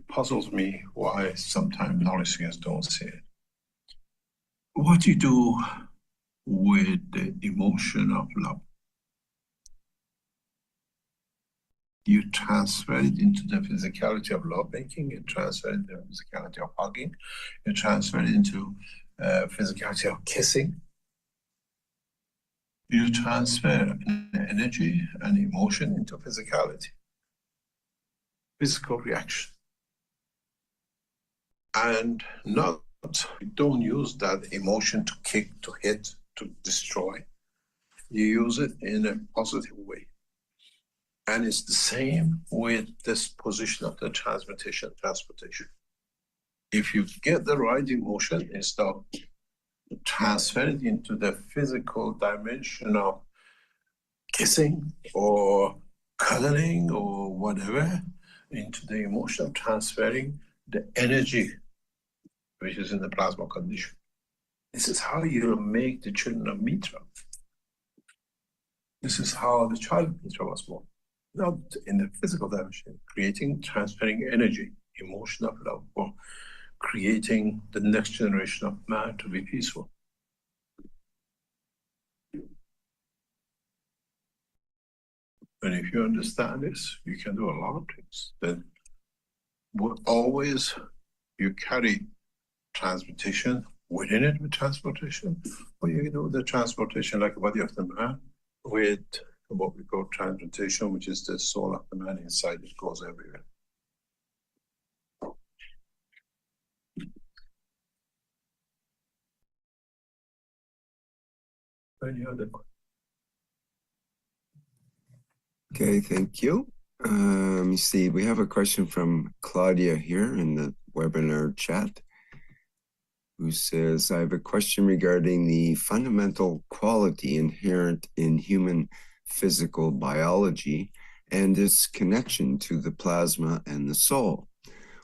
puzzles me why sometimes knowledge seekers don't see it. What you do with the emotion of love, you transfer it into the physicality of lovemaking, you transfer it into the physicality of hugging, you transfer it into physicality of kissing. You transfer energy and emotion into physicality, physical reaction. And don't use that emotion to kick, to hit, to destroy. You use it in a positive way. And it's the same with this position of the transmutation, transportation. If you get the right emotion, instead of transfer it into the physical dimension of kissing or cuddling or whatever, into the emotion of transferring the energy which is in the plasma condition. This is how you make the children of Mitra. This is how the child of nature was born. Not in the physical dimension, creating, transferring energy, emotion of love, or creating the next generation of man to be peaceful. And if you understand this, you can do a lot of things. Then always you carry transmutation within it with transportation, or you do the transportation like the body of the man with what we call transmutation, which is the soul of the man inside. It goes everywhere. Any other question? Okay, thank you. Let me see, we have a question from Claudia here in the webinar chat, who says, I have a question regarding the fundamental quality inherent in human physical biology and its connection to the plasma and the soul.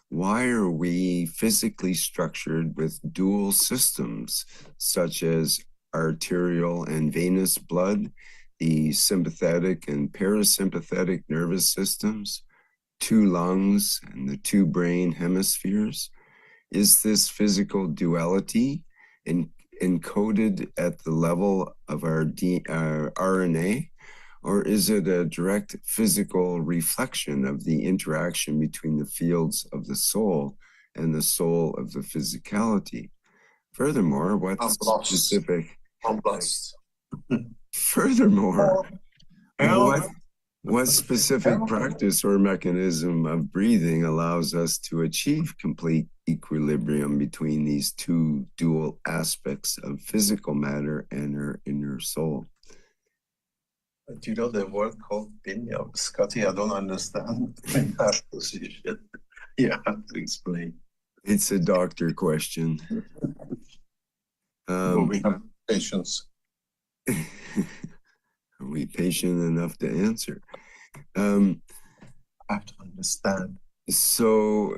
Why are we physically structured with dual systems, such as arterial and venous blood, the sympathetic and parasympathetic nervous systems, 2 lungs, and the 2 brain hemispheres? Is this physical duality encoded at the level of our RNA, or is it a direct physical reflection of the interaction between the fields of the soul and the soul of the physicality? Furthermore, what specific practice or mechanism of breathing allows us to achieve complete equilibrium between these 2 dual aspects of physical matter and our inner soul? Do you know the word called pinya? Scotty, I don't understand in that position. You have to explain. It's a doctor question. We have patience. Are we patient enough to answer? I have to understand. So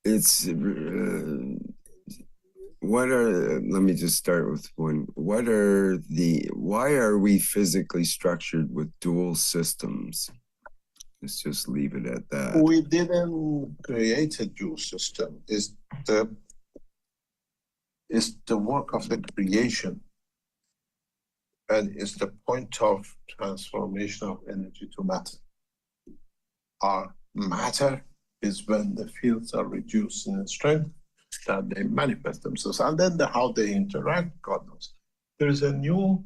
it's let me just start with one. Why are we physically structured with dual systems? Let's just leave it at that. We didn't create a dual system. It's the work of the creation. And it's the point of transformation of energy to matter. Our matter is when the fields are reduced in strength, that they manifest themselves. And then how they interact, God knows. There is a new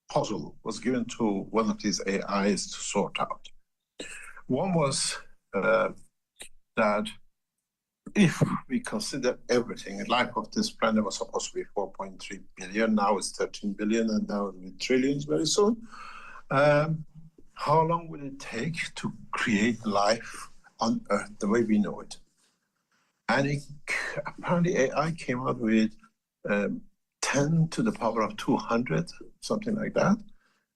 puzzle was given to one of these AIs to sort out. One was that if we consider everything, the life of this planet was supposed to be 4.3 billion, now it's 13 billion, and now it'll be trillions very soon. How long will it take to create life on Earth the way we know it? And apparently AI came out with 10 to the power of 200, something like that,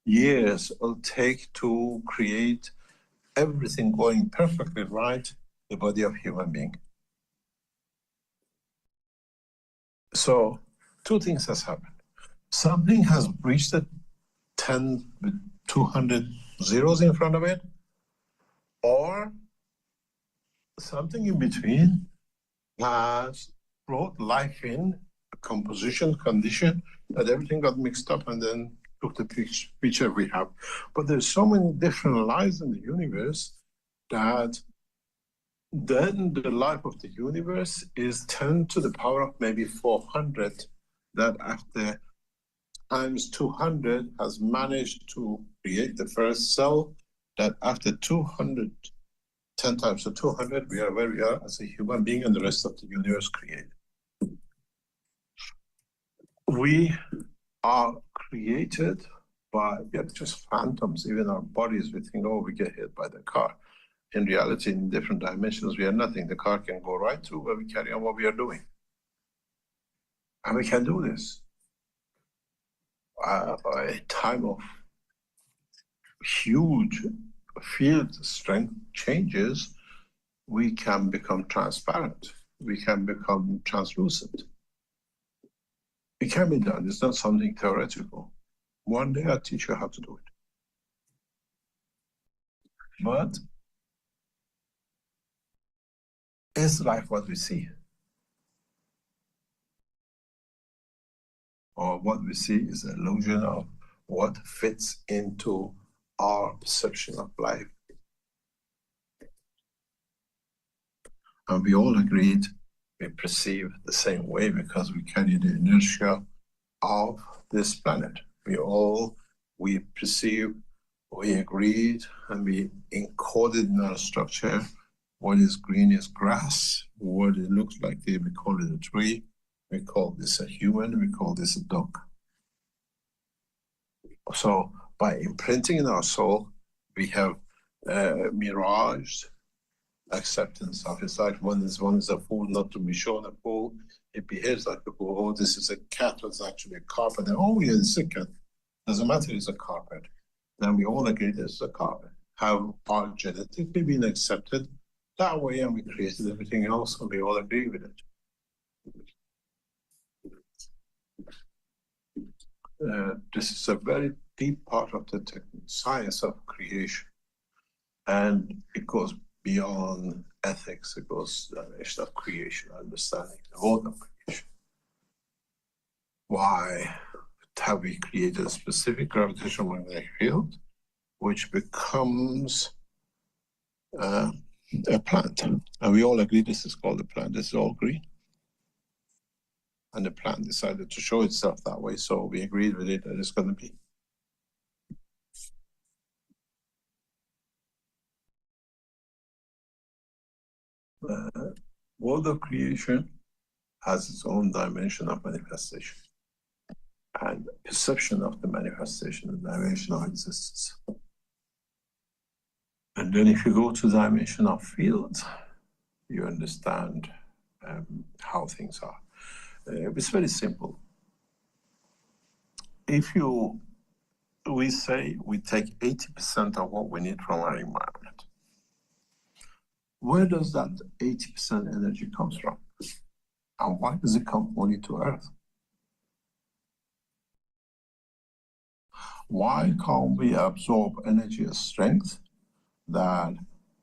years it'll take to create everything going perfectly right, the body of human being. So 2 things has happened. Something has breached the 10 with 200 zeros in front of it, or something in between has brought life in, a composition, condition, that everything got mixed up and then took the picture we have. But there's so many different lives in the universe that then the life of the universe is 10 to the power of maybe 400, that after times 200 has managed to create the first cell, that after 200, 10 times to 200, we are where we are as a human being, and the rest of the universe created. We are created by, we are just phantoms. Even our bodies, we think, oh, we get hit by the car. In reality, in different dimensions, we are nothing. The car can go right through, but we carry on what we are doing. And we can do this. A time of huge field strength changes, we can become transparent. We can become translucent. It can be done. It's not something theoretical. One day I'll teach you how to do it. But is life what we see? Or what we see is an illusion of what fits into our perception of life? And we all agreed we perceive the same way because we carry the inertia of this planet. We perceive, we agreed, and we encoded in our structure what is green is grass, what it looks like, we call it a tree, we call this a human, we call this a dog. So by imprinting in our soul, we have miraged acceptance of it. It's like one is a fool not to be shown a fool. It behaves like a fool. Oh, this is a cat, it's actually a carpet. And, oh, yeah, it's a cat. Doesn't matter, it's a carpet. Then we all agree this is a carpet. Have our genetically been accepted that way, and we created everything else, and we all agree with it. This is a very deep part of the science of creation. And it goes beyond ethics, it goes to the dimension of creation, understanding the whole of creation. Why have we created a specific gravitational magnetic field which becomes a plant? And we all agree this is called a plant, this is all green. And the plant decided to show itself that way, so we agreed with it that it's going to be. World of creation has its own dimension of manifestation and perception of the manifestation, the dimension of existence. And then if you go to the dimension of fields, you understand how things are. It's very simple. If we say we take 80% of what we need from our environment, where does that 80% energy comes from? And why does it come only to Earth? Why can't we absorb energy as strength that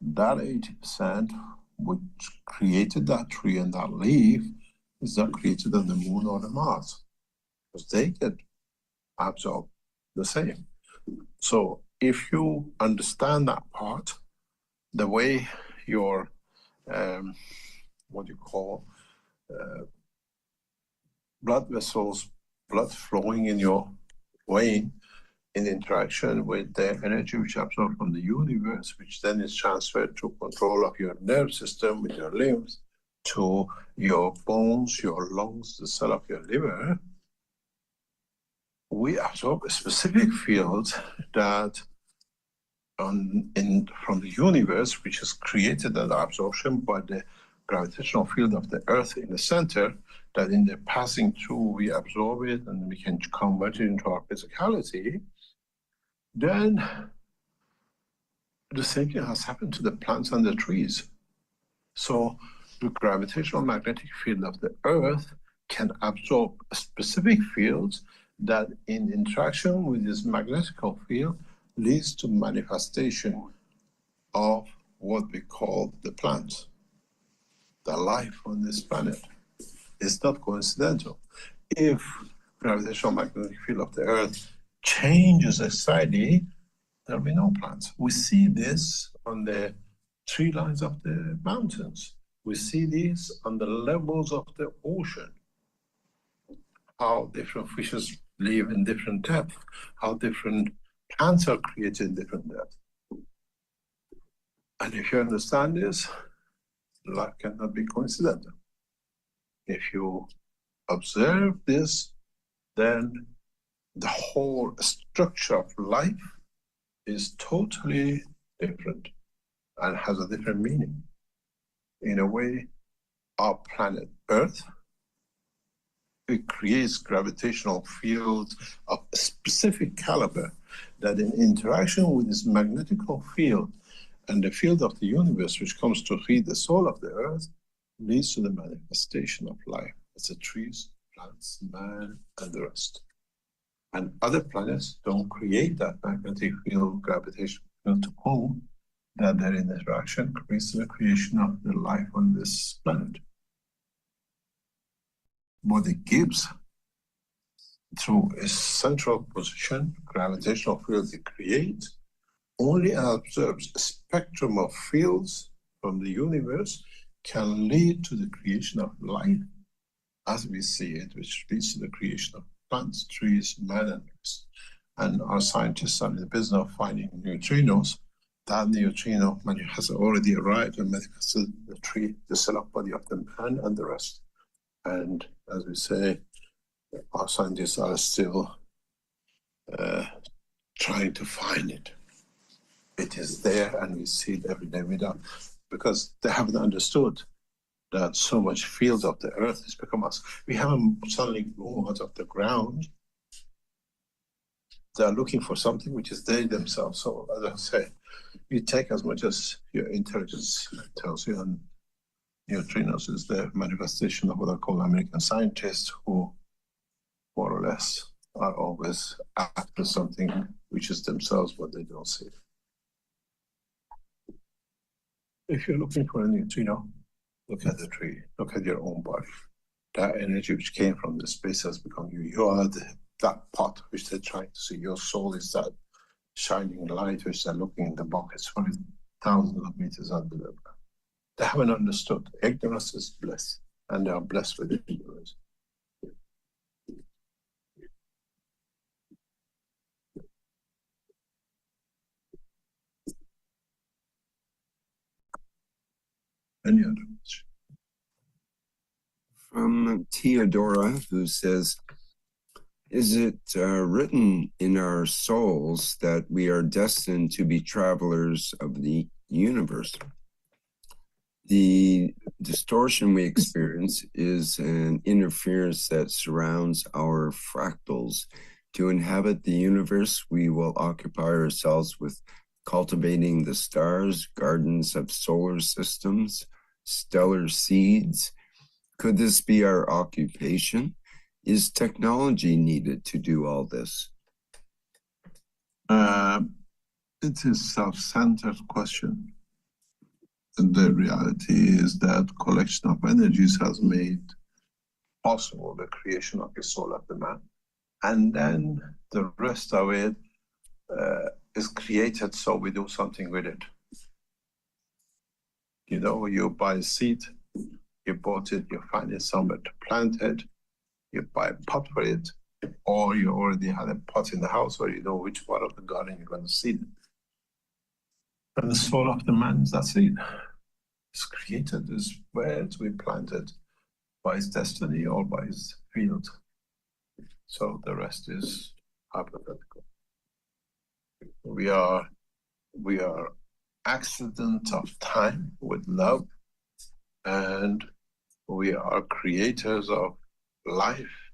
80% which created that tree and that leaf is not created on the moon or the Mars? Because they get absorbed the same. So if you understand that part, the way your what you call blood vessels, blood flowing in your vein in interaction with the energy which absorbed from the universe, which then is transferred to control of your nerve system with your limbs, to your bones, your lungs, the cell of your liver, we absorb a specific field that from the universe, which is created as absorption by the gravitational field of the Earth in the center, that in the passing through we absorb it and we can convert it into our physicality. Then the same thing has happened to the plants and the trees. So the gravitational magnetic field of the Earth can absorb specific fields that in interaction with this magnetical field leads to manifestation of what we call the plants, the life on this planet. It's not coincidental. If gravitational magnetic field of the Earth changes slightly, there'll be no plants. We see this on the tree lines of the mountains. We see this on the levels of the ocean, how different fishes live in different depths, how different plants are created in different depths. And if you understand this, life cannot be coincidental. If you observe this, then the whole structure of life is totally different and has a different meaning. In a way, our planet Earth, it creates gravitational fields of a specific caliber that in interaction with this magnetical field and the field of the universe, which comes to feed the soul of the Earth, leads to the manifestation of life as the trees, plants, man, and the rest. And other planets don't create that magnetic field, gravitational field to pull, that their interaction creates the creation of the life on this planet. What it gives through a central position, gravitational field it creates, only observes a spectrum of fields from the universe can lead to the creation of life as we see it, which leads to the creation of plants, trees, man, and beasts. And our scientists are in the business of finding neutrinos. That neutrino has already arrived and manifested the tree, the cell of body of the man, and the rest. And as we say, our scientists are still trying to find it. It is there, and we see it every day because they haven't understood that so much field of the earth has become us. We haven't suddenly grown out of the ground. They are looking for something which is they themselves. So as I say, you take as much as your intelligence tells you, and neutrinos is the manifestation of what I call American scientists, who more or less are always after something which is themselves, but they don't see it. If you're looking for a neutrino, look at the tree, look at your own body. That energy which came from the space has become you. You are that pot which they're trying to see. Your soul is that shining light which they're looking in the buckets for thousands of meters under the ground. They haven't understood. Ignorance is bliss, and they are blessed with ignorance. Any other question? From Theodora, who says, is it written in our souls that we are destined to be travelers of the universe? The distortion we experience is an interference that surrounds our fractals. To inhabit the universe, we will occupy ourselves with cultivating the stars, gardens of solar systems, stellar seeds. Could this be our occupation? Is technology needed to do all this? It is a self-centered question. And the reality is that collection of energies has made possible the creation of the soul of the man. And then the rest of it is created, so we do something with it. You know, you buy a seed, you bought it, you find it somewhere to plant it, you buy a pot for it, or you already had a pot in the house, or you know which part of the garden you're going to seed it. And the soul of the man is that seed. It's created, is where to be planted by his destiny or by his field. So the rest is hypothetical. We are accident of time with love, and we are creators of life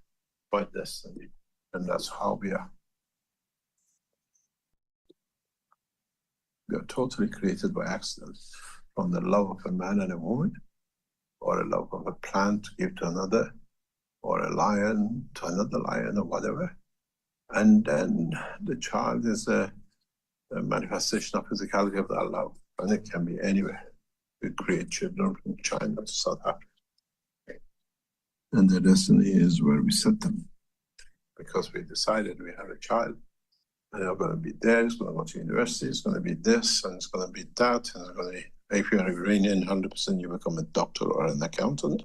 by destiny, and that's how we are. We are totally created by accident, from the love of a man and a woman, or a love of a plant to give to another, or a lion to another lion, or whatever. And then the child is a manifestation of physicality of that love, and it can be anywhere. We create children from China to South Africa, and their destiny is where we set them, because we decided we have a child, and they're going to be there, it's going to go to university, it's going to be this, and it's going to be that, and it's going to be, if you're Iranian, 100% you become a doctor or an accountant.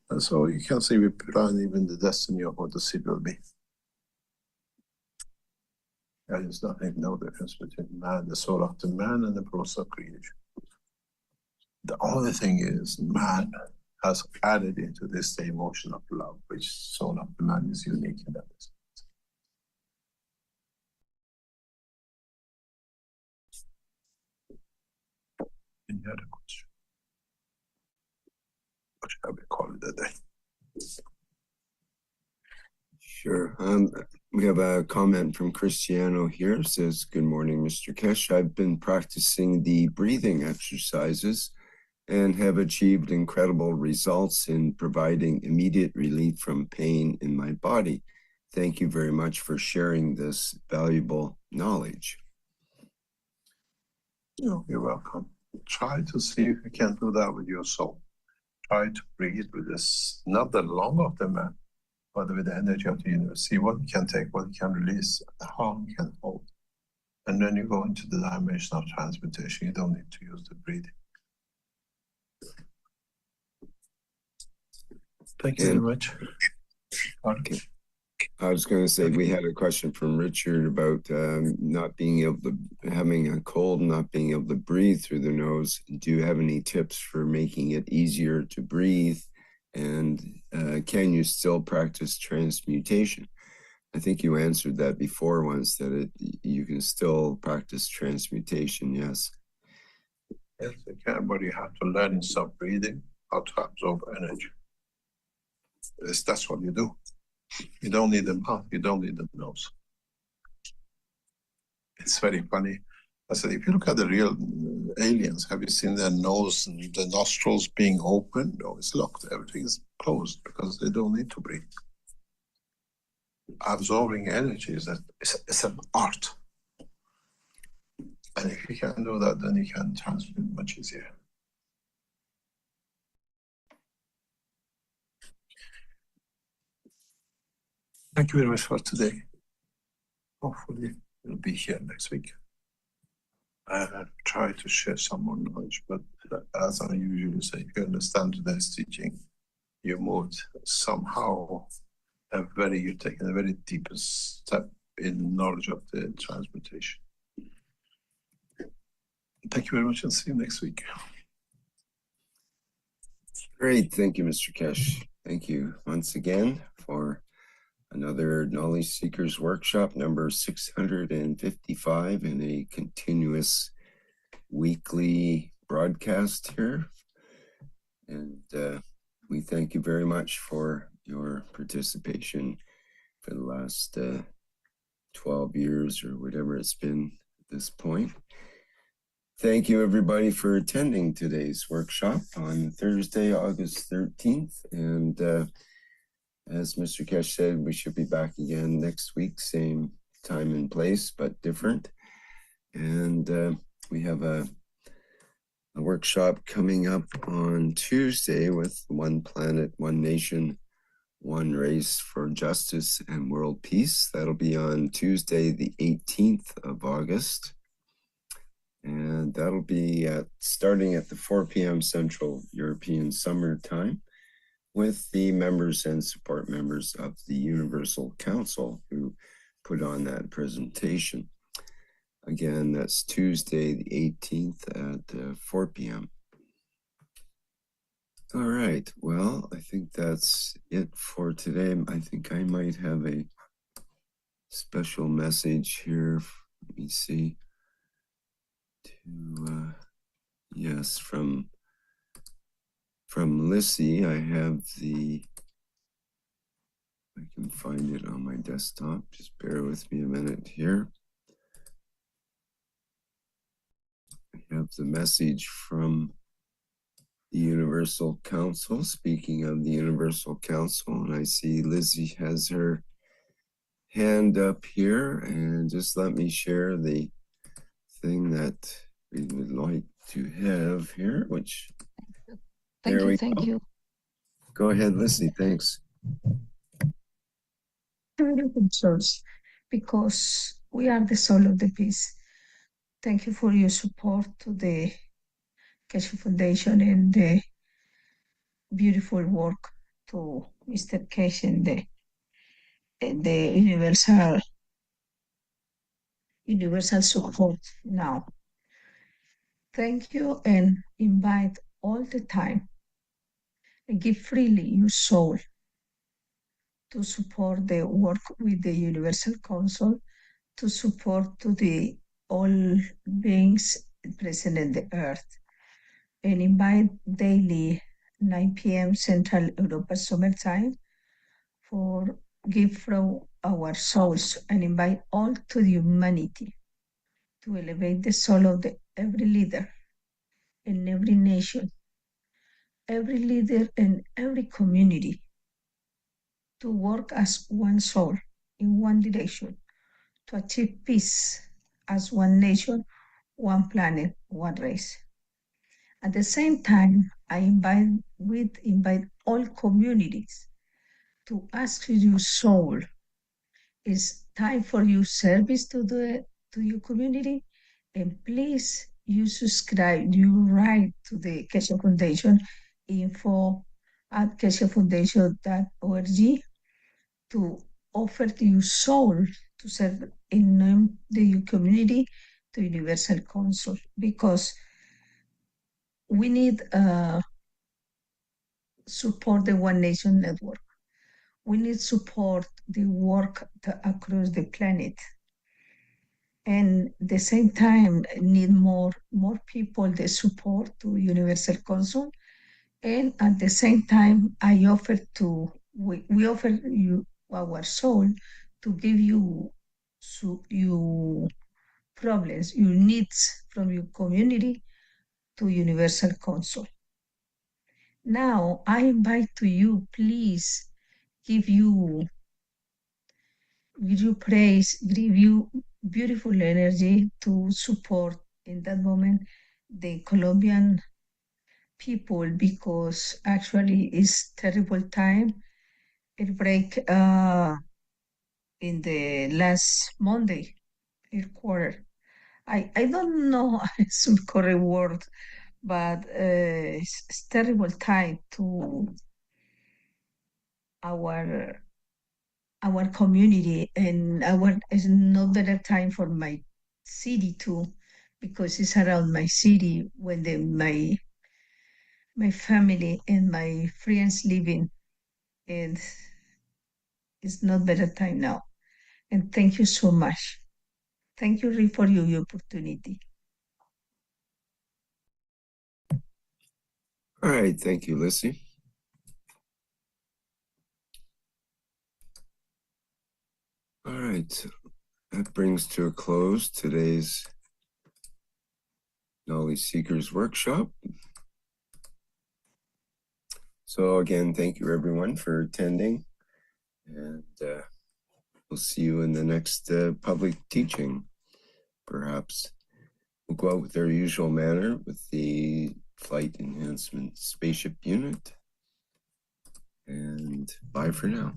And so you can see we plan even the destiny of what the seed will be. There is nothing, no difference between man, the soul of the man, and the process of creation. The only thing is, man has added into this the emotion of love, which soul of the man is unique in that sense. Any other question? What shall we call it a day? Sure. We have a comment from Cristiano here. It says, good morning, Mr. Kesh. I've been practicing the breathing exercises and have achieved incredible results in providing immediate relief from pain in my body. thank you very much for sharing this valuable knowledge. You're welcome. Try to see if you can do that with your soul. Try to breathe with this, not the lung of the man, but with the energy of the universe. See what you can take, what you can release, how you can hold. And then you go into the dimension of transmutation. You don't need to use the breathing. Thank you very much. Okay. I was going to say, we had a question from Richard about not being able to, having a cold, not being able to breathe through the nose. Do you have any tips for making it easier to breathe? And can you still practice transmutation? I think you answered that before once, that you can still practice transmutation, yes. Yes, you can, but you have to learn stop breathing, how to absorb energy. That's what you do. You don't need the mouth, you don't need the nose. It's very funny. I said, if you look at the real aliens, have you seen their nose and the nostrils being open? No, it's locked. Everything is closed because they don't need to breathe. Absorbing energy it's an art. And if you can do that, then you can transmute much easier. Thank you very much for today. Hopefully, we'll be here next week. And try to share some more knowledge, but as I usually say, if you understand today's teaching, you moved somehow you're taking a very deep step in knowledge of the transmutation. Thank you very much and see you next week. Great. Thank you, Mr. Kesh. Thank you once again for another Knowledge Seekers Workshop number 655 in a continuous weekly broadcast here. And we thank you very much for your participation for the last 12 years or whatever it's been at this point. Thank you, everybody, for attending today's workshop on Thursday, August 13th. And as Mr. Kesh said, we should be back again next week, same time and place, but different. And we have a workshop coming up on Tuesday with One Planet, One Nation, One Race for Justice and World Peace. That'll be on Tuesday, the 18th of August. And that'll be starting at the 4 p.m. Central European Summer Time with the members and support members of the Universal Council who put on that presentation. Again, that's Tuesday, the 18th at 4 p.m. All right. Well, I think that's it for today. I think I might have a special message here. Let me see. Yes, from Lissy, I have I can find it on my desktop. Just bear with me a minute here. I have the message from the Universal Council. Speaking of the Universal Council, and I see Lizzie has her hand up here, and just let me share the thing that we would like to have here, which Thank you. Go ahead, Lizzie, thanks. Source, because we are the soul of the peace. Thank you for your support to the Keshe Foundation and the beautiful work to Mr. Keshe and the universal support now. Thank you, and invite all the time and give freely your soul to support the work with the Universal Council, to support to the all beings present in the earth, and invite daily 9 p.m. Central Europa Summertime for give from our souls, and invite all to the humanity to elevate the soul of every leader in every nation, every leader in every community, to work as one soul in one direction to achieve peace as one nation, one planet, one race. At the same time, I invite all communities to ask your soul, it's time for your service to your community, and please you subscribe, you write to the Kesha Foundation info at keshafoundation.org to offer to your soul to serve in the community to Universal Council, because we need support the One Nation Network. We need support the work across the planet. And at the same time, need more people the support to Universal Council. And at the same time, we offer you our soul to give you your problems, your needs from your community to Universal Council. Now, I invite to you, please give you praise, give you beautiful energy to support in that moment the Colombian people, because actually it's terrible time. It break in the last Monday, quarter. I don't know some correct word, but it's terrible time to our community, and it's not better time for my city too, because it's around my city when my family and my friends living, and it's not better time now. And thank you so much. Thank you, Rick, for your opportunity. All right, thank you, Lissy. All right, that brings to a close today's Knowledge Seekers Workshop. So again, thank you everyone for attending, and we'll see you in the next public teaching, perhaps. We'll go out with our usual manner with the Flight Enhancement Spaceship Unit, and bye for now.